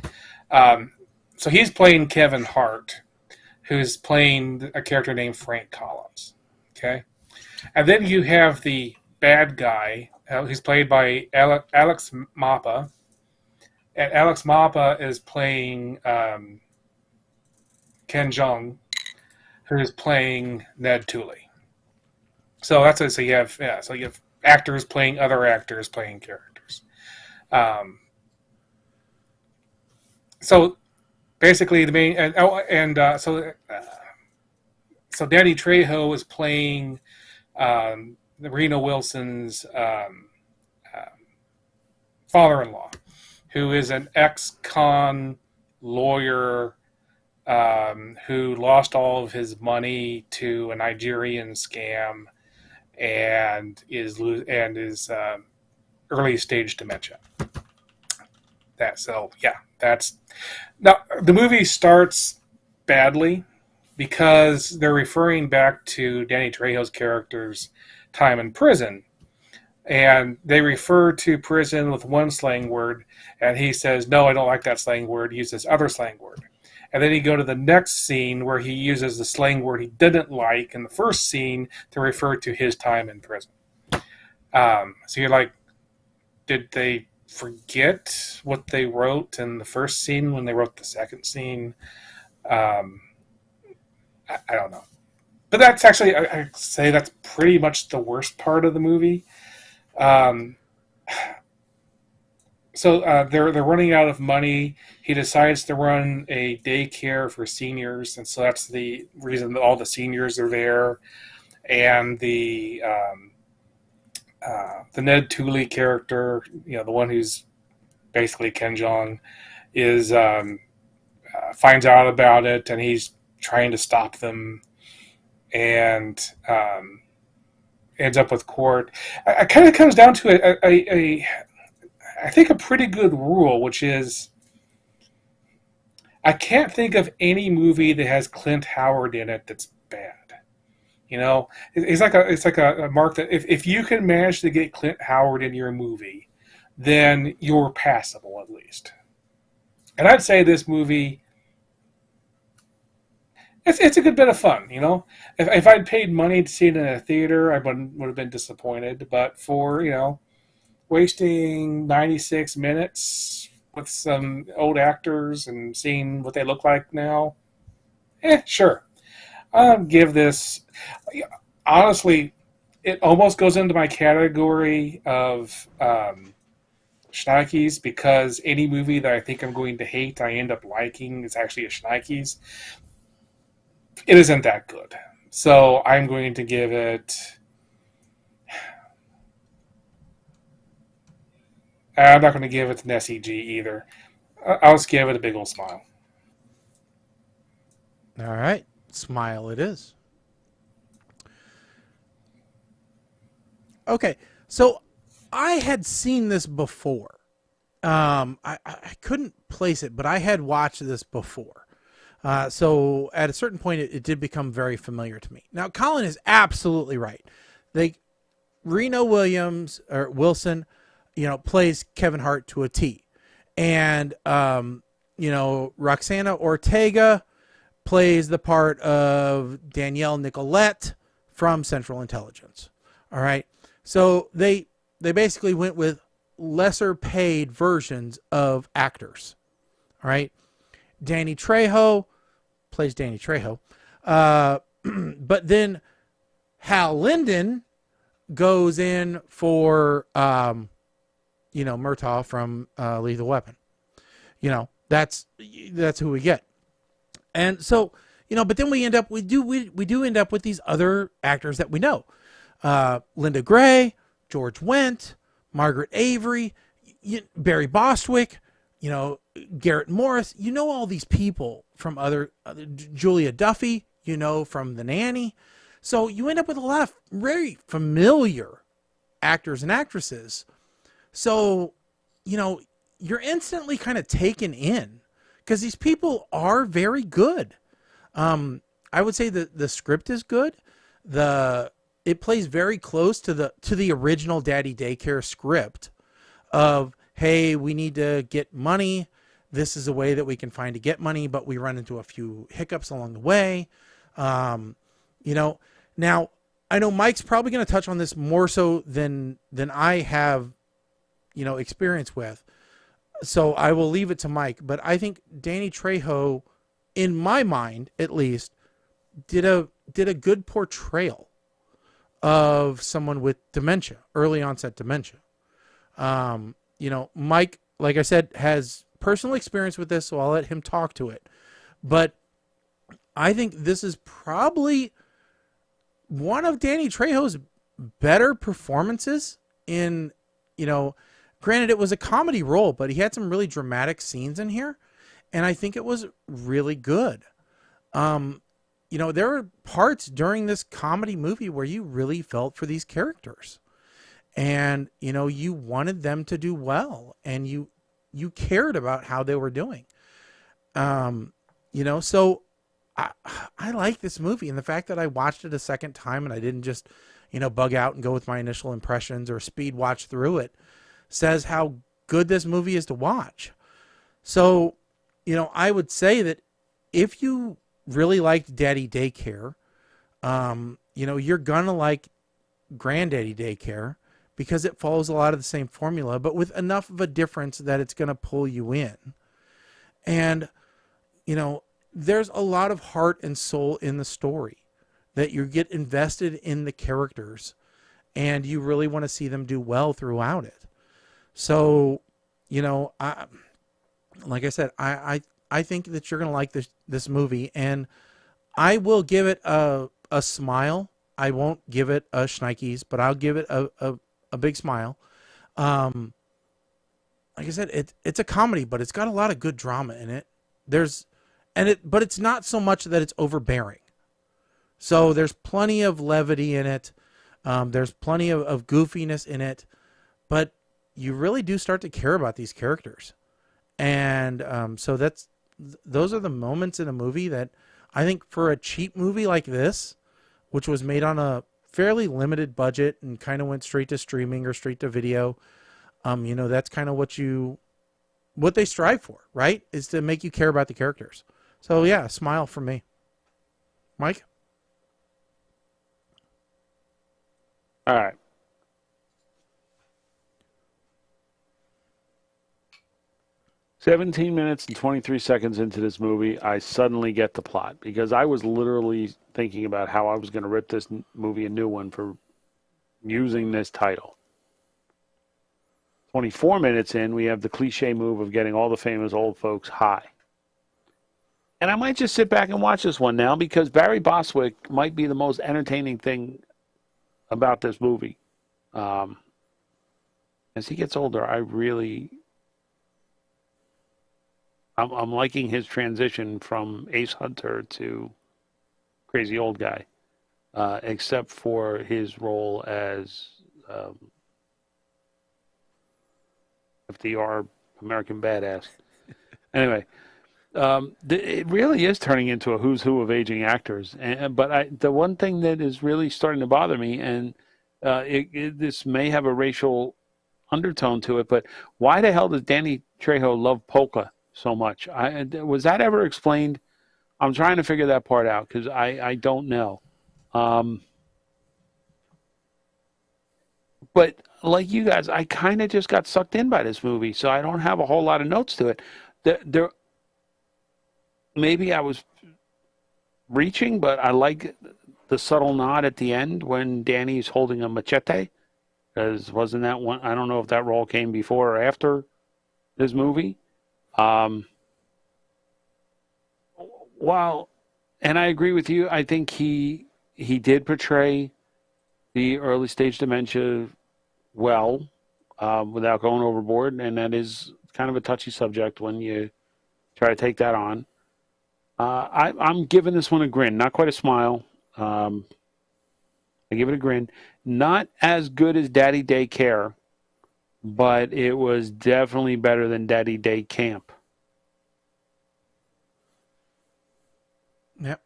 Speaker 5: So he's playing Kevin Hart, who's playing a character named Frank Collins. Okay? And then you have the bad guy, who's played by Alex Mappa. And Alex Mappa is playing Ken Jeong, who is playing Ned Tooley. So that's it. So you have actors playing other actors playing characters. So basically the main so Danny Trejo is playing Reno Wilson's father-in-law, who is an ex-con lawyer who lost all of his money to a Nigerian scam and is early stage dementia. Now the movie starts badly because they're referring back to Danny Trejo's character's time in prison. And they refer to prison with one slang word, and he says, no, I don't like that slang word, use this other slang word. And then you go to the next scene where he uses the slang word he didn't like in the first scene to refer to his time in prison. So you're like, did they forget what they wrote in the first scene when they wrote the second scene? I don't know. But that's actually, I say that's pretty much the worst part of the movie. So they're running out of money. He decides to run a daycare for seniors, and so that's the reason that all the seniors are there. And the the Ned Tooley character, the one who's basically Ken Jeong, is finds out about it, and he's trying to stop them, and ends up with court. I kind of comes down to I think a pretty good rule, which is I can't think of any movie that has Clint Howard in it that's bad. It's like a mark that if you can manage to get Clint Howard in your movie, then you're passable at least. And I'd say this movie, it's a good bit of fun. If I'd paid money to see it in a theater, I would have been disappointed. But for wasting 96 minutes with some old actors and seeing what they look like now, sure. I'll give this, honestly, it almost goes into my category of shnikes, because any movie that I think I'm going to hate, I end up liking. It's actually a shnikes. It isn't that good. So I'm going to give it... I'm not going to give it an SEG either. I'll just give it a big old smile.
Speaker 1: All right. Smile it is. Okay, so I had seen this before. I couldn't place it, but I had watched this before. So at a certain point, it did become very familiar to me. Now, Colin is absolutely right. Reno Wilson, plays Kevin Hart to a T. And, Roxana Ortega plays the part of Danielle Nicolette from Central Intelligence. All right. So they basically went with lesser paid versions of actors. All right. Danny Trejo plays Danny Trejo. But then Hal Linden goes in for, Murtaugh from Lethal Weapon. That's who we get. And so, but then we do end up with these other actors that we know. Linda Gray, George Wendt, Margaret Avery, Barry Bostwick, Garrett Morris, all these people from other Julia Duffy, from The Nanny. So you end up with a lot of very familiar actors and actresses. So, you're instantly kind of taken in because these people are very good. I would say the script is good. It plays very close to the original Daddy Daycare script of, hey, we need to get money. This is a way that we can find to get money, but we run into a few hiccups along the way. Now I know Mike's probably going to touch on this more so than I have, experience with. So I will leave it to Mike, but I think Danny Trejo, in my mind, at least, did a good portrayal of someone with dementia, early onset dementia. Mike, like I said, has personal experience with this, so I'll let him talk to it. But I think this is probably one of Danny Trejo's better performances in, granted it was a comedy role, but he had some really dramatic scenes in here, and I think it was really good. There were parts during this comedy movie where you really felt for these characters, and, you wanted them to do well, and you cared about how they were doing. So I like this movie, and the fact that I watched it a second time and I didn't just, bug out and go with my initial impressions or speed watch through it says how good this movie is to watch. So, I would say that if you really liked Daddy Daycare, you're gonna like Granddaddy Daycare because it follows a lot of the same formula, but with enough of a difference that it's gonna pull you in. And, there's a lot of heart and soul in the story that you get invested in the characters and you really want to see them do well throughout it. So, like I said, I think that you're going to like this movie, and I will give it a smile. I won't give it a shnikes, but I'll give it a big smile. Like I said, it's a comedy, but it's got a lot of good drama in it. But it's not so much that it's overbearing. So there's plenty of levity in it. There's plenty of goofiness in it, but you really do start to care about these characters. And so those are the moments in a movie that I think for a cheap movie like this, which was made on a fairly limited budget and kind of went straight to streaming or straight to video, that's kind of what they strive for, right? Is to make you care about the characters. So yeah, a smile from me. Mike?
Speaker 4: All right. "17 minutes and 23 seconds into this movie, I suddenly get the plot because I was literally thinking about how I was going to rip this movie a new one for using this title. 24 minutes in, we have the cliche move of getting all the famous old folks high. And I might just sit back and watch this one now because Barry Bostwick might be the most entertaining thing about this movie. As he gets older, I'm liking his transition from Ace Hunter to crazy old guy, except for his role as FDR, American Badass. Anyway, it really is turning into a who's who of aging actors. But the one thing that is really starting to bother me, and this may have a racial undertone to it, but why the hell does Danny Trejo love polka so much? Was that ever explained? I'm trying to figure that part out because I don't know. But like you guys, I kind of just got sucked in by this movie, so I don't have a whole lot of notes to it. Maybe I was reaching, but I like the subtle nod at the end when Danny's holding a machete. Because wasn't that one? I don't know if that role came before or after this movie. Well, and I agree with you. I think he did portray the early stage dementia well, without going overboard, and that is kind of a touchy subject when you try to take that on. I'm giving this one a grin, not quite a smile. I give it a grin. Not as good as Daddy Day Care, but it was definitely better than Daddy Day Camp.
Speaker 1: Yep.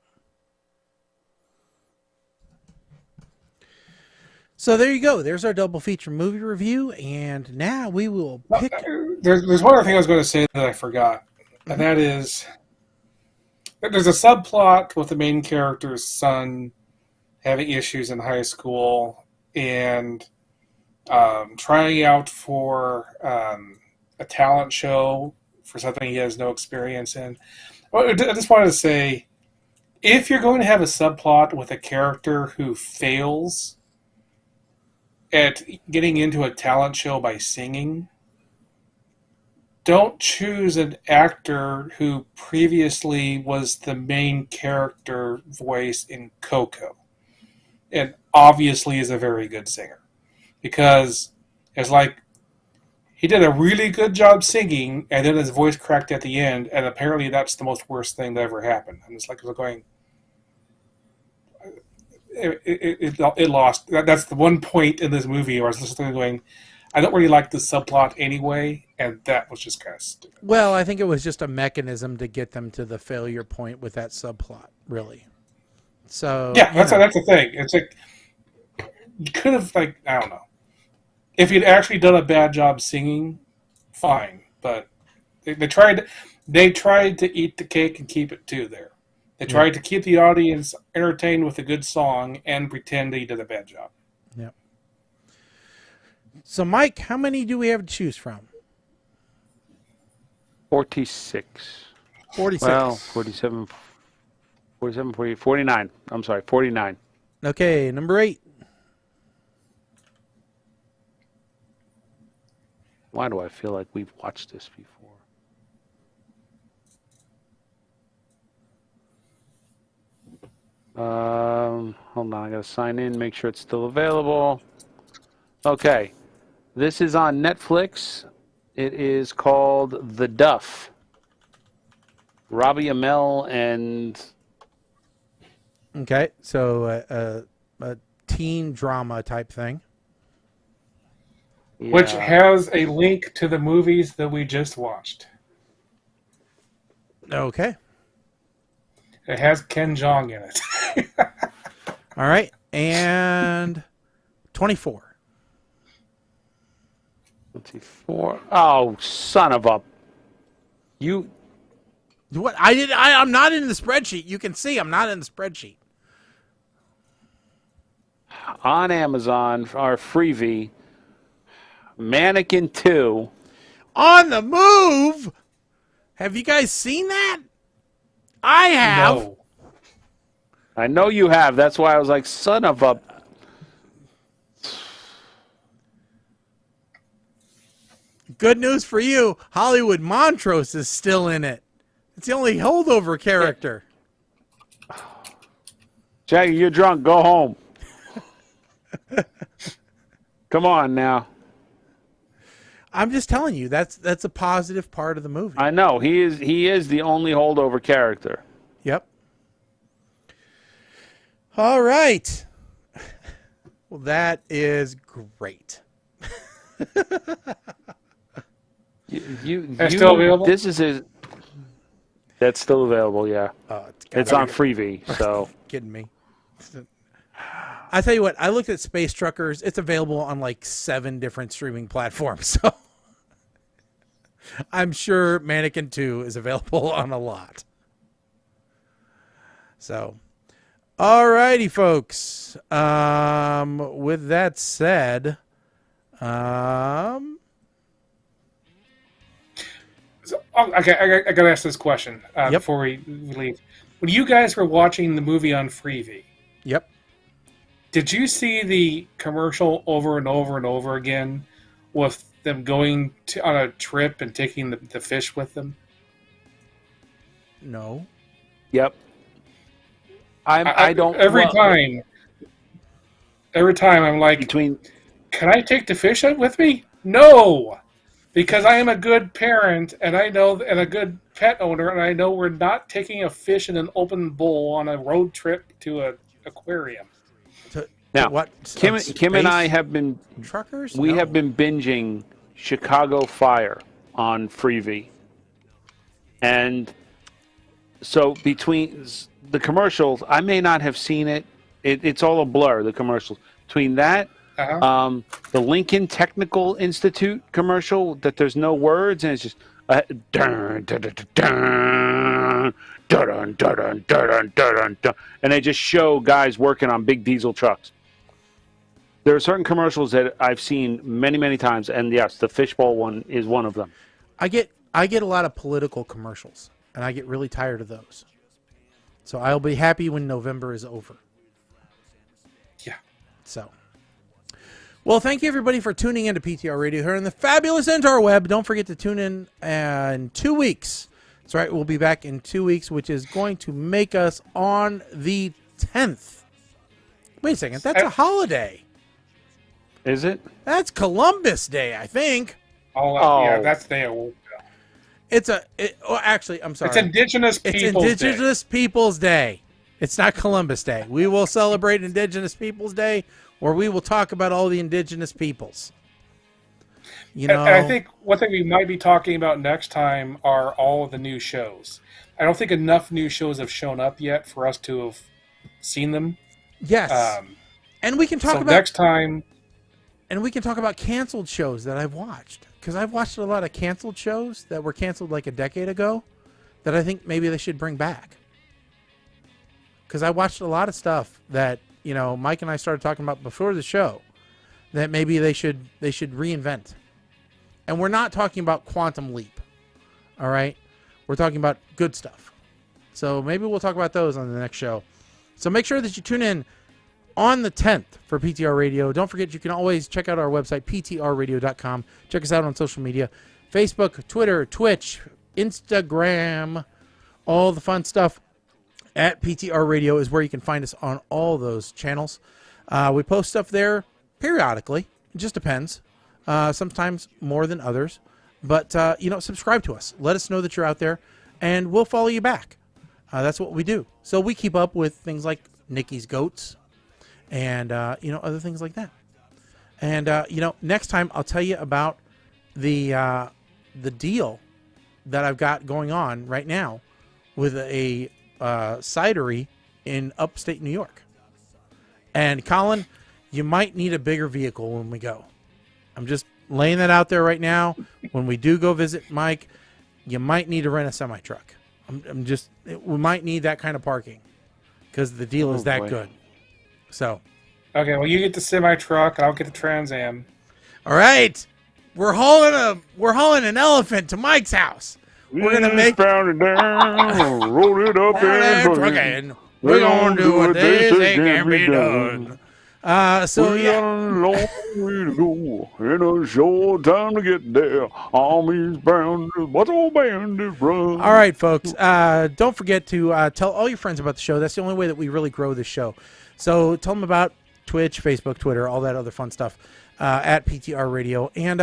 Speaker 1: So there you go. There's our double feature movie review, and now we will pick.
Speaker 5: There's one other thing I was going to say that I forgot, and that is there's a subplot with the main character's son having issues in high school and trying out for a talent show for something he has no experience in. Well, I just wanted to say, if you're going to have a subplot with a character who fails at getting into a talent show by singing, don't choose an actor who previously was the main character voice in Coco and obviously is a very good singer. Because it's like he did a really good job singing and then his voice cracked at the end, and apparently that's the most worst thing that ever happened. And it's like it was going... It lost. That's the one point in this movie where I was just going, I don't really like the subplot anyway, and that was just kind of stupid.
Speaker 1: Well, I think it was just a mechanism to get them to the failure point with that subplot, really. So
Speaker 5: yeah, that's the thing. It's like you could have, like, I don't know, if you'd actually done a bad job singing, fine, but they tried to eat the cake and keep it too there. They tried to keep the audience entertained with a good song and pretend they did a bad job.
Speaker 1: Yeah. So, Mike, how many do we have to choose from?
Speaker 4: 46.
Speaker 1: 46.
Speaker 4: Well, 47, 48, 49. I'm sorry, 49.
Speaker 1: Okay, number 8.
Speaker 4: Why do I feel like we've watched this before? Hold on, I gotta sign in, make sure it's still available. Okay. This is on Netflix. It is called The Duff. Robbie Amell and...
Speaker 1: Okay, so a teen drama type thing.
Speaker 5: Which
Speaker 4: Yeah.
Speaker 5: has a link to the movies that we just watched.
Speaker 1: Okay.
Speaker 5: It has Ken Jeong in it.
Speaker 1: All right, and 24.
Speaker 4: 24. Oh, son of a... You...
Speaker 1: What? I'm not in the spreadsheet. You can see I'm not in the spreadsheet.
Speaker 4: On Amazon, our freebie, Mannequin 2.
Speaker 1: On the Move. Have you guys seen that? I have.
Speaker 5: No.
Speaker 4: I know you have. That's why I was like, son of a...
Speaker 1: Good news for you. Hollywood Montrose is still in it. It's the only holdover character.
Speaker 4: Jackie, you're drunk. Go home. Come on now.
Speaker 1: I'm just telling you, that's a positive part of the movie.
Speaker 4: I know. He is the only holdover character.
Speaker 1: Yep. All right. Well, that is great.
Speaker 5: That's still available?
Speaker 4: This is his... That's still available, yeah. It's on freebie, so...
Speaker 1: Kidding me. I tell you what, I looked at Space Truckers. It's available on like 7 different streaming platforms. So I'm sure Mannequin 2 is available on a lot. So, all righty, folks. With that said,
Speaker 5: So, okay, I got to ask this question before we leave. When you guys were watching the movie on Freevee,
Speaker 1: yep.
Speaker 5: Did you see the commercial over and over and over again with them going on a trip and taking the fish with them?
Speaker 1: No.
Speaker 4: Yep. I don't...
Speaker 5: Every time I'm like, can I take the fish out with me? No! Because I am a good parent and and a good pet owner, and I know we're not taking a fish in an open bowl on a road trip to an aquarium.
Speaker 4: Now,
Speaker 1: what?
Speaker 4: Kim and I have been
Speaker 1: Truckers?
Speaker 4: We
Speaker 1: No.
Speaker 4: have been binging Chicago Fire on Freevee, and so between the commercials, I may not have seen it. It's all a blur. The commercials between that, the Lincoln Technical Institute commercial that there's no words and it's just dun, dun, dun, dun, dun, dun, dun, dun, dun, dun, dun, and they just show guys working on big diesel trucks. There are certain commercials that I've seen many, many times, and yes, the fishbowl one is one of them.
Speaker 1: I get a lot of political commercials, and I get really tired of those. So I'll be happy when November is over.
Speaker 5: Yeah.
Speaker 1: So, well, thank you everybody for tuning in to PTR Radio here on the fabulous interweb. Don't forget to tune in 2 weeks. That's right, we'll be back in 2 weeks, which is going to make us on the 10th. Wait a second, that's a holiday.
Speaker 4: Is it?
Speaker 1: That's Columbus Day, I think.
Speaker 5: Yeah, that's the day.
Speaker 1: Actually, I'm sorry.
Speaker 5: It's Indigenous
Speaker 1: Peoples Day. It's not Columbus Day. We will celebrate Indigenous Peoples Day, or we will talk about all the indigenous peoples. You know,
Speaker 5: and I think one thing we might be talking about next time are all of the new shows. I don't think enough new shows have shown up yet for us to have seen them.
Speaker 1: Yes. And we can talk about
Speaker 5: next time.
Speaker 1: And we can talk about canceled shows that I've watched. Because I've watched a lot of canceled shows that were canceled like a decade ago that I think maybe they should bring back. Because I watched a lot of stuff that, you know, Mike and I started talking about before the show that maybe they should reinvent. And we're not talking about Quantum Leap. All right? We're talking about good stuff. So maybe we'll talk about those on the next show. So make sure that you tune in on the 10th for PTR Radio. Don't forget, you can always check out our website, ptrradio.com. Check us out on social media, Facebook, Twitter, Twitch, Instagram, all the fun stuff at PTR Radio is where you can find us on all those channels. We post stuff there periodically, It just depends. Sometimes more than others. But, subscribe to us. Let us know that you're out there, and we'll follow you back. That's what we do. So we keep up with things like Nikki's Goats and, other things like that. And, next time I'll tell you about the deal that I've got going on right now with a cidery in upstate New York. And, Colin, you might need a bigger vehicle when we go. I'm just laying that out there right now. When we do go visit Mike, you might need to rent a semi-truck. We might need that kind of parking because the deal is that good. So,
Speaker 5: okay, well, you get the semi-truck, and I'll get the Trans Am.
Speaker 1: All right, we're hauling an elephant to Mike's house. We're gonna make
Speaker 4: pound it down, roll it up
Speaker 1: and we're gonna do what they say can be done. So
Speaker 4: we
Speaker 1: yeah,
Speaker 4: got a long way to go and a short time to get there. Army's bound, what's old bandit run?
Speaker 1: all right, folks. Don't forget to tell all your friends about the show. That's the only way that we really grow this show. So tell them about Twitch, Facebook, Twitter, all that other fun stuff at PTR Radio. And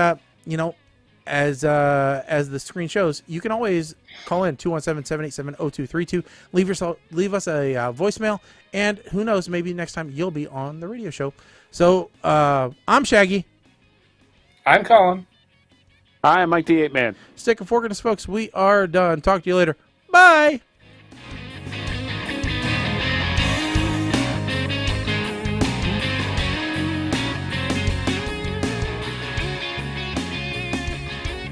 Speaker 1: as the screen shows, you can always call in 217-787-0232. Leave us a voicemail, and who knows, maybe next time you'll be on the radio show. So I'm Shaggy.
Speaker 5: I'm Colin.
Speaker 4: I am Mike the 8 Man.
Speaker 1: Stick a fork in us, folks. We are done. Talk to you later. Bye.